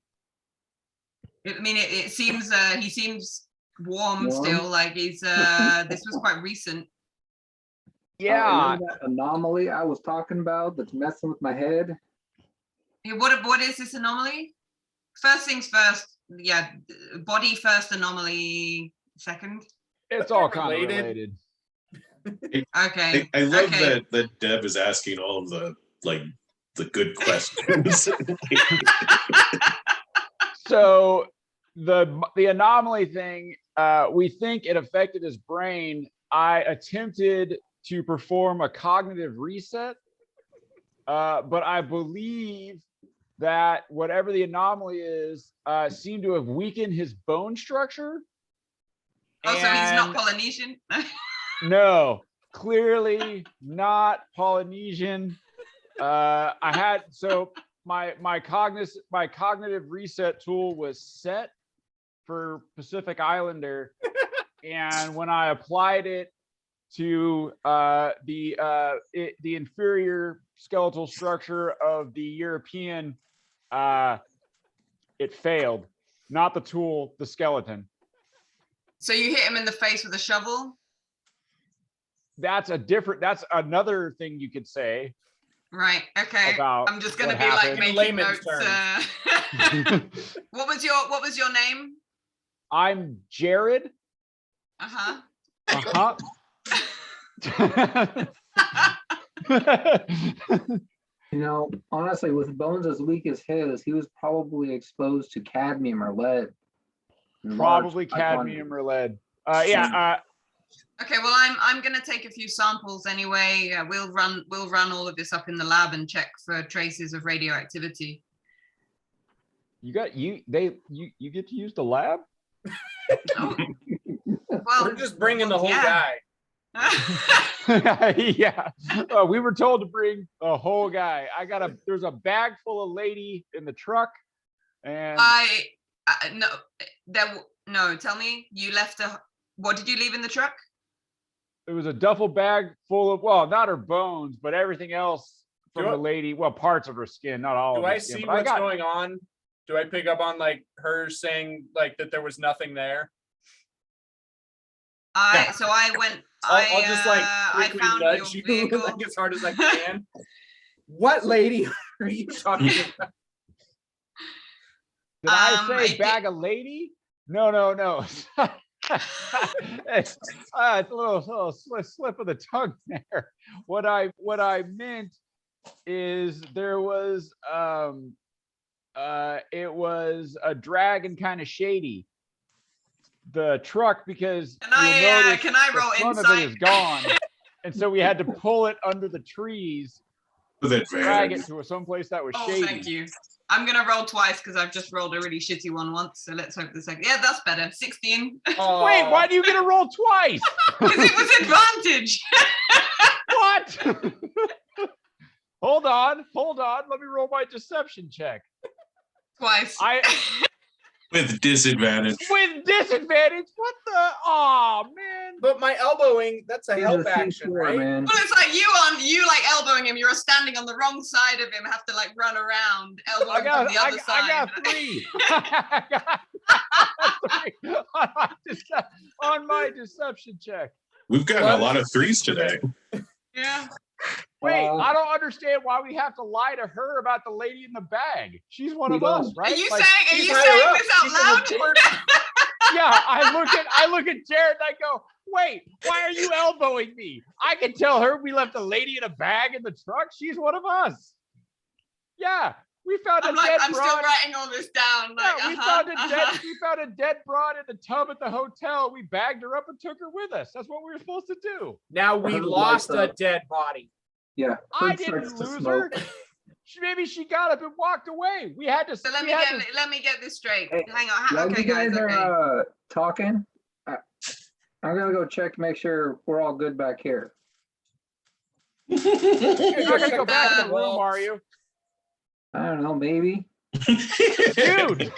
I mean, it seems he seems warm still. Like he's this was quite recent. Yeah. Remember that anomaly I was talking about that's messing with my head? Hey, what is this anomaly? First things first. Yeah, body first, anomaly second. It's all kind of related. Okay. I love okay. that Deb is asking all of the good questions. So the anomaly thing, we think it affected his brain. I attempted to perform a cognitive reset, but I believe that whatever the anomaly is seemed to have weakened his bone structure. Oh, so he's not And Polynesian? no, clearly not Polynesian. My cognitive reset tool was set for Pacific Islander, and when I applied it to the inferior skeletal structure of the European, it failed. Not the tool, the skeleton. So you hit him in the face with a shovel? That's another thing you could say. Right. Okay. About I'm just gonna what be like happened. making Layman's notes. What was your name? I'm Jared. Uh-huh. You know, honestly, with bones as weak as his, he was probably exposed to cadmium or lead. Probably cadmium or lead. Yeah. Okay, well, I'm gonna take a few samples anyway. We'll run all of this up in the lab and check for traces of radioactivity. You get to use the lab? Oh. Well, we're just bringing the whole guy. Yeah. We were told to bring the whole guy. There's a bag full of lady in the truck, and no. Tell me, you left what did you leave in the truck? It was a duffel bag full of, well, not her bones, but everything else from the lady. Well, parts of her skin, not all of her skin. Do I see what's going on? Do I pick up on like her saying like that there was nothing there? So I went. I'll just like I quickly found nudge your you vehicle. like as hard as I can. What lady are you talking about? Did I say bag of lady? No. It's a little slip of the tongue there. What I meant is there was it was a drag and kind of shady. The truck, because can I roll the front insight? of it is gone, and so we had to pull it under the trees, drag it to someplace that was shady. Thank you. I'm gonna roll twice because I've just rolled a really shitty one once. So let's hope the second. Yeah, that's better. 16. Oh. Wait, why do you get a roll twice? Because it was advantage. What? Hold on. Let me roll my deception check. Twice. With disadvantage. With disadvantage? What the? Oh man! But my elbowing, that's a help action, right? Man. Well, it's like you like elbowing him. You're standing on the wrong side of him. Have to like run around, elbow him from the other side. I got 3. I got 3 on my deception check. We've gotten a lot of 3s today. Yeah. Wait, Uh, I don't understand why we have to lie to her about the lady in the bag. She's one We of us, don't. right? Are you Like, saying? Are She's you higher saying up. this out She can loud? report- yeah, I look at Jared and I go, wait, why are you elbowing me? I can tell her we left a lady in a bag in the truck. She's one of us. Yeah, we found I'm a like, dead I'm still broad. writing all this down. Like, Yeah, we found a dead broad in the tub at the hotel. We bagged her up and took her with us. That's what we were supposed to do. Now we Her lost lights a up. dead body. Yeah. I Herd didn't starts to lose smoke. her. Maybe she got up and walked away. We had to. So let we me had get to- let me get this straight. Hey, Hang on. While Okay, you guys guys. Okay. are talking, I'm gonna go check to make sure we're all good back here. You're not gonna go back in the room, Well- are you, I don't know, maybe. dude?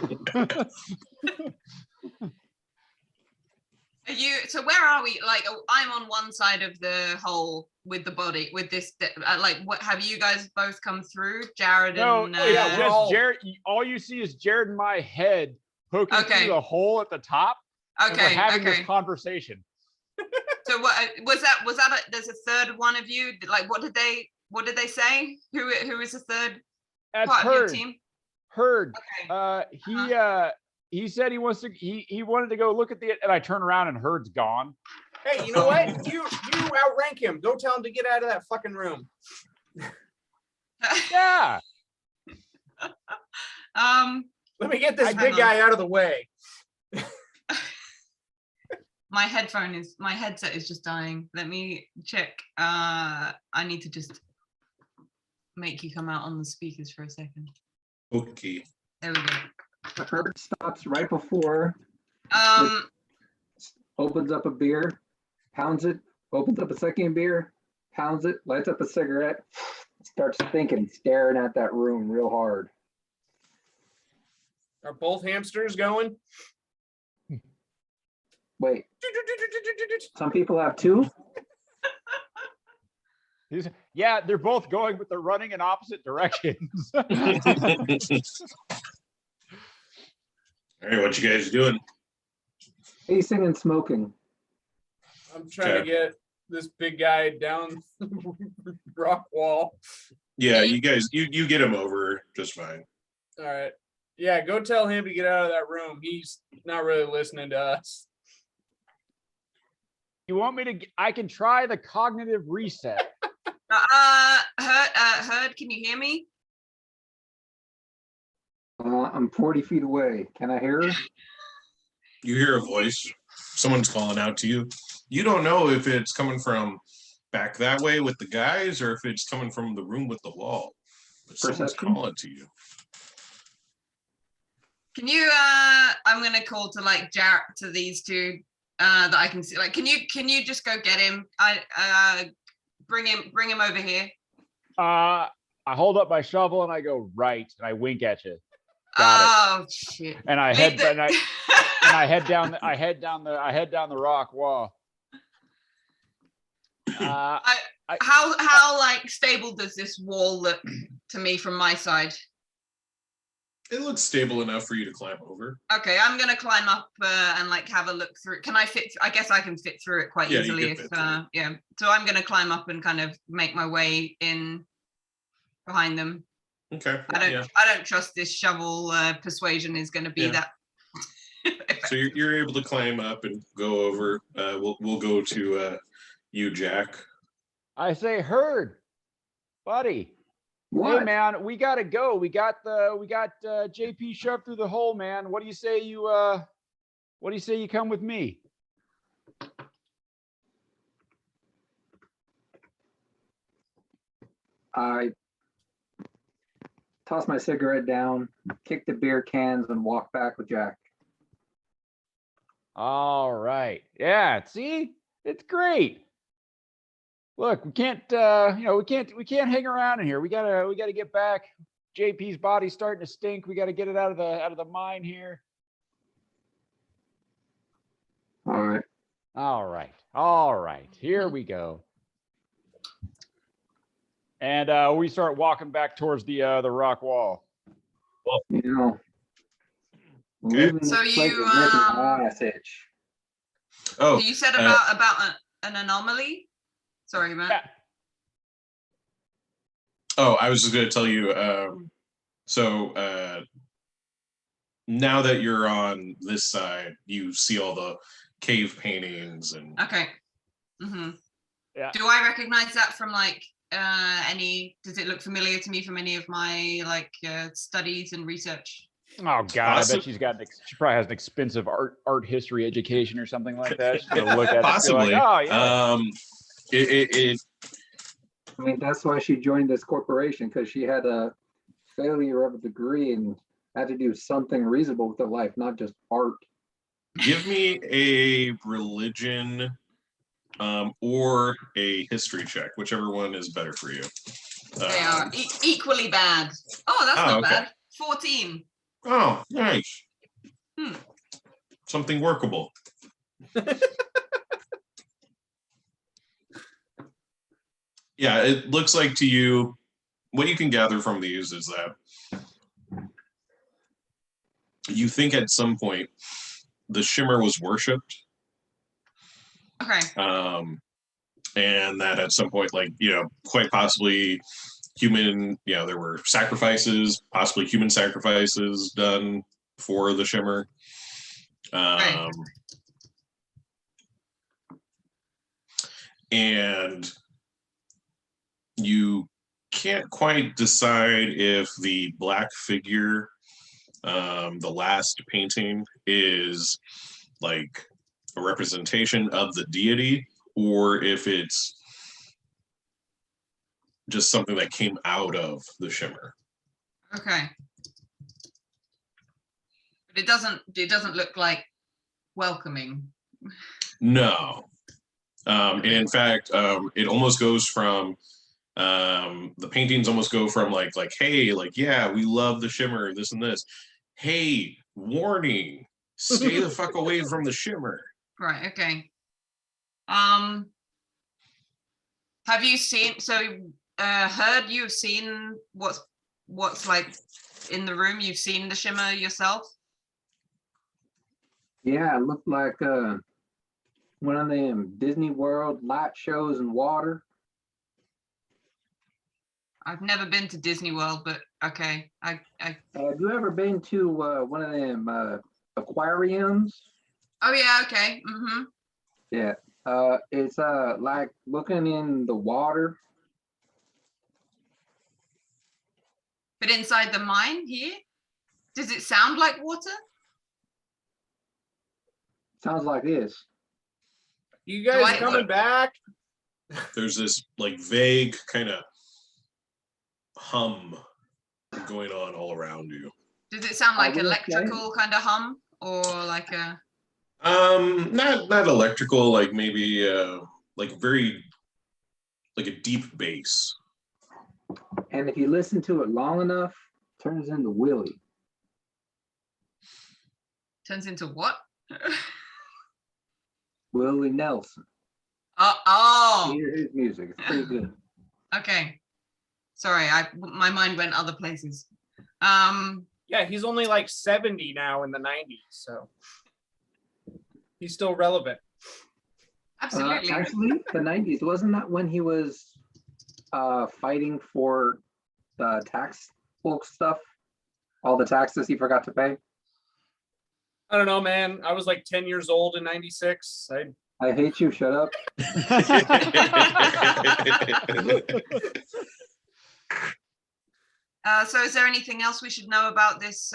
Are you? So where are we? Like, I'm on one side of the hole with the body. With this, like, what have you guys both come through? Jared No, and yeah, it's we're just all- Jared. All you see is Jared and my head poking Okay. through the hole at the top. And we're okay, having this okay. conversation. So what was that? Was that? There's a third one of you. Like, what did they say? Who is the third That's part of your Herd. team? Herd. Okay. He said he wants to. He wanted to go look at the. And I turn around and Herd's gone. Hey, you know what? You outrank him. Go tell him to get out of that fucking room. Yeah. Let me get this I big know. guy out of the way. My headset is just dying. Let me check. I need to just make you come out on the speakers for a second. Okay. There we go. The herd stops right before, Um, opens up a beer, pounds it, opens up a second beer, pounds it, lights up a cigarette, starts thinking, staring at that room real hard. Are both hamsters going? Wait, some people have two? Yeah, they're both going, but they're running in opposite directions. All right, what you guys doing? Pacing and smoking. I'm trying to Okay. get this big guy down the rock wall. Yeah, you guys, you get him over just fine. All right. Yeah, go tell him to get out of that room. He's not really listening to us. You want me to? I can try the cognitive reset. Herd, can you hear me? I'm 40 feet away. Can I hear her? You hear a voice. Someone's calling out to you. You don't know if it's coming from back that way with the guys or if it's coming from the room with the wall. But someone's Perception? calling to you. Can you? I'm gonna call to like Jared, to these two that I can see. Like, can you just go get him? Bring him over here. I hold up my shovel and I go right, and I wink at you. Got it. Oh shit! And I Leave head the- and I head down the rock wall. How like stable does this wall look to me from my side? It looks stable enough for you to climb over. Okay, I'm gonna climb up and like have a look through. Can I fit? I guess I can fit through it quite Yeah, you easily. can If fit through yeah, so I'm gonna climb up and kind of make my way in behind them. Okay. I Yeah. don't trust this shovel persuasion is gonna be Yeah. that. So you're able to climb up and go over. We'll go to you, Jack. I say, Herd, buddy. What? Hey man, we gotta go. We got JP shoved through the hole, man. What do you say you come with me? I toss my cigarette down, kick the beer cans, and walk back with Jack. All right. Yeah, see? It's great. Look, we can't we can't hang around in here. We gotta get back. JP's body's starting to stink. We gotta get it out of the mine here. All right. All right. All right. Here we go. And we start walking back towards the rock wall. You know, Okay. leaving this So place you, is making my ass itch. Oh, You said about an anomaly. Sorry, Matt. Yeah. Oh, I was just going to tell you. Now that you're on this side, you see all the cave paintings and. Okay. Hmm. Yeah. Do I recognize that from like any? Does it look familiar to me from any of my like studies and research? Oh God, I bet she probably has an expensive art history education or something like that. She's gonna look at it and be Possibly. like, oh yeah. I mean, that's why she joined this corporation, because she had a failure of a degree and had to do something reasonable with her life, not just art. Give me a religion or a history check, whichever one is better for you. They are equally bad. Oh, that's not okay. bad. 14. Oh, nice. Hmm. Something workable. Yeah, it looks like to you, what you can gather from these is that you think at some point the shimmer was worshipped. Okay. And that at some point, like, quite possibly human, there were sacrifices, possibly human sacrifices done for the shimmer. Okay. And you can't quite decide if the black figure, the last painting, is like a representation of the deity or if it's just something that came out of the shimmer. Okay. But it doesn't look like welcoming. No. And in fact, it almost goes from the paintings almost go from like, hey, like, yeah, we love the shimmer, this and this. Hey, warning, stay the fuck away from the shimmer. Right, okay. Have you seen, heard you've seen what's like in the room? You've seen the shimmer yourself? Yeah, it looked like one of them Disney World light shows in water. I've never been to Disney World, but okay. Have you ever been to one of them aquariums? Oh yeah, okay. Mm-hmm. Yeah. It's like looking in the water. But inside the mine here, does it sound like water? Sounds like this. You guys I- coming back? There's this like vague kind of hum going on all around you. Does it sound like we okay? electrical kind of hum, or like a? Not electrical, like maybe like very like a deep bass. And if you listen to it long enough, it turns into Willie. Turns into what? Willie Nelson. Oh. Hear his music. It's pretty good. Okay. Sorry, my mind went other places. Yeah, he's only like 70 now in the 90s, so he's still relevant. Absolutely. Actually, the 90s, wasn't that when he was fighting for the tax stuff? All the taxes he forgot to pay? I don't know, man. I was like 10 years old in 96. I hate you, shut up. So is there anything else we should know about this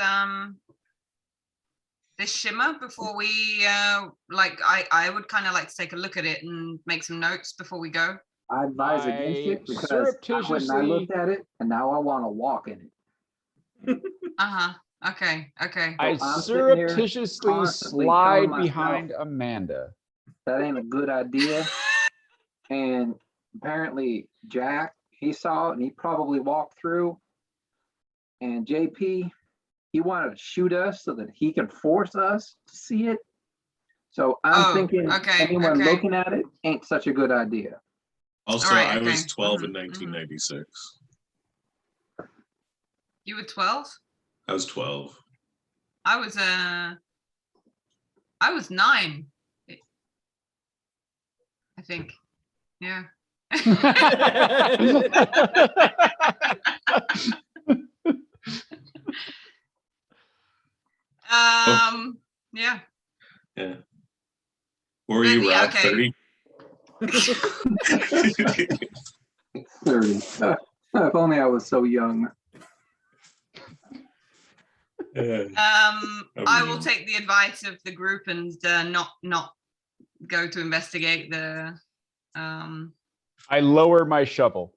this shimmer before we I would kind of like to take a look at it and make some notes before we go. I advise against it because I went and I looked at it and now I want to walk in it. Uh-huh. Okay. I I'm sitting here surreptitiously constantly slide telling myself, behind Amanda. that ain't a good idea. And apparently Jack, he saw it and he probably walked through. And JP, he wanted to shoot us so that he can force us to see it. So I'm thinking anyone looking at it ain't such a good idea. Also, Right, I was 12 in Mhm, 1996. You were 12? I was 12. I was 9. I think. Yeah. Yeah. Yeah. What were you, Yeah, Rob? okay. 30? 30. If only I was so young. I will take the advice of the group and not go to investigate the. I lower my shovel.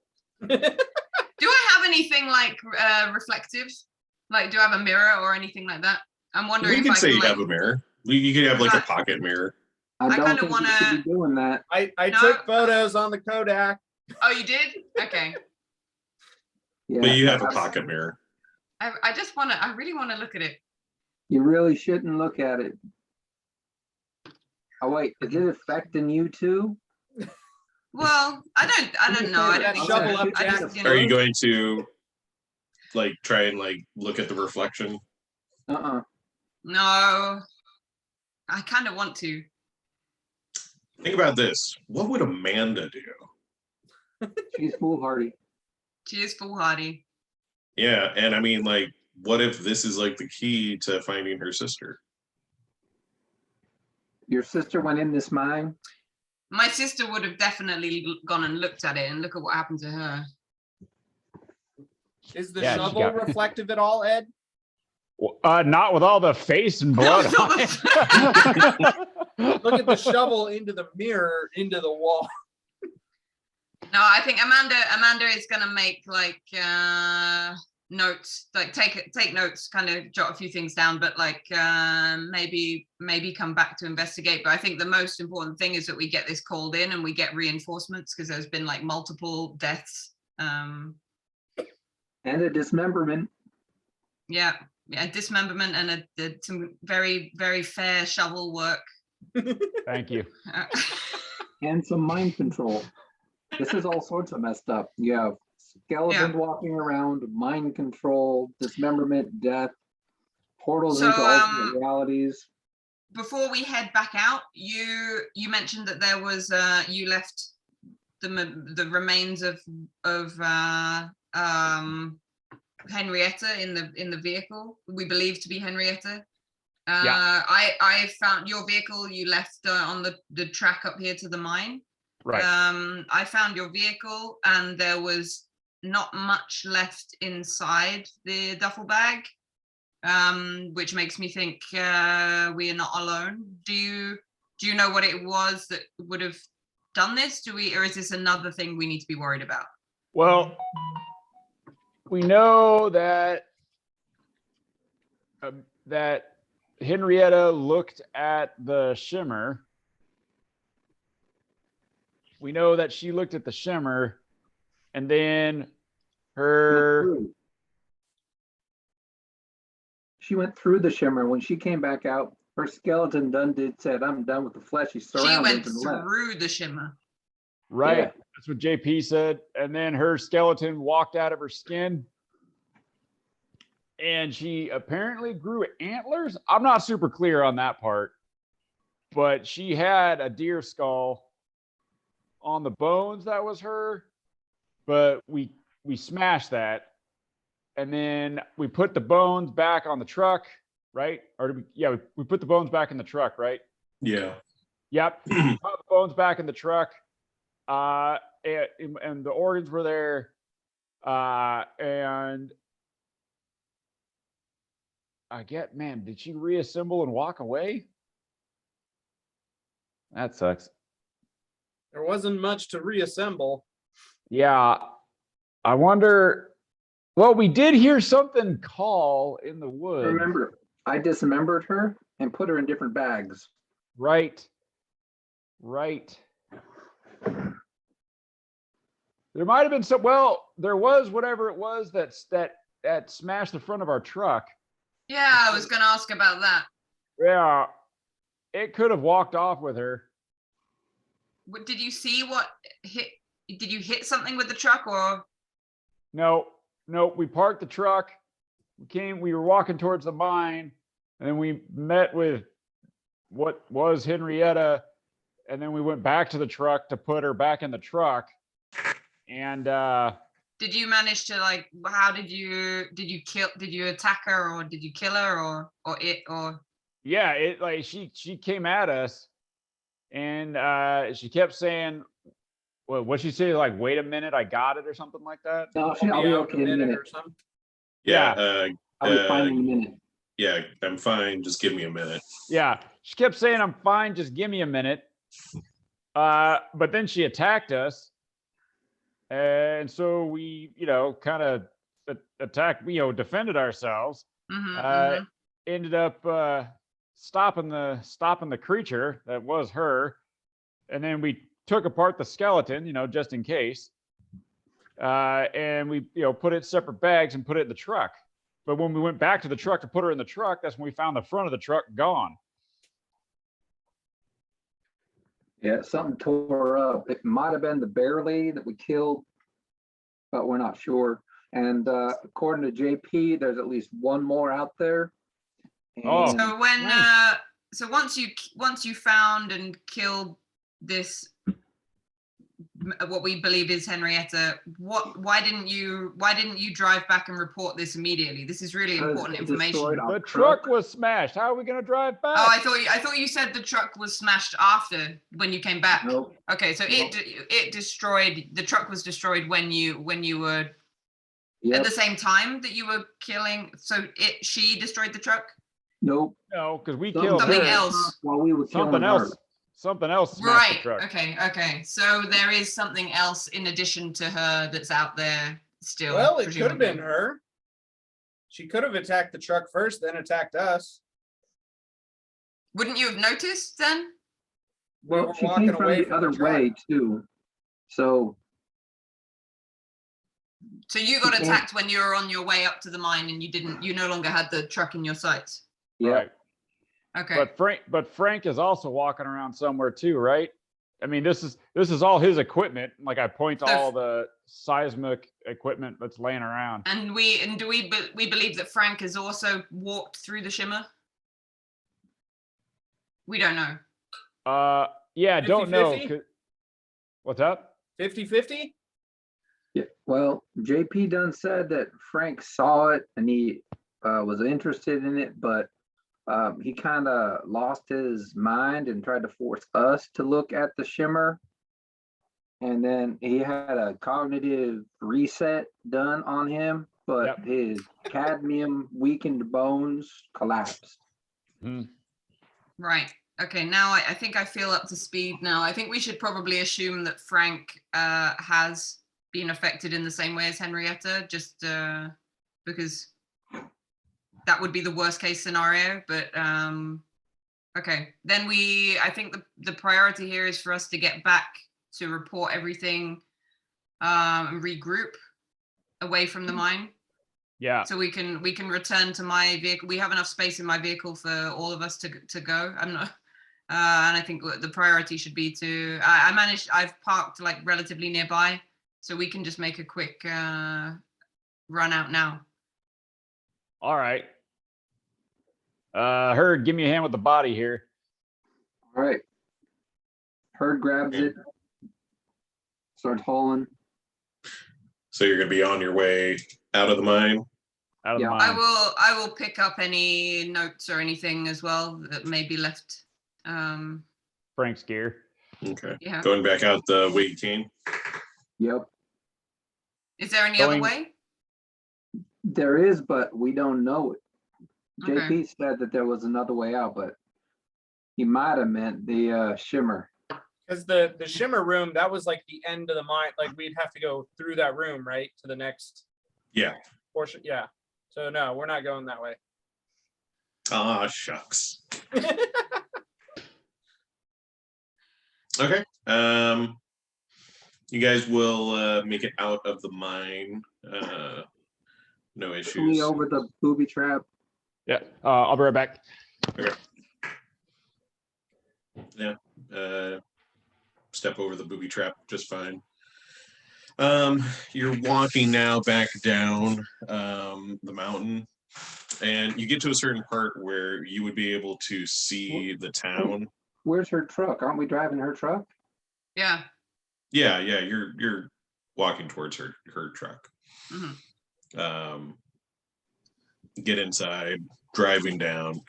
Do I have anything like reflective? Like, do I have a mirror or anything like that? I'm wondering We if could I say can you like. have a mirror. You could have like a pocket mirror. I I don't kinda think you should wanna- be doing that. I No. took photos on the Kodak. Oh, you did? Okay. Yeah, But you have a pocket mirror. I just want to. I really want to look at it. you really shouldn't look at it. Oh wait, is it affecting you too? Well, I don't know. I don't That think shovel so. up, I Jack. just, Are you going to like try and like look at the reflection? Uh-uh. No. I kind of want to. Think about this. What would Amanda do? She's foolhardy. She is foolhardy. Yeah, and I mean, like, what if this is like the key to finding her sister? Your sister went in this mine. My sister would have definitely gone and looked at it, and look at what happened to her. Is the Yeah, she shovel got- reflective at all, Ed? Not with all the face and blood on it. Look at the shovel into the mirror, into the wall. No, I think Amanda is gonna make like notes, like take notes, kind of jot a few things down, but like maybe come back to investigate. But I think the most important thing is that we get this called in and we get reinforcements, because there's been like multiple deaths. And a dismemberment. Yeah, dismemberment and some very, very fair shovel work. Thank you. And some mind control. This is all sorts of messed up. You have skeletons walking around, mind control, dismemberment, death, portals So, into alternate realities. Before we head back out, you mentioned that there was you left the remains of Henrietta in the vehicle. We believe to be Henrietta. Yeah. I found your vehicle. You left on the track up here to the mine. Right. I found your vehicle, and there was not much left inside the duffel bag, which makes me think we are not alone. Do you know what it was that would have done this? Or is this another thing we need to be worried about? Well, we know that that Henrietta looked at the shimmer. We know that she looked at the shimmer, and then She went through the shimmer. When she came back out, her skeleton said, "I'm done with the fleshy She surroundings," went and left. through the shimmer. right. Yeah. That's what JP said. And then her skeleton walked out of her skin. And she apparently grew antlers. I'm not super clear on that part, but she had a deer skull on the bones. That was her, but we smashed that, and then we put the bones back on the truck, right? Or did we? Yeah, we put the bones back in the truck, right? Yeah. Yep. We put the bones back in the truck, and the organs were there, and man, did she reassemble and walk away? That sucks. There wasn't much to reassemble. Yeah. I wonder. Well, we did hear something call in the woods. Remember, I dismembered her and put her in different bags. Right. There might have been some. Well, there was whatever it was that smashed the front of our truck. Yeah, I was going to ask about that. Yeah, it could have walked off with her. Did you see what hit? Did you hit something with the truck, or? No, we parked the truck. We were walking towards the mine, and then we met with what was Henrietta, and then we went back to the truck to put her back in the truck. And Did you manage to like? How did you kill? Did you attack her or did you kill her or it or? yeah, it like she came at us, and she kept saying, well, what'd she say? Like, wait a minute, I got it, or something like that. No, I'll I'll be out okay in a minute. or something. Yeah. I'll be fine in a minute. Yeah, I'm fine. Just give me a minute. Yeah, she kept saying, I'm fine, just give me a minute. But then she attacked us. And so we, kind of attacked, defended ourselves. Mhm, Ended up stopping the creature that was her. And then we took apart the skeleton, just in case. And we, put it in separate bags and put it in the truck. But when we went back to the truck to put her in the truck, that's when we found the front of the truck gone. Yeah, something tore up. It might have been the bear lady that we killed, but we're not sure. And according to JP, there's at least one more out there. Oh. And So when nice. so once you found and killed this what we believe is Henrietta, why didn't you drive back and report this immediately? This is really Because important it information. destroyed our The truck was smashed. How are we going to drive back? Oh, I thought you said the truck was smashed after when you came back. Nope. Okay, so it destroyed, the truck was destroyed when you were at Yep. the same time that you were killing. So she destroyed the truck. Nope. No, because we killed Something her. else. While we were killing Something her. else. Something else smashed the Right. truck. Okay. So there is something else in addition to her that's out there still. Well, it could have presumably. been her. She could have attacked the truck first, then attacked us. Wouldn't you have noticed then? We Well, were she walking came from away the from other truck. way too. So So you got She attacked when you were on your way up to the mine and you no longer had the truck in your sights. yeah, Right. Okay. But Frank is also walking around somewhere too, right? I mean, this is all his equipment. Like, I point to So all the seismic equipment that's laying around. And do we believe that Frank has also walked through the shimmer? We don't know. Yeah, don't know. 50-50? What's up? 50-50? yeah. Well, JP done said that Frank saw it and he was interested in it, but he kind of lost his mind and tried to force us to look at the shimmer. And then he had a cognitive reset done on him, but Yep. his cadmium weakened bones collapsed. Right. Okay. Now I think I feel up to speed now. I think we should probably assume that Frank has been affected in the same way as Henrietta, just because that would be the worst case scenario. But okay, then I think the priority here is for us to get back to report everything and regroup away from the mine. Yeah. So we can return to my vehicle. We have enough space in my vehicle for all of us to go. I'm not, and I think the priority should be to. I've parked like relatively nearby, so we can just make a quick run out now. All right. Herd, give me a hand with the body here. All right. Herd grabs it, starts hauling. So you're gonna be on your way out of the mine. Out of Yeah. the I mine. will pick up any notes or anything as well that may be left. Frank's gear. Okay. Yeah. Going back out the way you came. Yep. Is there any other Going- way? There is, but we don't know it. Okay. JP said that there was another way out, but he might have meant the shimmer. Because the shimmer room, that was like the end of the mine. Like, we'd have to go through that room, right, to the next Yeah. portion. Yeah. So no, we're not going that way. Ah, shucks. Okay. You guys will make it out of the mine. No issues. Fully over the booby trap. Yeah. I'll be right back. Yeah. Step over the booby trap just fine. You're walking now back down the mountain, and you get to a certain part where you would be able to see the town. Where's her truck? Aren't we driving her truck? Yeah. Yeah, you're walking towards her truck. Get inside, driving down,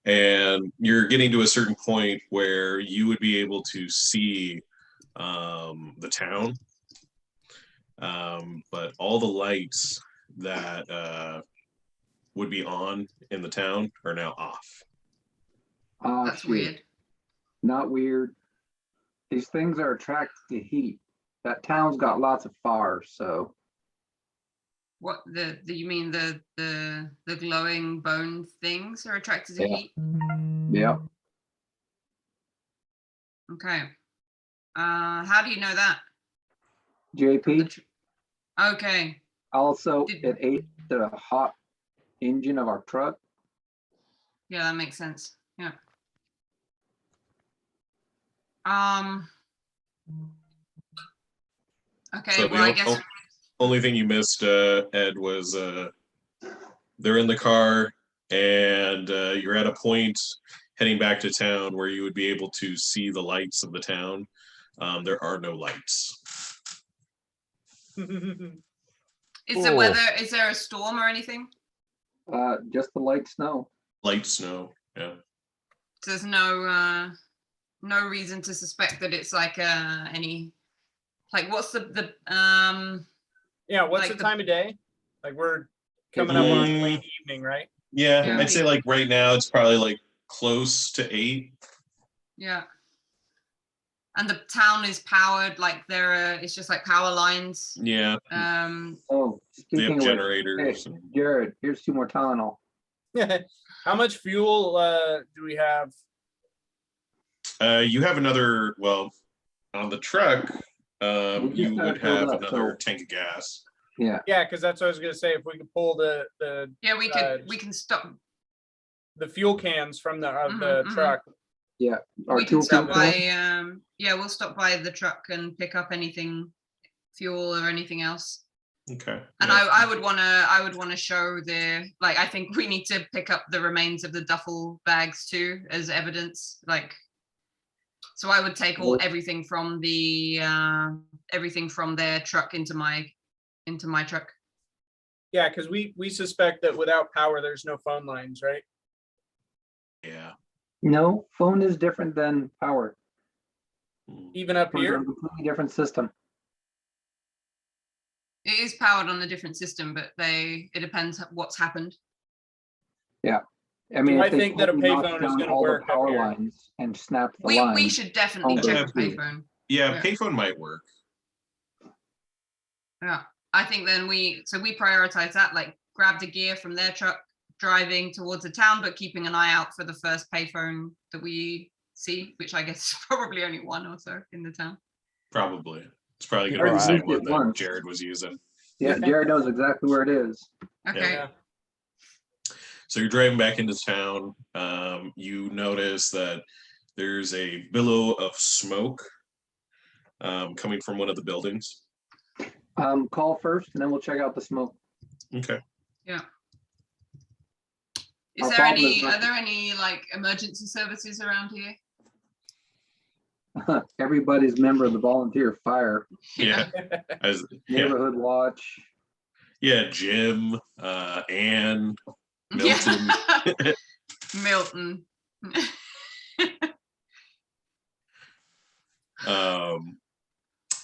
and you're getting to a certain point where you would be able to see the town, but all the lights that would be on in the town are now off. That's weird. Not weird. These things are attracted to heat. That town's got lots of fires, so What you mean the glowing bone things are attracted to Yeah. heat? yeah. Okay. How do you know that? JP, Okay. also Did- it ate the hot engine of our truck. Yeah, that makes sense. Yeah. Okay, So well, I guess only thing you missed, Ed, was they're in the car and you're at a point heading back to town where you would be able to see the lights of the town. There are no lights. is the Cool. weather, is there a storm or anything? Just the light snow. Light snow. Yeah. So there's no reason to suspect that it's like any, like what's the Yeah, what's Like the the- time of day? Like we're coming up on Mm. late evening, right? Yeah, Yeah. I'd say like right now it's probably like close to 8. yeah. And the town is powered, like there are, it's just like power lines. Yeah, Oh, they speaking have of which, hey, generators. and- Jared, here's 2 more Tylenol. How much fuel do we have? You have another, well, on the truck, We just you gotta would build have up, another so- tank of gas. Yeah, Yeah, because that's what I was gonna say. If we could pull the Yeah, we can stop. fuel cans from the Mhm. truck. our We 2 can stop fuel by. cans. Yeah, we'll stop by the truck and pick up anything, fuel or anything else. Okay. And yeah. I would wanna show the, like, I think we need to pick up the remains of the duffel bags too as evidence. Like, so I would take Well- everything from the everything from their truck into my truck. Yeah, because we suspect that without power, there's no phone lines, right? Yeah. No, phone is different than power. Mm. Even up Phones are a here. completely different system. It is powered on a different system, but it depends what's happened. I mean, I if they think that a totally knocked payphone is down gonna all the work up power here. lines and snapped the We line. should definitely Oh, check yeah. the payphone. Yeah, Yeah. payphone might work. Yeah, I think then we prioritize that, like grab the gear from their truck, driving towards the town, but keeping an eye out for the first payphone that we see, which I guess is probably only one or so in the town. Probably. It's probably Keep gonna be our the eye same out. one that Once. Jared was using. Yeah, Jared knows exactly where it is. Okay. Yeah. So you're driving back into town. You notice that there's a billow of smoke coming from one of the buildings. Call first and then we'll check out the smoke. Okay. Is Our there problem any? is not- Are there any like emergency services around here? Everybody's member of the volunteer fire, Yeah. Yeah. neighborhood watch. Yeah. Jim, Anne, Yeah. Milton. Milton.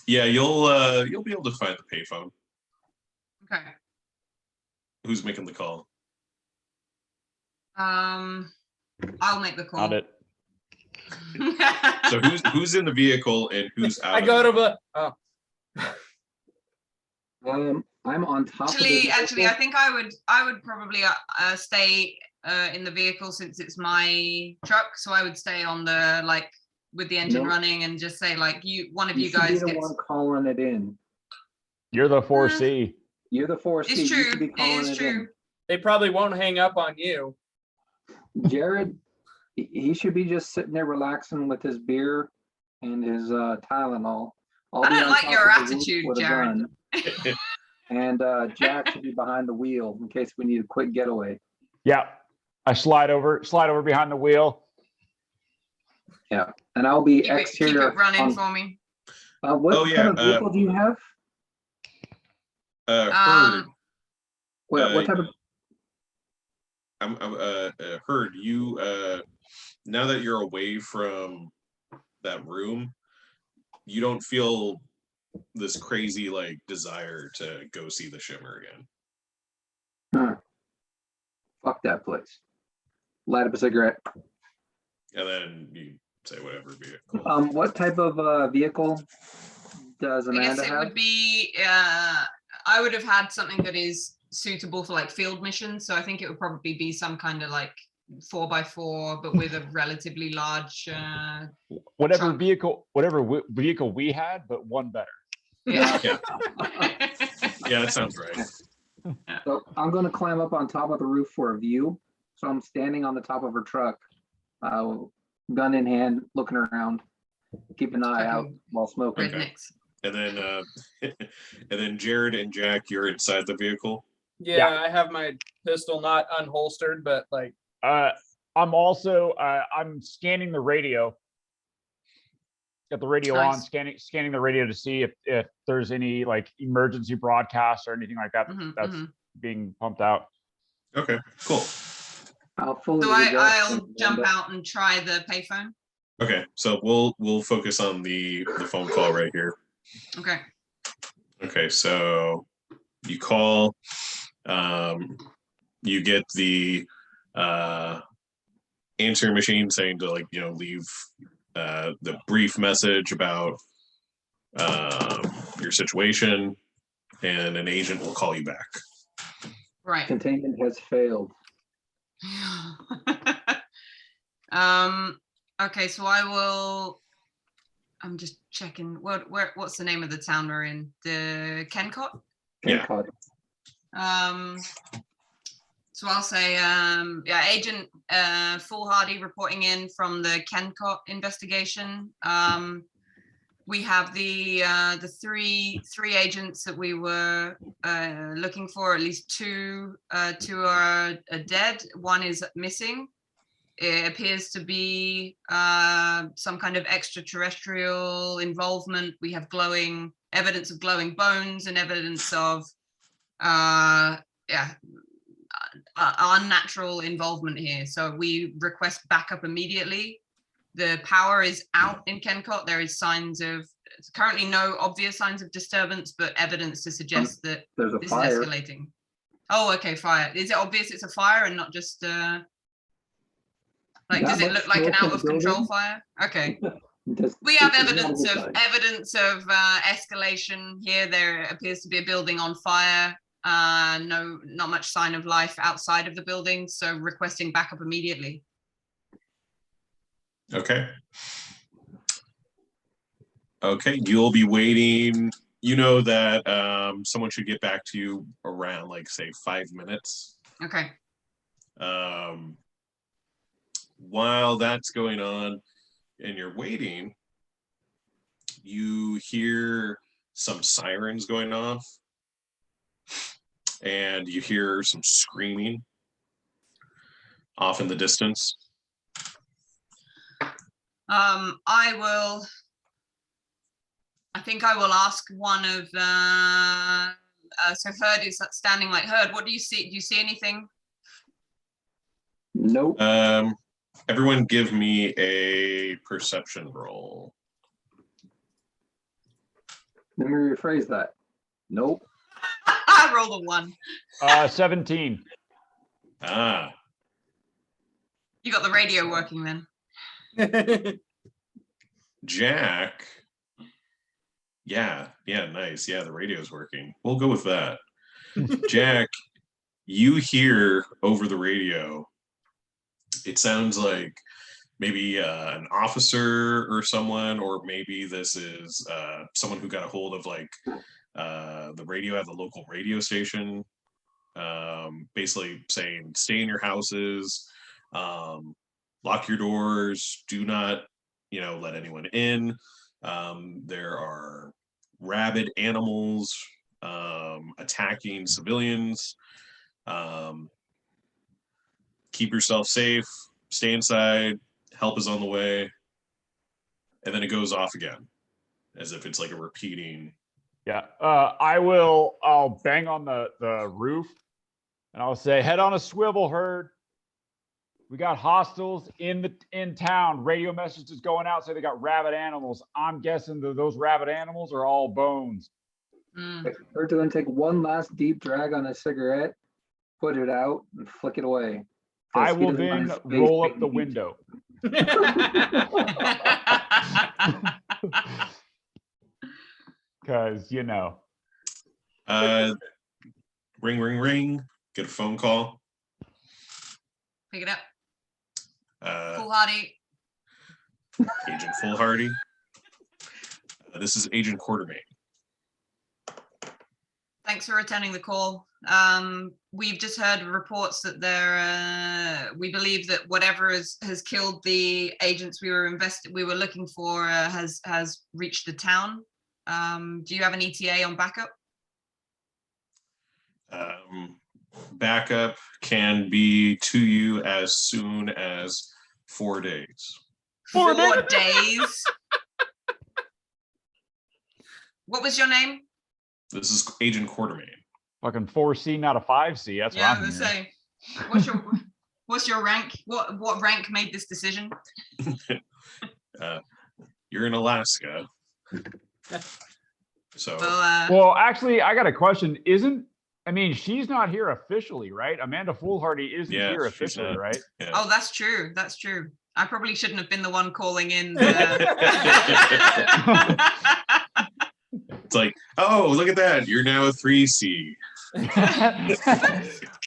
Yeah, you'll be able to find the payphone. Okay. Who's making the call? I'll make the call. Got it. So who's in the vehicle and who's out? I of go the to the. Oh, I'm on top of Actually, the I think I would probably stay in the vehicle since it's my truck. So I would stay on the, like, with the engine No. running and just say like, one of you should be guys the gets. one calling it in. You're the 4C. You're the 4C. It's you true. should be It calling is it true. they probably won't hang up on you. in. Jared, he should be just sitting there relaxing with his beer and his Tylenol. I'll I be don't on like top your of the roof attitude, with a Jared. gun. And Jack should be behind the wheel in case we need a quick getaway. Yeah. I slide over behind the wheel. And I'll be Keep exterior. it running on- for me. What Oh, yeah, kind of vehicle do you have? Herd. What type of? I'm Herd. You now that you're away from that room, you don't feel this crazy like desire to go see the shimmer again. Fuck that place. Light up a cigarette. And then you say whatever vehicle. What type of vehicle does I guess Amanda it have? would be. I would have had something that is suitable for like field missions. So I think it would probably be some kind of like 4x4, but with a relatively large. Whatever Trunk. vehicle we had, but one better. Yeah. Yeah. Yeah, that sounds right. So I'm going to climb up on top of the roof for a view. So I'm standing on the top of her truck, gun in hand, looking around, keep an eye out Fucking while smoking. rednecks. And then and then Jared and Jack, you're inside the vehicle. Yeah, I have my pistol not unholstered, but like, I'm also I'm scanning the radio. Got the radio on, Nice. scanning the radio to see if there's any like emergency broadcasts or anything like that that's being pumped out. Okay, cool. I'll fully So adjust I'll and jump end up- out and try the payphone. Okay, so we'll focus on the phone call right here. Okay. Okay, so you call, you get the answering machine saying to like leave the brief message about your situation, and an agent will call you back. Right. Containment has failed. Okay, so I'm just checking what's the name of the town we're in? The Kencott? Yeah. Cut. So I'll say Agent Foolhardy reporting in from the Kencott investigation. We have the three agents that we were looking for. At least two are dead. One is missing. It appears to be some kind of extraterrestrial involvement. We have evidence of glowing bones and evidence of unnatural involvement here. So we request backup immediately. The power is out in Kencott. There is currently no obvious signs of disturbance, but evidence to suggest that There's a this fire. is escalating. Oh, okay, fire. Is it obvious it's a fire and not just does it look like an out of control fire? Okay. We have evidence of escalation here. There appears to be a building on fire. Not much sign of life outside of the building. So requesting backup immediately. Okay. Okay, you'll be waiting. You know that someone should get back to you around like say 5 minutes. Okay. While that's going on and you're waiting, you hear some sirens going off and you hear some screaming off in the distance. I think I will ask one of so Herd is standing like Herd. What do you see? Do you see anything? Nope. Everyone give me a perception roll. Let me rephrase that. Nope. I rolled a 1. 17. Ah, You got the radio working then. Jack. Yeah, nice. Yeah, the radio's working. We'll go with that. Jack, you hear over the radio, it sounds like maybe an officer or someone, or maybe this is someone who got a hold of like the radio at the local radio station, basically saying, stay in your houses, lock your doors, do not, let anyone in. There are rabid animals attacking civilians. Keep yourself safe, stay inside, help is on the way. And then it goes off again, as if it's like a repeating Yeah, I'll bang on the roof and I'll say, head on a swivel, herd. We got hostiles in town. Radio messages going out, say they got rabid animals. I'm guessing that those rabid animals are all bones. We're going to take one last deep drag on a cigarette, put it out, and flick it away. I 'Cause he will doesn't want then his face roll up being the eaten. window. Because, you know. Ring, ring, ring. Get a phone call. Pick it up. Uh, Foolhardy. Agent Foolhardy. This is Agent Quartermain. Thanks for returning the call. We've just heard reports that we believe that whatever has killed the agents we were looking for has reached the town. Do you have an ETA on backup? Backup can be to you as soon as 4 days. 4 days. What was your name? This is Agent Quartermain. Fucking 4C, not a 5C. That's Yeah, I what was I'm gonna hearing. say. What's your rank? What rank made this decision? You're in Alaska. So Well, actually, I got a question. She's not here officially, right? Amanda Foolhardy isn't Yeah, here she's officially, not. right? yeah. Oh, that's true. That's true. I probably shouldn't have been the one calling in. It's like, oh, look at that. You're now a 3C.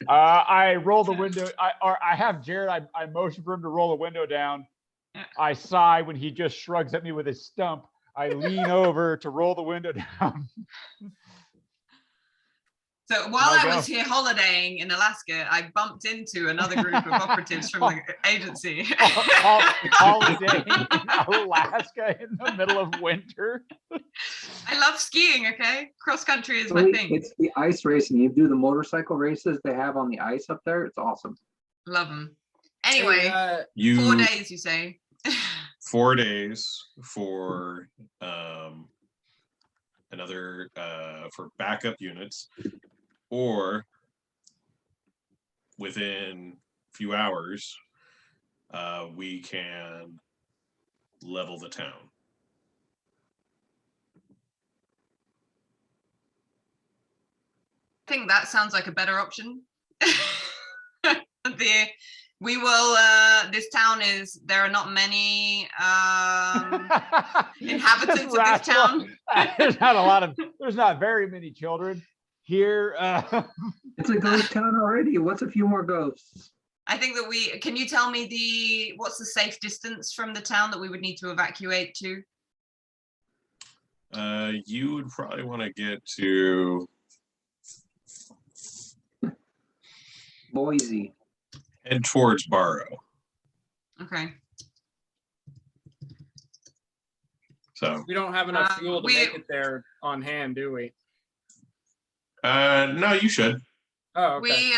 I roll the window. I have Jared. I motion for him to roll the window down. I sigh when he just shrugs at me with his stump. I lean over to roll the window down. So while There I you was go. here holidaying in Alaska, I bumped into another group of operatives from the agency. Holiday in Alaska in the middle of winter. I love skiing, okay? Cross country is So my thing. it's the ice racing. You do the motorcycle races they have on the ice up there. It's awesome. Love them. Anyway, You 4 days, you say? 4 days for another for backup units, or within a few hours, we can level the town. I think that sounds like a better option. We will, this town is, there are not many inhabitants of this town. There's not very many children here. It's a ghost town already. What's a few more ghosts? I think that can you tell me what's the safe distance from the town that we would need to evacuate to? You would probably want to get to Boise. head towards Barrow. Okay. So We don't have enough fuel to we- make it there on hand, do we? no, you should. Oh, okay.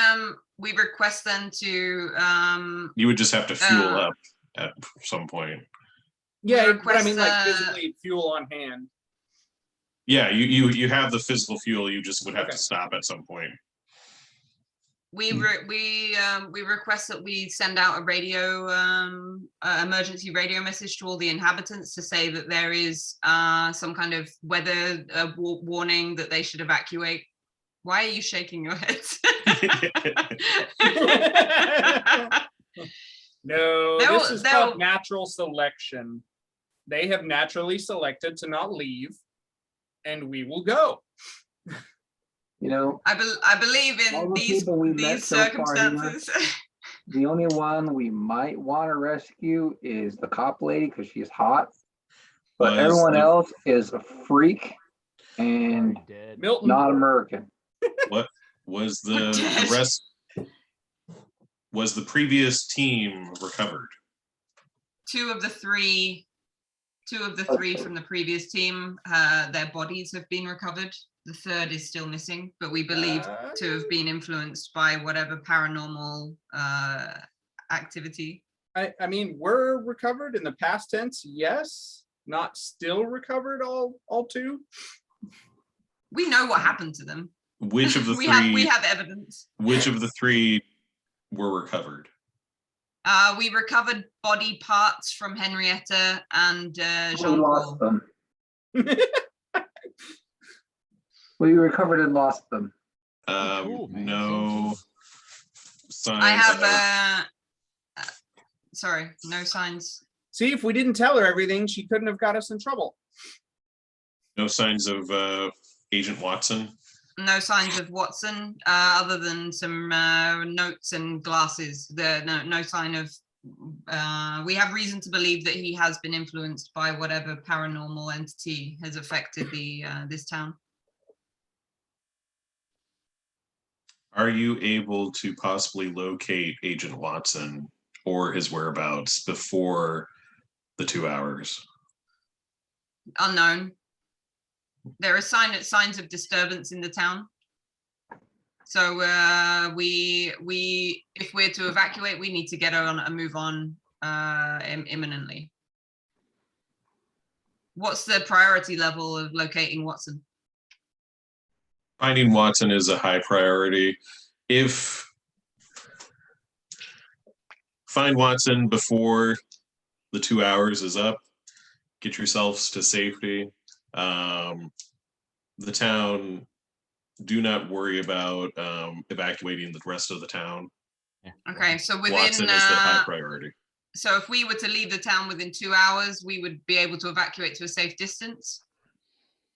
We request then to You would just have to fuel up at some point. Yeah, we but I mean, like request, physically fuel on hand. Yeah, you have the physical fuel. You just would have Okay. to stop at some point. we request that we send out a radio emergency radio message to all the inhabitants to say that there is some kind of weather warning that they should evacuate. Why are you shaking your head? No, They'll- this is they'll- called natural selection. They have naturally selected to not leave, and we will go. You know, I believe all in the people we met these so far here, circumstances. the only one we might want to rescue is the cop lady because she's hot. But Was everyone the- else is a freak and Already dead. Milton, not American. Was We're the dead. rest? Was the previous team recovered? two of the three from the previous team, their bodies have been recovered. The third is still missing, but we believe to have been influenced by whatever paranormal activity. I mean, we're recovered in the past tense, yes. Not still recovered all two. We know what happened to them. Which of the we three? have evidence. Which of the three were recovered? We recovered body parts from Henrietta and We Jean lost Paul. them. We recovered and lost them. Cool, man. No signs. I have sorry, no signs. See, if we didn't tell her everything, she couldn't have got us in trouble. No signs of Agent Watson. No signs of Watson, other than some notes and glasses. No sign of. We have reason to believe that he has been influenced by whatever paranormal entity has affected this town. Are you able to possibly locate Agent Watson or his whereabouts before the 2 hours? Unknown. There are signs of disturbance in the town. So if we're to evacuate, we need to get on and move on imminently. What's the priority level of locating Watson? Finding Watson is a high priority. If find Watson before the 2 hours is up, get yourselves to safety. The town, do not worry about evacuating the rest of the town. Okay, so within Watson is the high priority. so if we were to leave the town within 2 hours, we would be able to evacuate to a safe distance.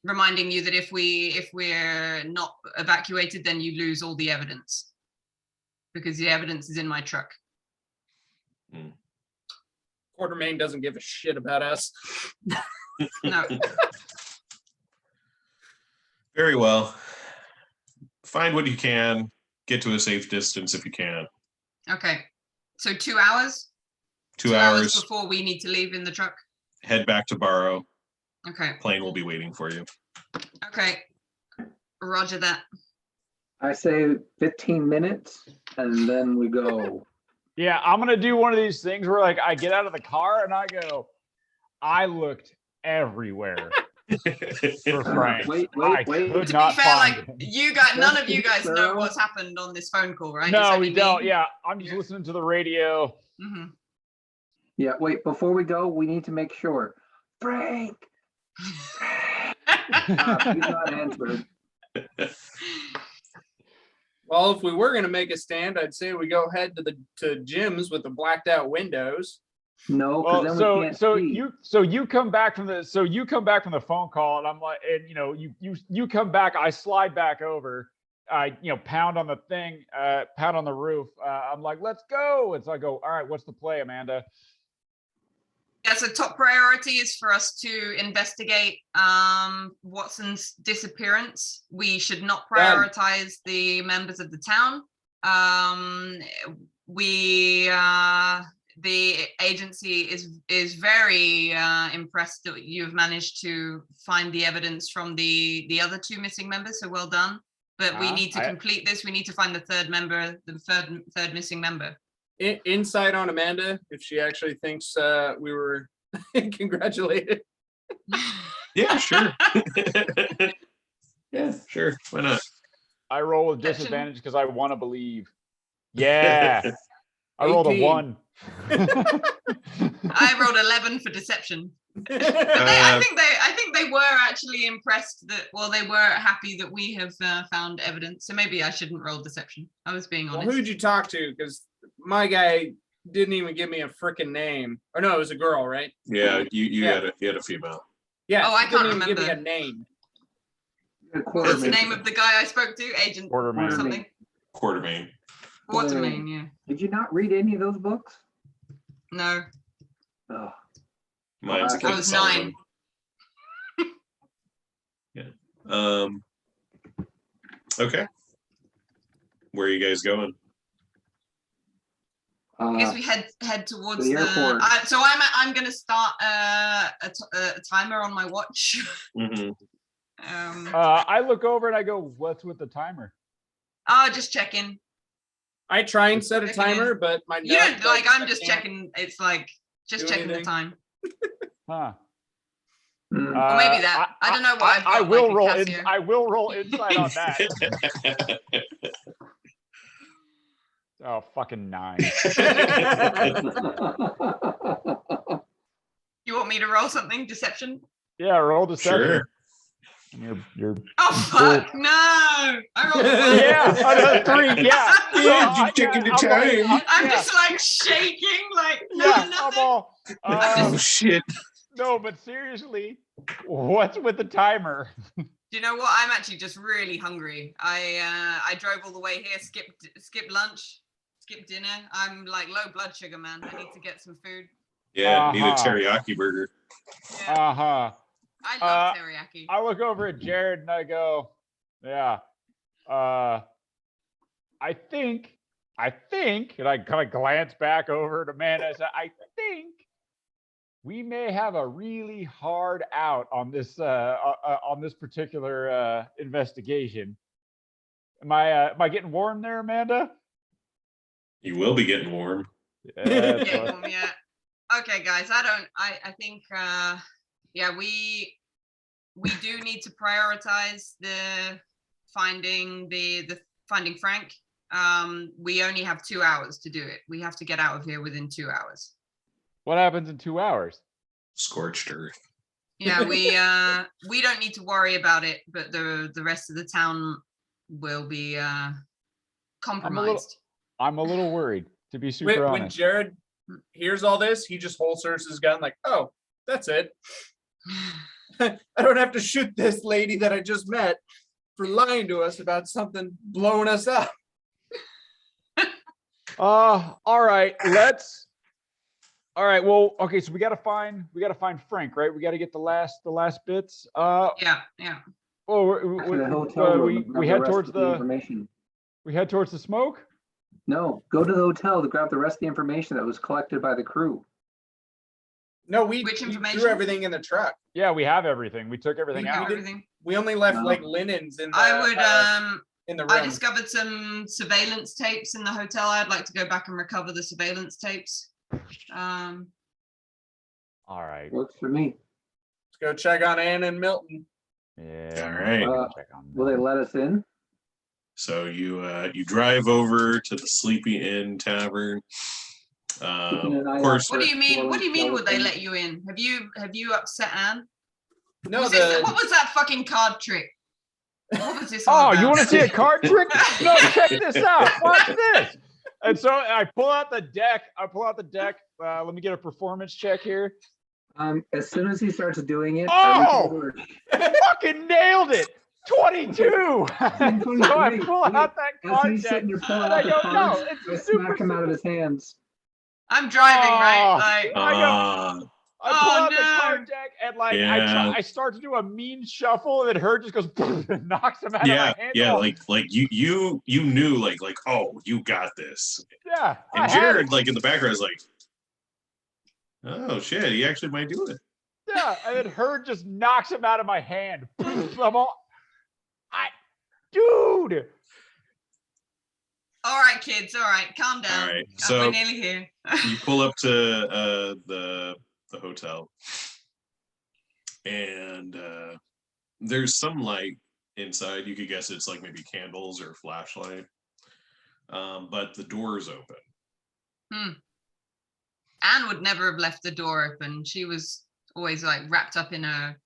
Reminding you that if we're not evacuated, then you lose all the evidence because the evidence is in my truck. Quartermain doesn't give a shit about us. No. Very well. Find what you can. Get to a safe distance if you can. Okay. So 2 hours? 2 hours. Before we need to leave in the truck? Head back to Barrow. Okay. Plane will be waiting for you. Okay. Roger that. I say 15 minutes and then we go. Yeah, I'm gonna do one of these things where like I get out of the car and I go, I looked everywhere for Frank. Wait. I To could To not be fair, find like him. none of you guys know Sarah? what's happened on this phone call, right? It's No, only we don't. me. Yeah, I'm just Yeah. listening to the radio. Mhm. Yeah, wait, before we go, we need to make sure. Frank! He's not answering. Well, if we were gonna make a stand, I'd say we go head to Jim's with the blacked out windows. No, Well, because then we can't see. so you come back from the phone call and I'm like, and you come back, I slide back over, I pound on the thing, pound on the roof. I'm like, let's go. And so I go, all right, what's the play, Amanda? Yeah, so top priority is for us to investigate Watson's disappearance. We should not prioritize the members of the town. The agency is very impressed that you've managed to find the evidence from the other two missing members, so well done. But we need to complete this. We need to find the third member, the third missing member. Insight on Amanda, if she actually thinks we were congratulated. Yeah, sure. Yeah, sure. Why not? I roll with disadvantage because I want to believe. Yeah. I rolled a 18. 1. I rolled 11 for deception. But I think they were actually impressed that, well, they were happy that we have found evidence. So maybe I shouldn't roll deception. I was being Well, honest. who'd you talk to? Because my guy didn't even give me a freaking name. Or no, it was a girl, right? Yeah, you Yeah. had a female. Yeah. Oh, I she didn't can't even give me a remember. name. What was the name of the guy I spoke to? Agent Quartermain. something? Quartermain. Watermain, yeah. Did you not read any of those books? No, Oh, Mine's I I Kevin was Sullivan. 9. Okay. Where are you guys going? I guess we head towards the the. airport. So I'm gonna start a timer on my watch. Mhm. I look over and I go, what's with the timer? Just checking. I try and set a Checking timer, in. but my You don't nut, like. I I'm just can't checking. It's like just do checking anything. the time. Huh. Or maybe that. I don't know what I've got, I will like a roll. Casio. I will roll insight on that. Oh, fucking 9. You want me to roll something? Deception? Yeah, roll deception. Sure. You're Oh fuck! No, I rolled a 1. yeah, another 3. Yeah, Yeah, you taking the time. I'm just like shaking, like no, yeah. I'm nothing. all. Oh shit. No, but seriously, what's with the timer? Do you know what? I'm actually just really hungry. I drove all the way here, skipped lunch, skipped dinner. I'm like low blood sugar, man. I need to get some food. Yeah, need a Uh-huh. teriyaki burger. Yeah, I love teriyaki. I look over at Jared and I go, yeah, I think, and I kind of glance back over to Amanda. I said, I think we may have a really hard out on this particular investigation. Am I getting warm there, Amanda? You will be getting warm. Yeah, Yeah, well, yeah. Okay, guys. I think. Yeah, we do need to prioritize the finding Frank. We only have 2 hours to do it. We have to get out of here within 2 hours. What happens in 2 hours? Scorched earth. Yeah, we don't need to worry about it, but the rest of the town will be compromised. I'm a little worried, to be super When honest. Jared hears all this, he just holsters his gun like, oh, that's it. I don't have to shoot this lady that I just met for lying to us about something blowing us up. All right, all right, well, okay, so we gotta find Frank, right? We gotta get the last bits. Yeah. Oh, To the hotel room and grab we the head rest towards of the the information. smoke. No, go to the hotel to grab the rest of the information that was collected by the crew. No, we Which we information? threw everything in the truck. Yeah, we have everything. We took everything We out. did everything. We only left No. like linens in the I would in the room. I discovered some surveillance tapes in the hotel. I'd like to go back and recover the surveillance tapes. All right. Works for me. Let's go check on Ann and Milton. Yeah. All right. I'm gonna check on Will they that. let us in? So you drive over to the Sleepy Inn Tavern. Keeping an eye Of out course, for What do you mean? What do you mean? Would they skeletons. let you in? Have you upset Anne? No, what was that fucking card trick? What was this? Oh, all you about? want to see a card trick? No, check this out. Watch this. And so I pull out the deck. Let me get a performance check here. As soon as he starts doing it, Oh! Fucking nailed it. 22. So I 23. pull out that As card he's deck. sitting there pulling and I out the go, cards, no, I it's super smack him out of his hands. I'm driving, right? Oh. Like, I pull Oh, out the no. card deck and like Yeah. I start to do a mean shuffle and her just goes and knocks him out of my hand. yeah, like you knew like oh, you got this. Yeah. I And had Jared, it. like in the background, is like, oh shit, he actually might do it. Yeah, and then her just knocks him out of my hand. I'm all, dude. all right, kids. All right, calm down. All right, We're so nearly here. you pull up to the hotel, and there's some light inside. You could guess it's like maybe candles or flashlight, but the door is open. Anne would never have left the door open. She was always like wrapped up in her.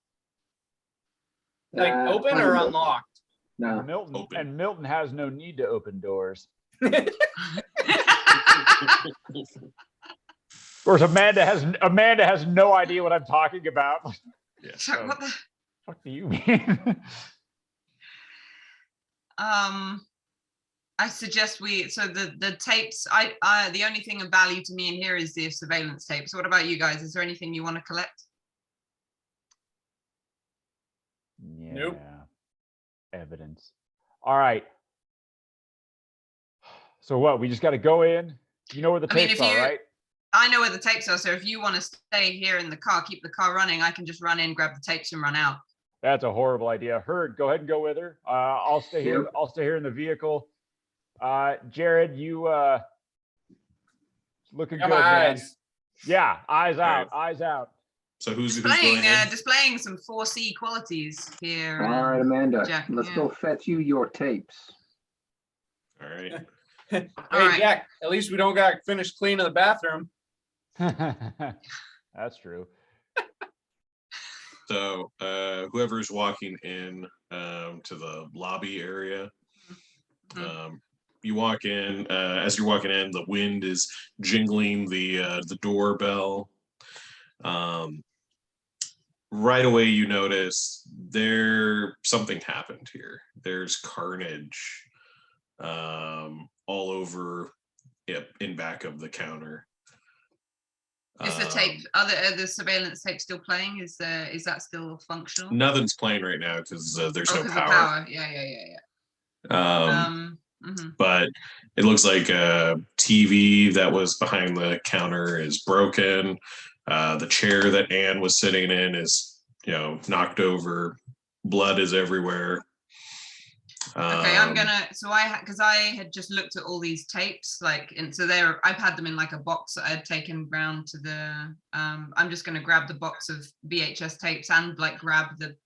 Like open or possible. unlocked? No. Milton has no need to open doors. Of course, Amanda has no idea what I'm talking about. Yeah. So, what the? What do you mean? I suggest the tapes. The only thing of value to me in here is the surveillance tapes. What about you guys? Is there anything you want to collect? Yeah. Nope. Evidence. All right. So what? We just got to go in. You know where the I mean, tapes if are, you- right? I know where the tapes are, so if you want to stay here in the car, keep the car running, I can just run in, grab the tapes, and run out. That's a horrible idea. Herd, go ahead and go with her. I'll stay here. Yep. I'll stay here in the vehicle. Jared, you looking Got good, my man. eyes. Yeah, eyes All out, right. eyes out. So who's going Displaying, in? displaying some 4C qualities here. All right, Amanda, Jack, let's yeah. go fetch you your tapes. All right. Hey, right. Jack, at least we don't got finished cleaning the bathroom. That's true. So whoever's walking in to the lobby area, you walk in. As you're walking in, the wind is jingling the doorbell. Right away, you notice something happened here. There's carnage all over in back of the counter. Is the tape, are the surveillance tape still playing? Is that still functional? Nothing's playing right now because there's no 'cause power. of power. Yeah. But it looks like a TV that was behind the counter is broken. The chair that Anne was sitting in is, knocked over. Blood is everywhere. Okay, I'm gonna. So because I had just looked at all these tapes, I've had them in like a box that I had taken round to the. I'm just gonna grab the box of VHS tapes and grab the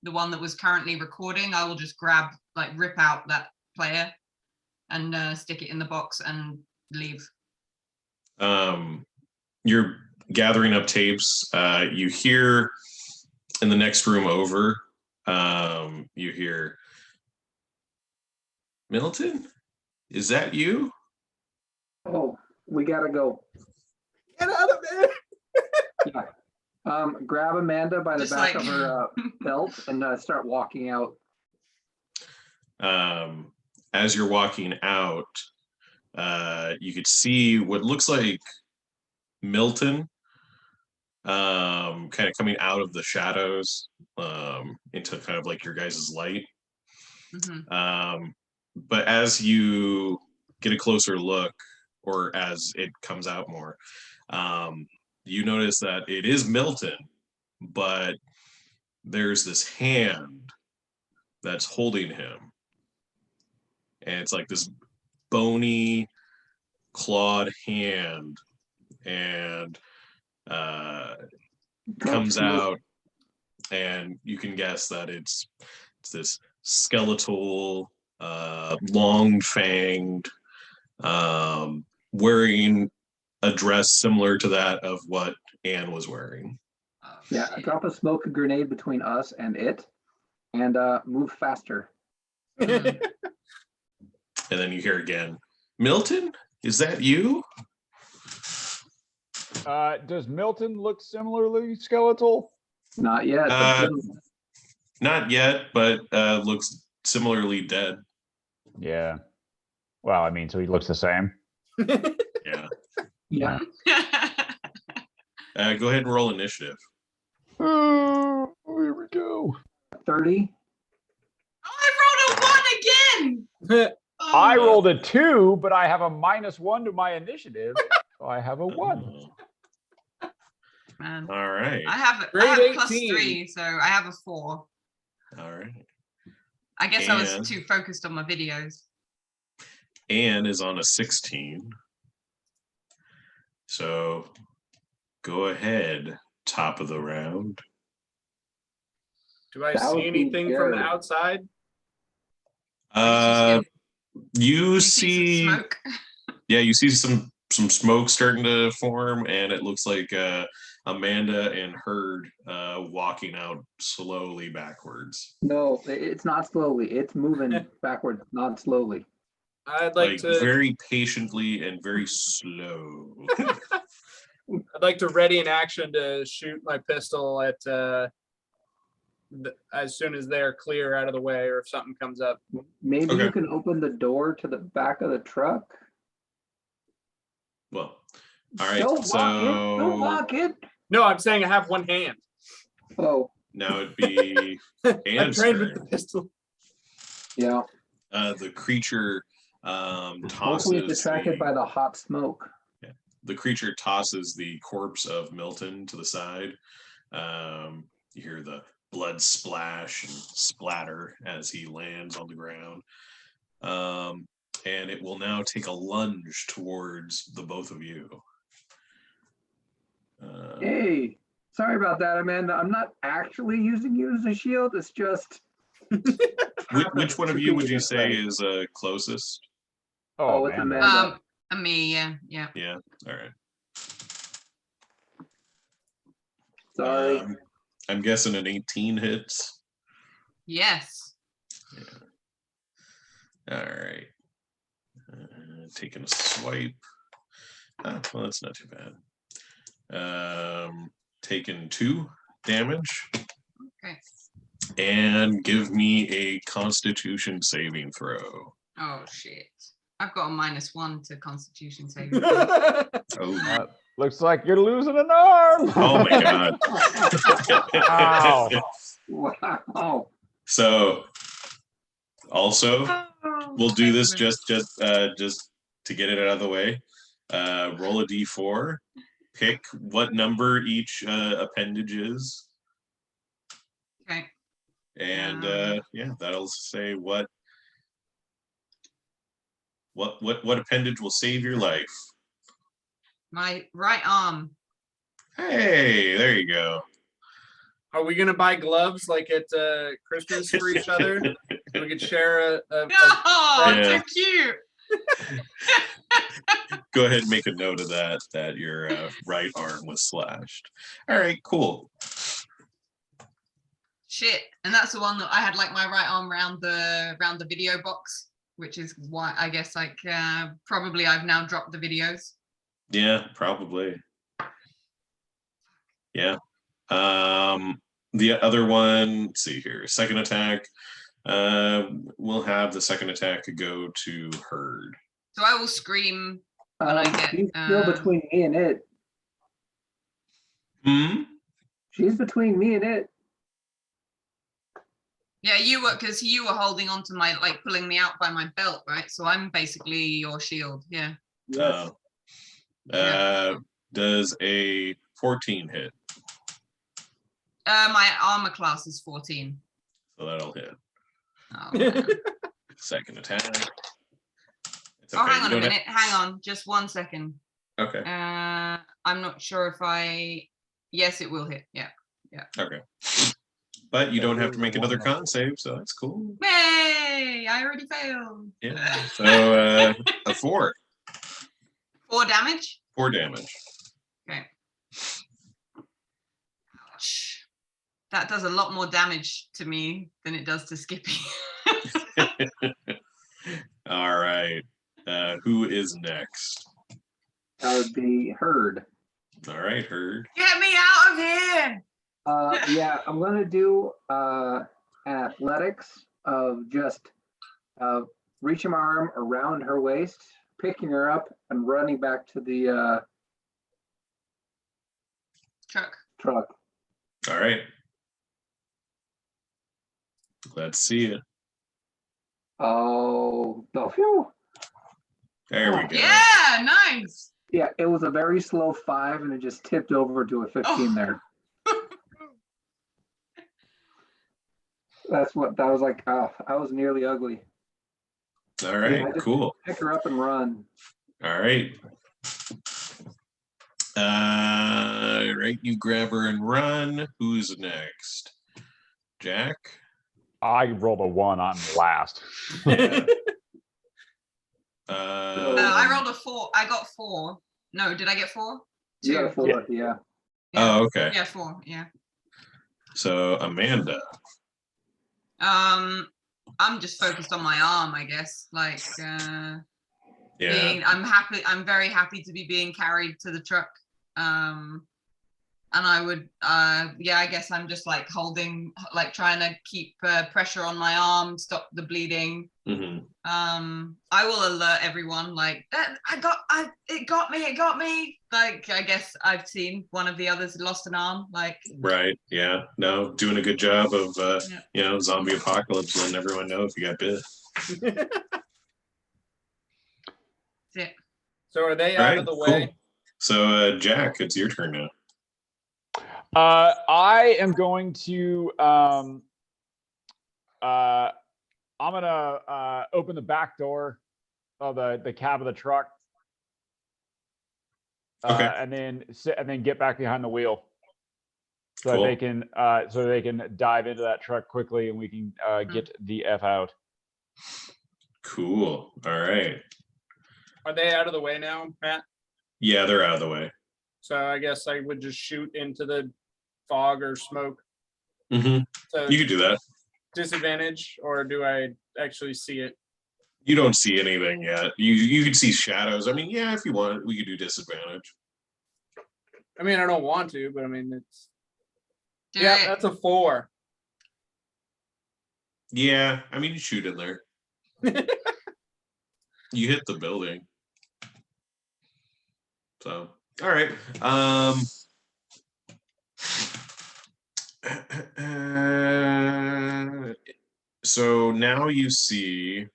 one that was currently recording. I will just rip out that player and stick it in the box and leave. You're gathering up tapes. You hear in the next room over. You hear. Milton, is that you? Oh, we gotta go. Get out of there. Yeah. Grab Amanda by the Just back of her belt and start walking out. As you're walking out, you could see what looks like Milton kind of coming out of the shadows into kind of like your guys' light. But as you get a closer look, or as it comes out more, you notice that it is Milton, but there's this hand that's holding him. And it's like this bony, clawed hand, and comes out, and you can guess that it's this skeletal, long-fanged, wearing a dress similar to that of what Anne was wearing. Oh, Yeah, shit. drop a smoke grenade between us and it, and move faster. And then you hear again, Milton, is that you? Does Milton look similarly skeletal? Not yet. But Not yet, but looks similarly dead. Yeah. Well, I mean, so he looks the same. Yeah. yeah. Go ahead and roll initiative. Oh, here we go. 30. I rolled a 1 again. I Oh. rolled a 2, but I have a -1 to my initiative. So I have a 1. Man. All right. I have a Grade plus 18. 3, so I have a 4. All right. I guess I And- was too focused on my videos. Anne is on a 16. So go ahead, top of the round. Do I That would see be anything from the Jared. outside? You some see, smoke. yeah, you see some smoke starting to form, and it looks like Amanda and Herd walking out slowly backwards. No, it's not slowly. It's moving backwards, not slowly. I'd like to very patiently and very slow. I'd like to ready an action to shoot my pistol at as soon as they're clear out of the way, or if something comes up. Maybe Okay. you can open the door to the back of the truck. Well, all right. Don't So lock it. Don't lock it. No, I'm saying I have one hand. Oh, now it'd be I'm Anne's trained with the turn. pistol. yeah. The creature Hopefully it's tosses attracted by the hot smoke. the creature tosses the corpse of Milton to the side. You hear the blood splash and splatter as he lands on the ground. And it will now take a lunge towards the both of you. Hey, Sorry about that, Amanda. I'm not actually using you as a shield. It's just. Which one of to you be would you this say way. is closest? Oh, Oh, it's man. Amanda. Me, yeah. Yeah. All right. Sorry. I'm guessing an 18 hits. Yes. All right. Taking a swipe. Oh, well, that's not too bad. Taking 2 damage. Okay. And give me a Constitution saving throw. Oh shit. I've got a -1 to Constitution saving. Oh, Looks like you're losing an arm. oh my god. Wow. Wow. So also we'll do this Excellent. just to get it out of the way. Roll a d4, pick what number each appendage is, Okay. and yeah, that'll say what appendage will save your life. My right arm. Hey, there you go. Are we gonna buy gloves like at Christmas for each other? So we could share a Oh, Yeah. so cute. Go ahead and make a note of that your right arm was slashed. All right, cool. Shit. And that's the one that I had like my right arm round the video box, which is why I guess like probably I've now dropped the videos. Yeah, probably. Yeah. The other one, let's see here, second attack. We'll have the second attack go to Herd. So I will scream when I get She's still between me and it. Hmm? She's between me and it. Yeah, you were, because you were holding on to my, like pulling me out by my belt, right? So I'm basically your shield. Yeah. Yes. Does a 14 hit? My armor class is 14. So that'll hit. Oh, man. Second attack. It's Oh, okay, hang you on a don't minute. Hang on. Just 1 second. Okay. I'm not sure if yes, it will hit. Yeah. Okay. But you Yeah, don't have here's to make the another one con save, so that's cool. Yay! I already failed. Yeah. So a 4. 4 damage. 4 damage. Okay. Ouch. That does a lot more damage to me than it does to Skippy. All right. Who is next? That would be Herd. All right, Herd. Get me out of here! Yeah, I'm gonna do athletics of just reaching my arm around her waist, picking her up, and running back to the Truck. truck. All right. Let's see it. Oh, phew. There we go. Yeah, nice. Yeah, it was a very slow 5, and it just tipped over to a 15 Oh. there. That's what that was like. Oh, I was nearly ugly. All right, I just cool. Pick her up and run. All right. Right, you grab her and run. Who's next? Jack? I rolled a 1 on last. I rolled a 4. I got 4. No, did I get 4? You got a 2. 4, yeah. Oh, okay. Yeah, 4. Yeah. So Amanda. I'm just focused on my arm, I guess. Like, Yeah. I'm very happy to be being carried to the truck. And I would, yeah, I guess I'm just like holding, like trying to keep pressure on my arm, stop the bleeding. Mm-hmm. I will alert everyone like that. It got me. Like, I guess I've seen one of the others lost an arm. Like, Right. Yeah. No, doing a good job of, Yeah. zombie apocalypse, letting everyone know if you got bit. that's it. So are they All out right, of the cool. way? So, Jack, it's your turn now. I am going to I'm gonna open the back door of the cab of the truck. Okay. And then sit and then get back behind the wheel. so that Cool. they can dive into that truck quickly and we can get the F out. Cool. All right. Are they out of the way now, Matt? Yeah, they're out of the way. So I guess I would just shoot into the fog or smoke. Mm-hmm. So You could do that. disadvantage, or do I actually see it? You don't see anything yet. You could see shadows. I mean, yeah, if you want, we could do disadvantage. I mean, I don't want to, but I mean, it's Do yeah, it. that's a 4. Yeah, I mean, you shoot in there. You hit the building. So, all right. So now you see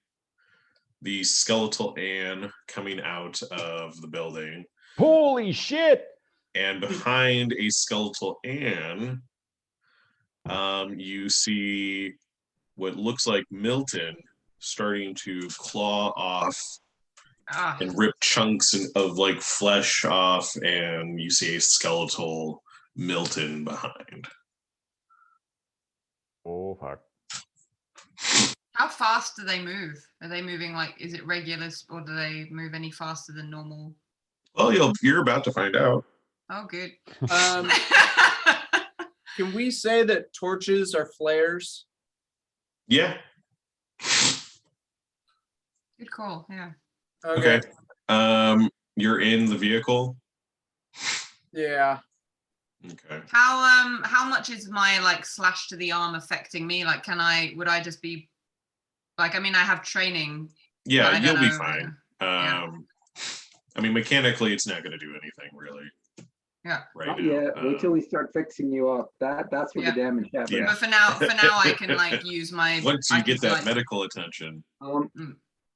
the skeletal Anne coming out of the building, Holy shit! and behind a skeletal Anne, you see what looks like Milton starting to claw off Ah, and rip chunks of like flesh off, and you see a skeletal Milton behind. Oh fuck. how fast do they move? Are they moving like, is it regular or do they move any faster than normal? Well, you're about to find out. Oh, good. Can we say that torches are flares? Yeah. Good call. Yeah. Okay. You're in the vehicle. Yeah. Okay. How much is my like slash to the arm affecting me? Like, would I just be like, I mean, I have training. but Yeah, I don't you'll be know, fine. yeah. I mean, mechanically, it's not going to do anything really. Yeah. Right Not now. yet. Wait till we start fixing you up. That's where Yeah. the damage happens. Yeah. But for now, I can like use my. Once I you can get that like- medical attention.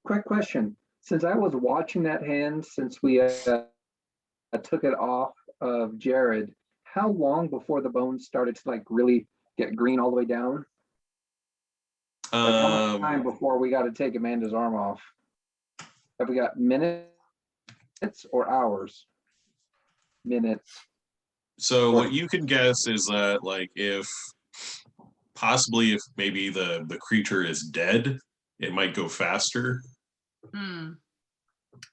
Quick question. Since I was watching that hand since we took it off of Jared, how long before the bones started to like really get green all the way down? Like how much time before we got to take Amanda's arm off? Have we got minutes or hours? Minutes. So what you can guess is that like if maybe the creature is dead, it might go faster. Hmm.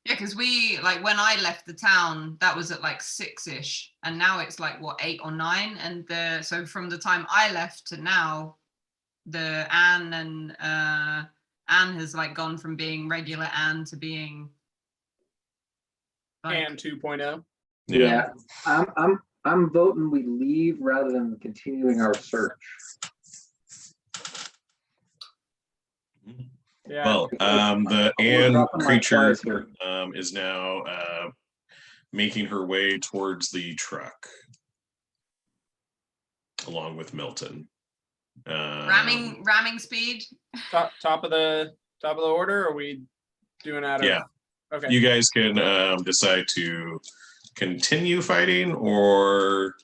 Yeah, because we like when I left the town, that was at like 6-ish, and now it's like what 8 or 9, and so from the time I left to now, the Anne has like gone from being regular Anne to being like, And 2.0. Yeah. I'm voting we leave rather than continuing our search. Yeah. Well, the We're Anne dropping like creature flies here. is now making her way towards the truck, along with Milton. ramming speed. top of the order, or are we doing out of? Yeah. Okay. You guys can decide to continue fighting or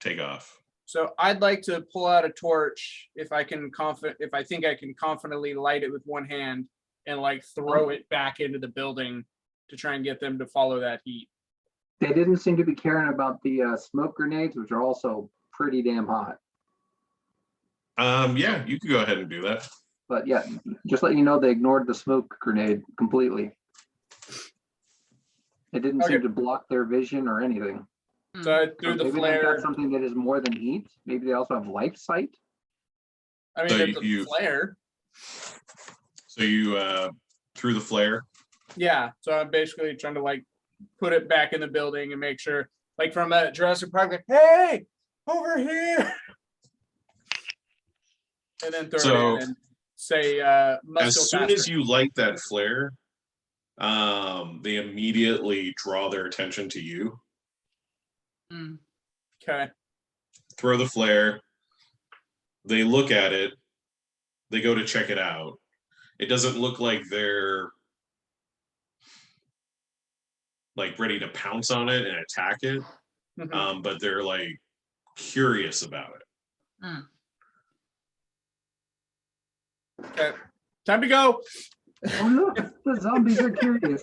take off. So I'd like to pull out a torch if I think I can confidently light it with one hand and like throw it back into the building to try and get them to follow that heat. They didn't seem to be caring about the smoke grenades, which are also pretty damn hot. Yeah, you could go ahead and do that. But yeah, just letting you know, they ignored the smoke grenade completely. It didn't seem Okay. to block their vision or anything. So I threw the Maybe they've flare. got something that is more than heat. Maybe they also have life sight. I mean, So it's a you- flare. So you threw the flare. Yeah. So I'm basically trying to like put it back in the building and make sure, like from Jurassic Park, like, hey, over here. And then throw So, it in and say, must As go soon faster. as you light that flare, they immediately draw their attention to you. Hmm. Okay. Throw the flare. They look at it. They go to check it out. It doesn't look like they're like ready to pounce on it and attack it, Mhm. but they're like curious about it. Hmm. Okay. Time to go. Oh look, the zombies are curious.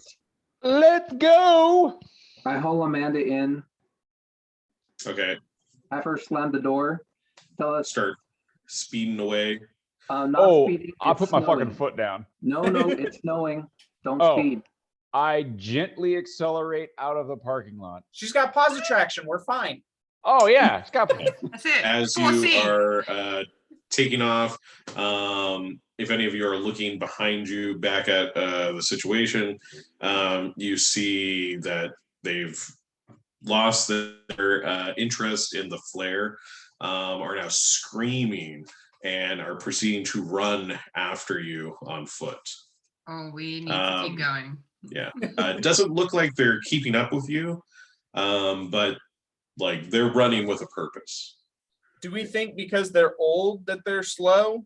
Let's go. I haul Amanda in. Okay. have her slam the door. Tell us, Start speeding away. not Oh, speeding. I'll it's put my fucking snowing. foot down. No, it's snowing. Don't Oh. speed. I gently accelerate out of the parking lot. She's got positive traction. We're fine. Oh yeah, it's got. That's it. As 4C. you are taking off, if any of you are looking behind you back at the situation, you see that they've lost their interest in the flare, are now screaming and are proceeding to run after you on foot. Oh, we need to keep going. Yeah, it doesn't look like they're keeping up with you, but like they're running with a purpose. Do we think because they're old that they're slow?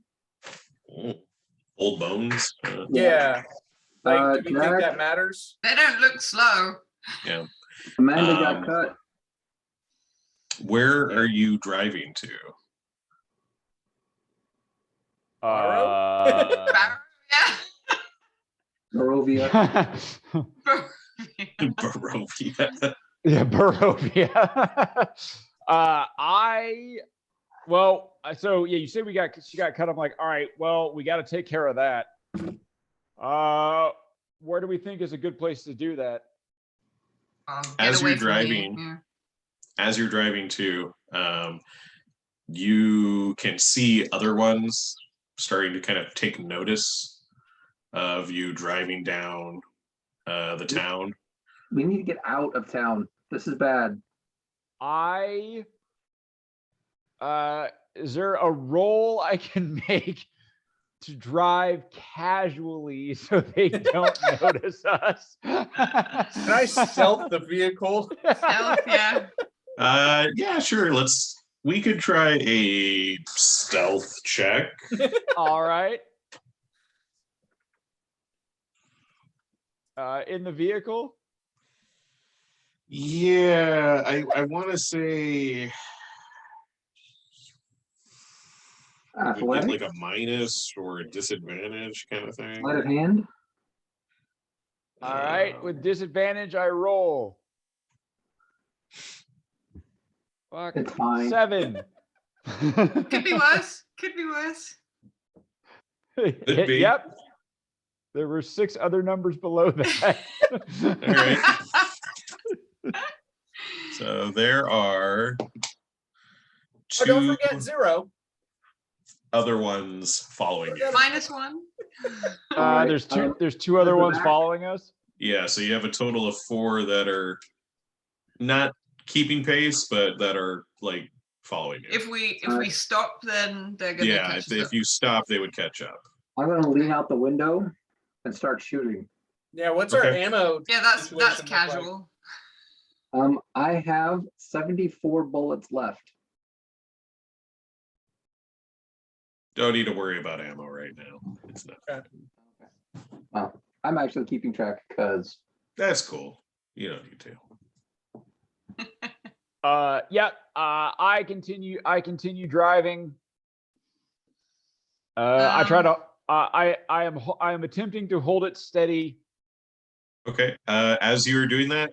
Old bones. Yeah. Like, do we think Jack, that matters? They don't look slow. Yeah. Amanda got cut. Where are you driving to? Yeah. Morovia. Barovia. Yeah, Barovia. So yeah, you said she got cut. I'm like, all right, well, we got to take care of that. Where do we think is a good place to do that? As Away you're from me. driving, Yeah. as you're driving too, you can see other ones starting to kind of take notice of you driving down the town. We need to get out of town. This is bad. Is there a roll I can make to drive casually so they don't notice us? Can I stealth the vehicle? Stealth, yeah. Yeah, sure. We could try a stealth check. All right. In the vehicle? Yeah, I want to say we get Athletic, like a minus or a disadvantage kind of thing. sleight of hand. All right. With disadvantage, I roll. Fuck. It's fine. 7. Could be worse. Could be worse. Could be. Yep. There were 6 other numbers below that. All right. So there are Oh, don't two forget 0. other ones following you. -1. Alright, There's two other the ones back. following us. Yeah, so you have a total of 4 that are not keeping pace, but that are like following you. If we stop, then they're gonna Yeah, catch us if up. you stop, they would catch up. I'm gonna lean out the window and start shooting. Yeah, what's our Okay. ammo? Yeah, that's situation look like? casual. I have 74 bullets left. Don't need to worry about ammo right now. It's not. I'm actually keeping track because That's cool. You don't need to. I continue driving. I try to I am attempting to hold it steady. Okay. As you were doing that,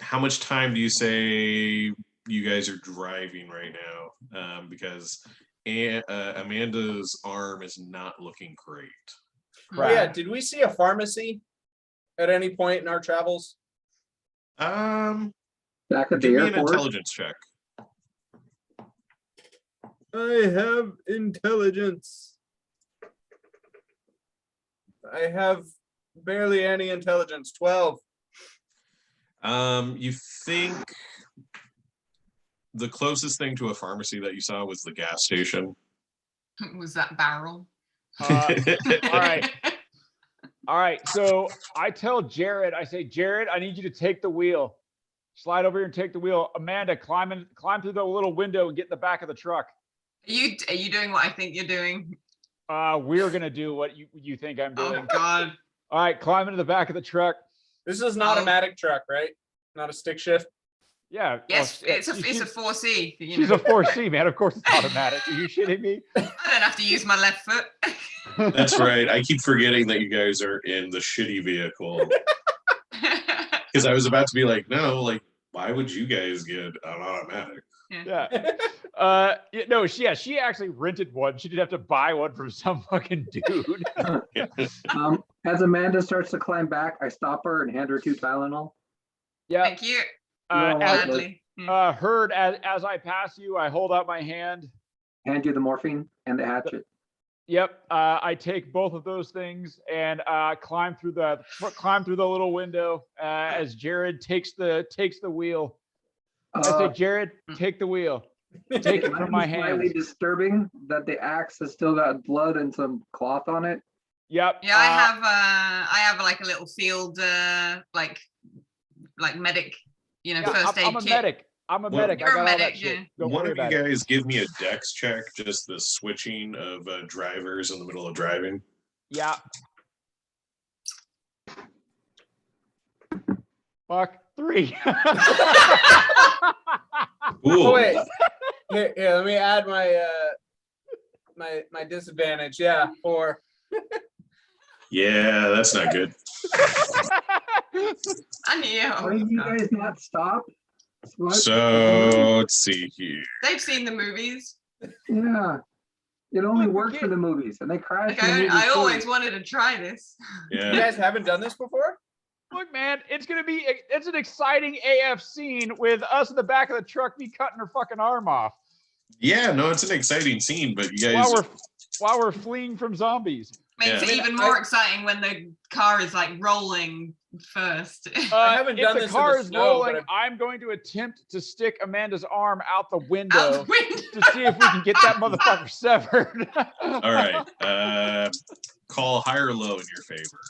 how much time do you say you guys are driving right now? Because Amanda's arm is not looking great. Oh, yeah, did we see a pharmacy at any point in our travels? back at the Give me an airport. intelligence check. I have intelligence. I have barely any intelligence. 12. You think the closest thing to a pharmacy that you saw was the gas station? Was that barrel? All right. So I tell Jared, I say, Jared, I need you to take the wheel. Slide over here and take the wheel. Amanda, climb through the little window and get in the back of the truck. Are you doing what I think you're doing? We're gonna do what you think I'm Oh doing. God. All right, climb into the back of the truck. This is an automatic truck, right? Not a stick shift. Yeah. Yes, well, it's a 4C. You She's know. a 4C, man. Of course it's automatic. Are you shitting me? I don't have to use my left foot. That's right. I keep forgetting that you guys are in the shitty vehicle. Because I was about to be like, no, like, why would you guys get an automatic? Yeah. She actually rented one. She didn't have to buy one from some fucking dude. As Amanda starts to climb back, I stop her and hand her 2 Tylenol. Yeah. Thank you. No, Gladly. Heard as I pass you, I hold out my hand. Hand you the morphine and the hatchet. Yep. I take both of those things and climb through the little window as Jared takes the wheel. I say, Jared, take the wheel. Take it from my Slightly hands. disturbing that the axe has still got blood and some cloth on it. Yep. Yeah, I have like a little field like medic, first aid I'm a kit. medic. I'm a Well, medic. I you're got a all that medic, shit. yeah. Don't One worry of you about it. guys give me a dex check, just the switching of drivers in the middle of driving. Yeah. Fuck 3. Ooh, Oh wait. Here, let me add my my disadvantage. Yeah, 4. yeah, that's not good. I knew. Why did you guys not stop? What? So let's see here. They've seen the movies. Yeah. It only Look, we worked for can't- the movies, and they crashed Like, in the movies I too. always wanted to try this. You Yeah, guys haven't done this before? Look, man, it's an exciting AF scene with us in the back of the truck, me cutting her fucking arm off yeah, no, it's an exciting scene, but you guys, while we're fleeing from zombies. Makes Yeah. it even more exciting when the car is like rolling first. I haven't if done the this in car the is snow, but rolling, I'm going to attempt to stick Amanda's arm out the window Out the window. to see if we can get that motherfucker severed. all right. Call high or low in your favor.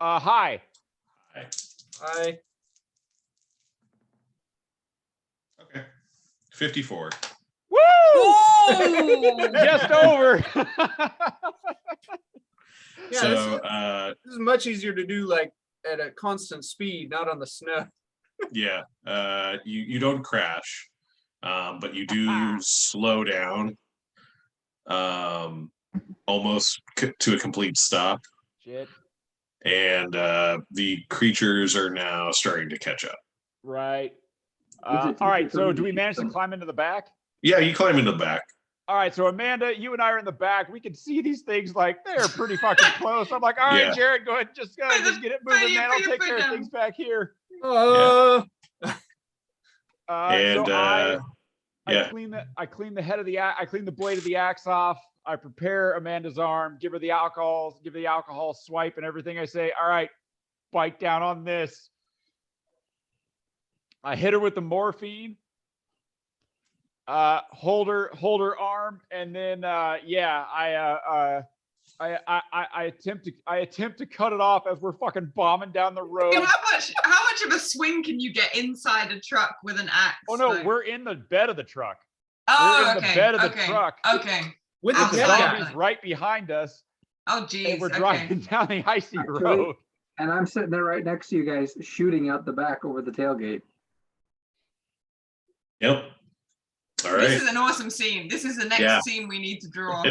Hi. I Okay, 54. Woo! Ooh! Just over. yeah, So this is much easier to do like at a constant speed, not on the snow. yeah, you don't crash, but you do slow down, almost to a complete stop, Shit. and the creatures are now starting to catch up. Right. Is it All right. easier for So me do we shoot manage to them? climb into the back? Yeah, you climb into the back. All right. So Amanda, you and I are in the back. We can see these things like they're pretty fucking close. I'm like, all right, Yeah. Jared, go ahead, just get it moving, man. I'll take care of things back here. Oh, And, I yeah. clean the head of I clean the blade of the axe off. I prepare Amanda's arm, give her the alcohol swipe and everything. I say, all right, bite down on this. I hit her with the morphine. Hold her arm, and then I attempt to cut it off as we're fucking bombing down the road. How much of a swing can you get inside a truck with an axe? Oh no, Like- we're in the bed of the truck. Oh, we're in the okay. bed of the okay. truck. Okay. with The the Outside. dead guy. zombies right behind us, Oh, geez. and we're Okay. driving down the icy Actually, road. And I'm sitting there right next to you guys, shooting out the back over the tailgate. Yep. All This right. is an awesome scene. This is the next Yeah. scene we need to draw.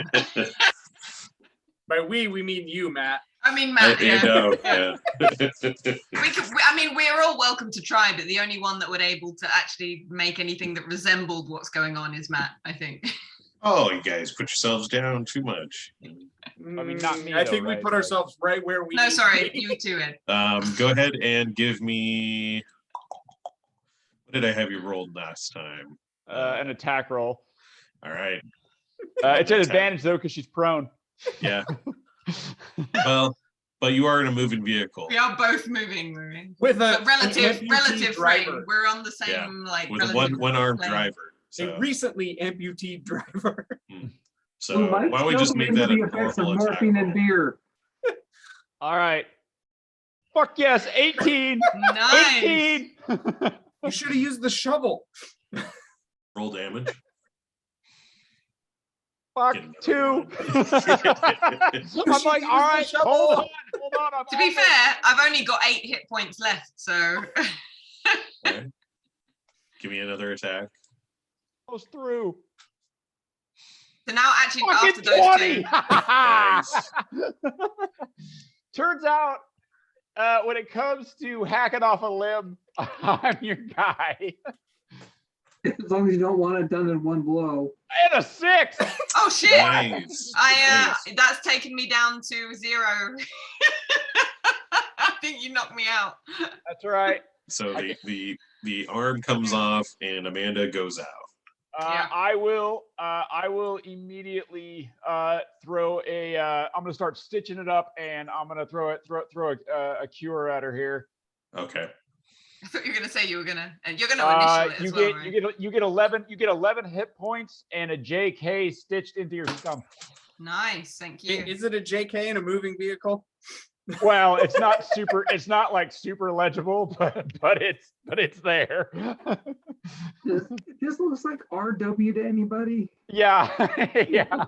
By we mean you, Matt. I mean, Matt. You Yeah. know, yeah. I mean, we're all welcome to try, but the only one that would able to actually make anything that resembled what's going on is Matt, I think. Oh, you guys put yourselves down too much. I mean, not me, I though, think we right? put ourselves right where we. No, need to sorry, be. you too, Ed. Go ahead and give me. What did I have you rolled last time? An attack roll. All right. It's an Attack. advantage though because she's prone. Yeah. Well, but you are in a moving vehicle We are both moving. With But a relative amputee frame. driver. We're on the same Yeah, like with a relative one-armed plane. driver. A So, recently amputee driver. so Who might why don't we still just be make under that a the effects of normal attack morphine and roll? beer. All right. Fuck yes, 18. Nice. 18. You should have used the shovel. Roll damage. Fuck Get another 2. one. I'm like, all right, shovel. hold on. I'm To be almost- fair, I've only got 8 hit points left, so All right. Give me another attack. almost through. so now actually Fucking after those 20. two, Nice. Turns out, when it comes to hacking off a limb, I'm your guy. As long as you don't want it done in one blow. And a 6. Oh shit! Nice. Nice. That's taken me down to 0. I think you knocked me out. That's right. So the arm comes off and Amanda goes out. Yeah. I will immediately throw a. I'm gonna start stitching it up, and I'm gonna throw a cure at her here. Okay. I thought you were gonna say you're gonna initial it as You well, get right? you get 11 hit points and a JK stitched into your stump. Nice, thank you. Is it a JK in a moving vehicle? Well, it's not like super legible, but it's there. This looks like RW to anybody. Yeah, yeah.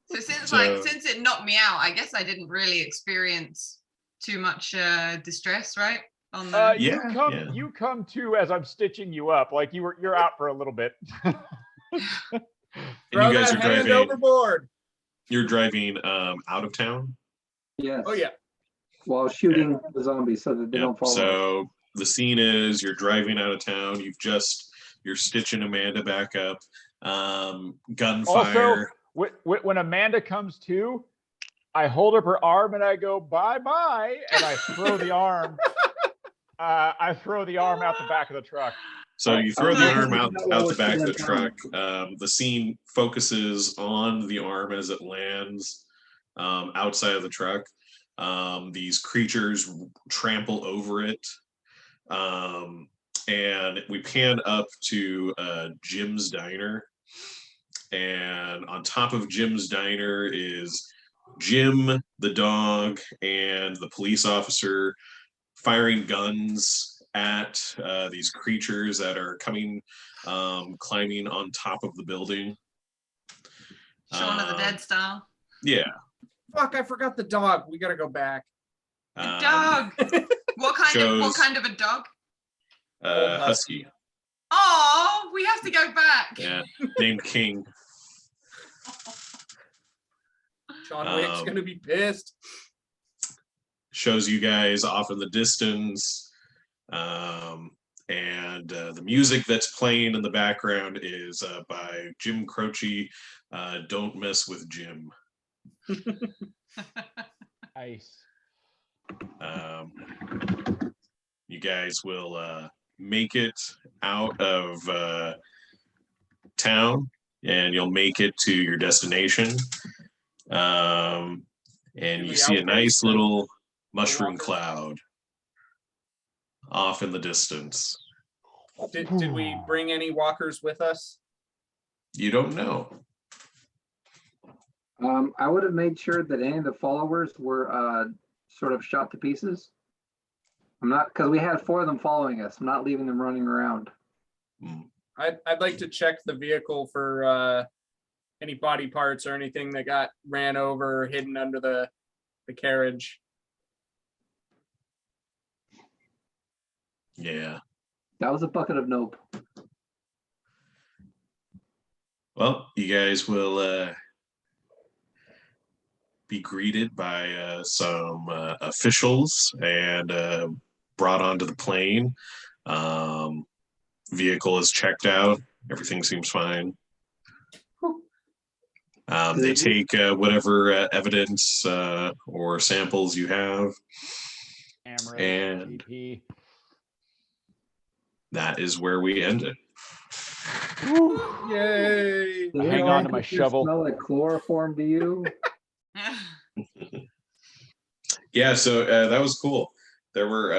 So since So- since it knocked me out, I guess I didn't really experience too much distress, right? On the Yeah. You come to as I'm stitching you up, like you're out for a little bit. And Throw you guys that are hand driving. overboard. You're driving out of town. Yes. Oh yeah. While shooting the zombies so that they Yep. don't follow us. So the scene is you're driving out of town. You're stitching Amanda back up. Gunfire. Also, when Amanda comes to, I hold up her arm and I go bye bye, and I throw the arm. I throw the arm out the back of the truck. So you throw the Okay. arm out the back of the Yeah. truck. The scene focuses on the arm as it lands outside of the truck. These creatures trample over it. And we pan up to Jim's Diner. And on top of Jim's Diner is Jim, the dog, and the police officer firing guns at these creatures that are coming, climbing on top of the building. Shaun of the Dead style. Yeah. Fuck, I forgot the dog. We gotta go back. The dog. What shows- kind of a dog? Husky. Oh, we have to go back. Yeah. Named King. John Wick's gonna be pissed. Shows you guys off in the distance. And the music that's playing in the background is by Jim Croce. Don't Mess with Jim. Nice. You guys will make it out of town, and you'll make it to your destination. And Did you we see a outrace nice the little mushroom walkers? cloud off in the distance. Did we bring any walkers with us? You don't know. I would have made sure that any of the followers were sort of shot to pieces. I'm not, because we had 4 of them following us. I'm not leaving them running around. Mm. I'd like to check the vehicle for any body parts or anything that got ran over or hidden under the carriage. Yeah. That was a bucket of nope. Well, you guys will be greeted by some officials and brought onto the plane. Vehicle is checked out. Everything seems fine. They take whatever evidence or samples you have, Cameras, And- GP. that is where we end it. Yay! Did Hang it on to my shovel. Smell like chloroform to you? Yeah, so that was cool. There were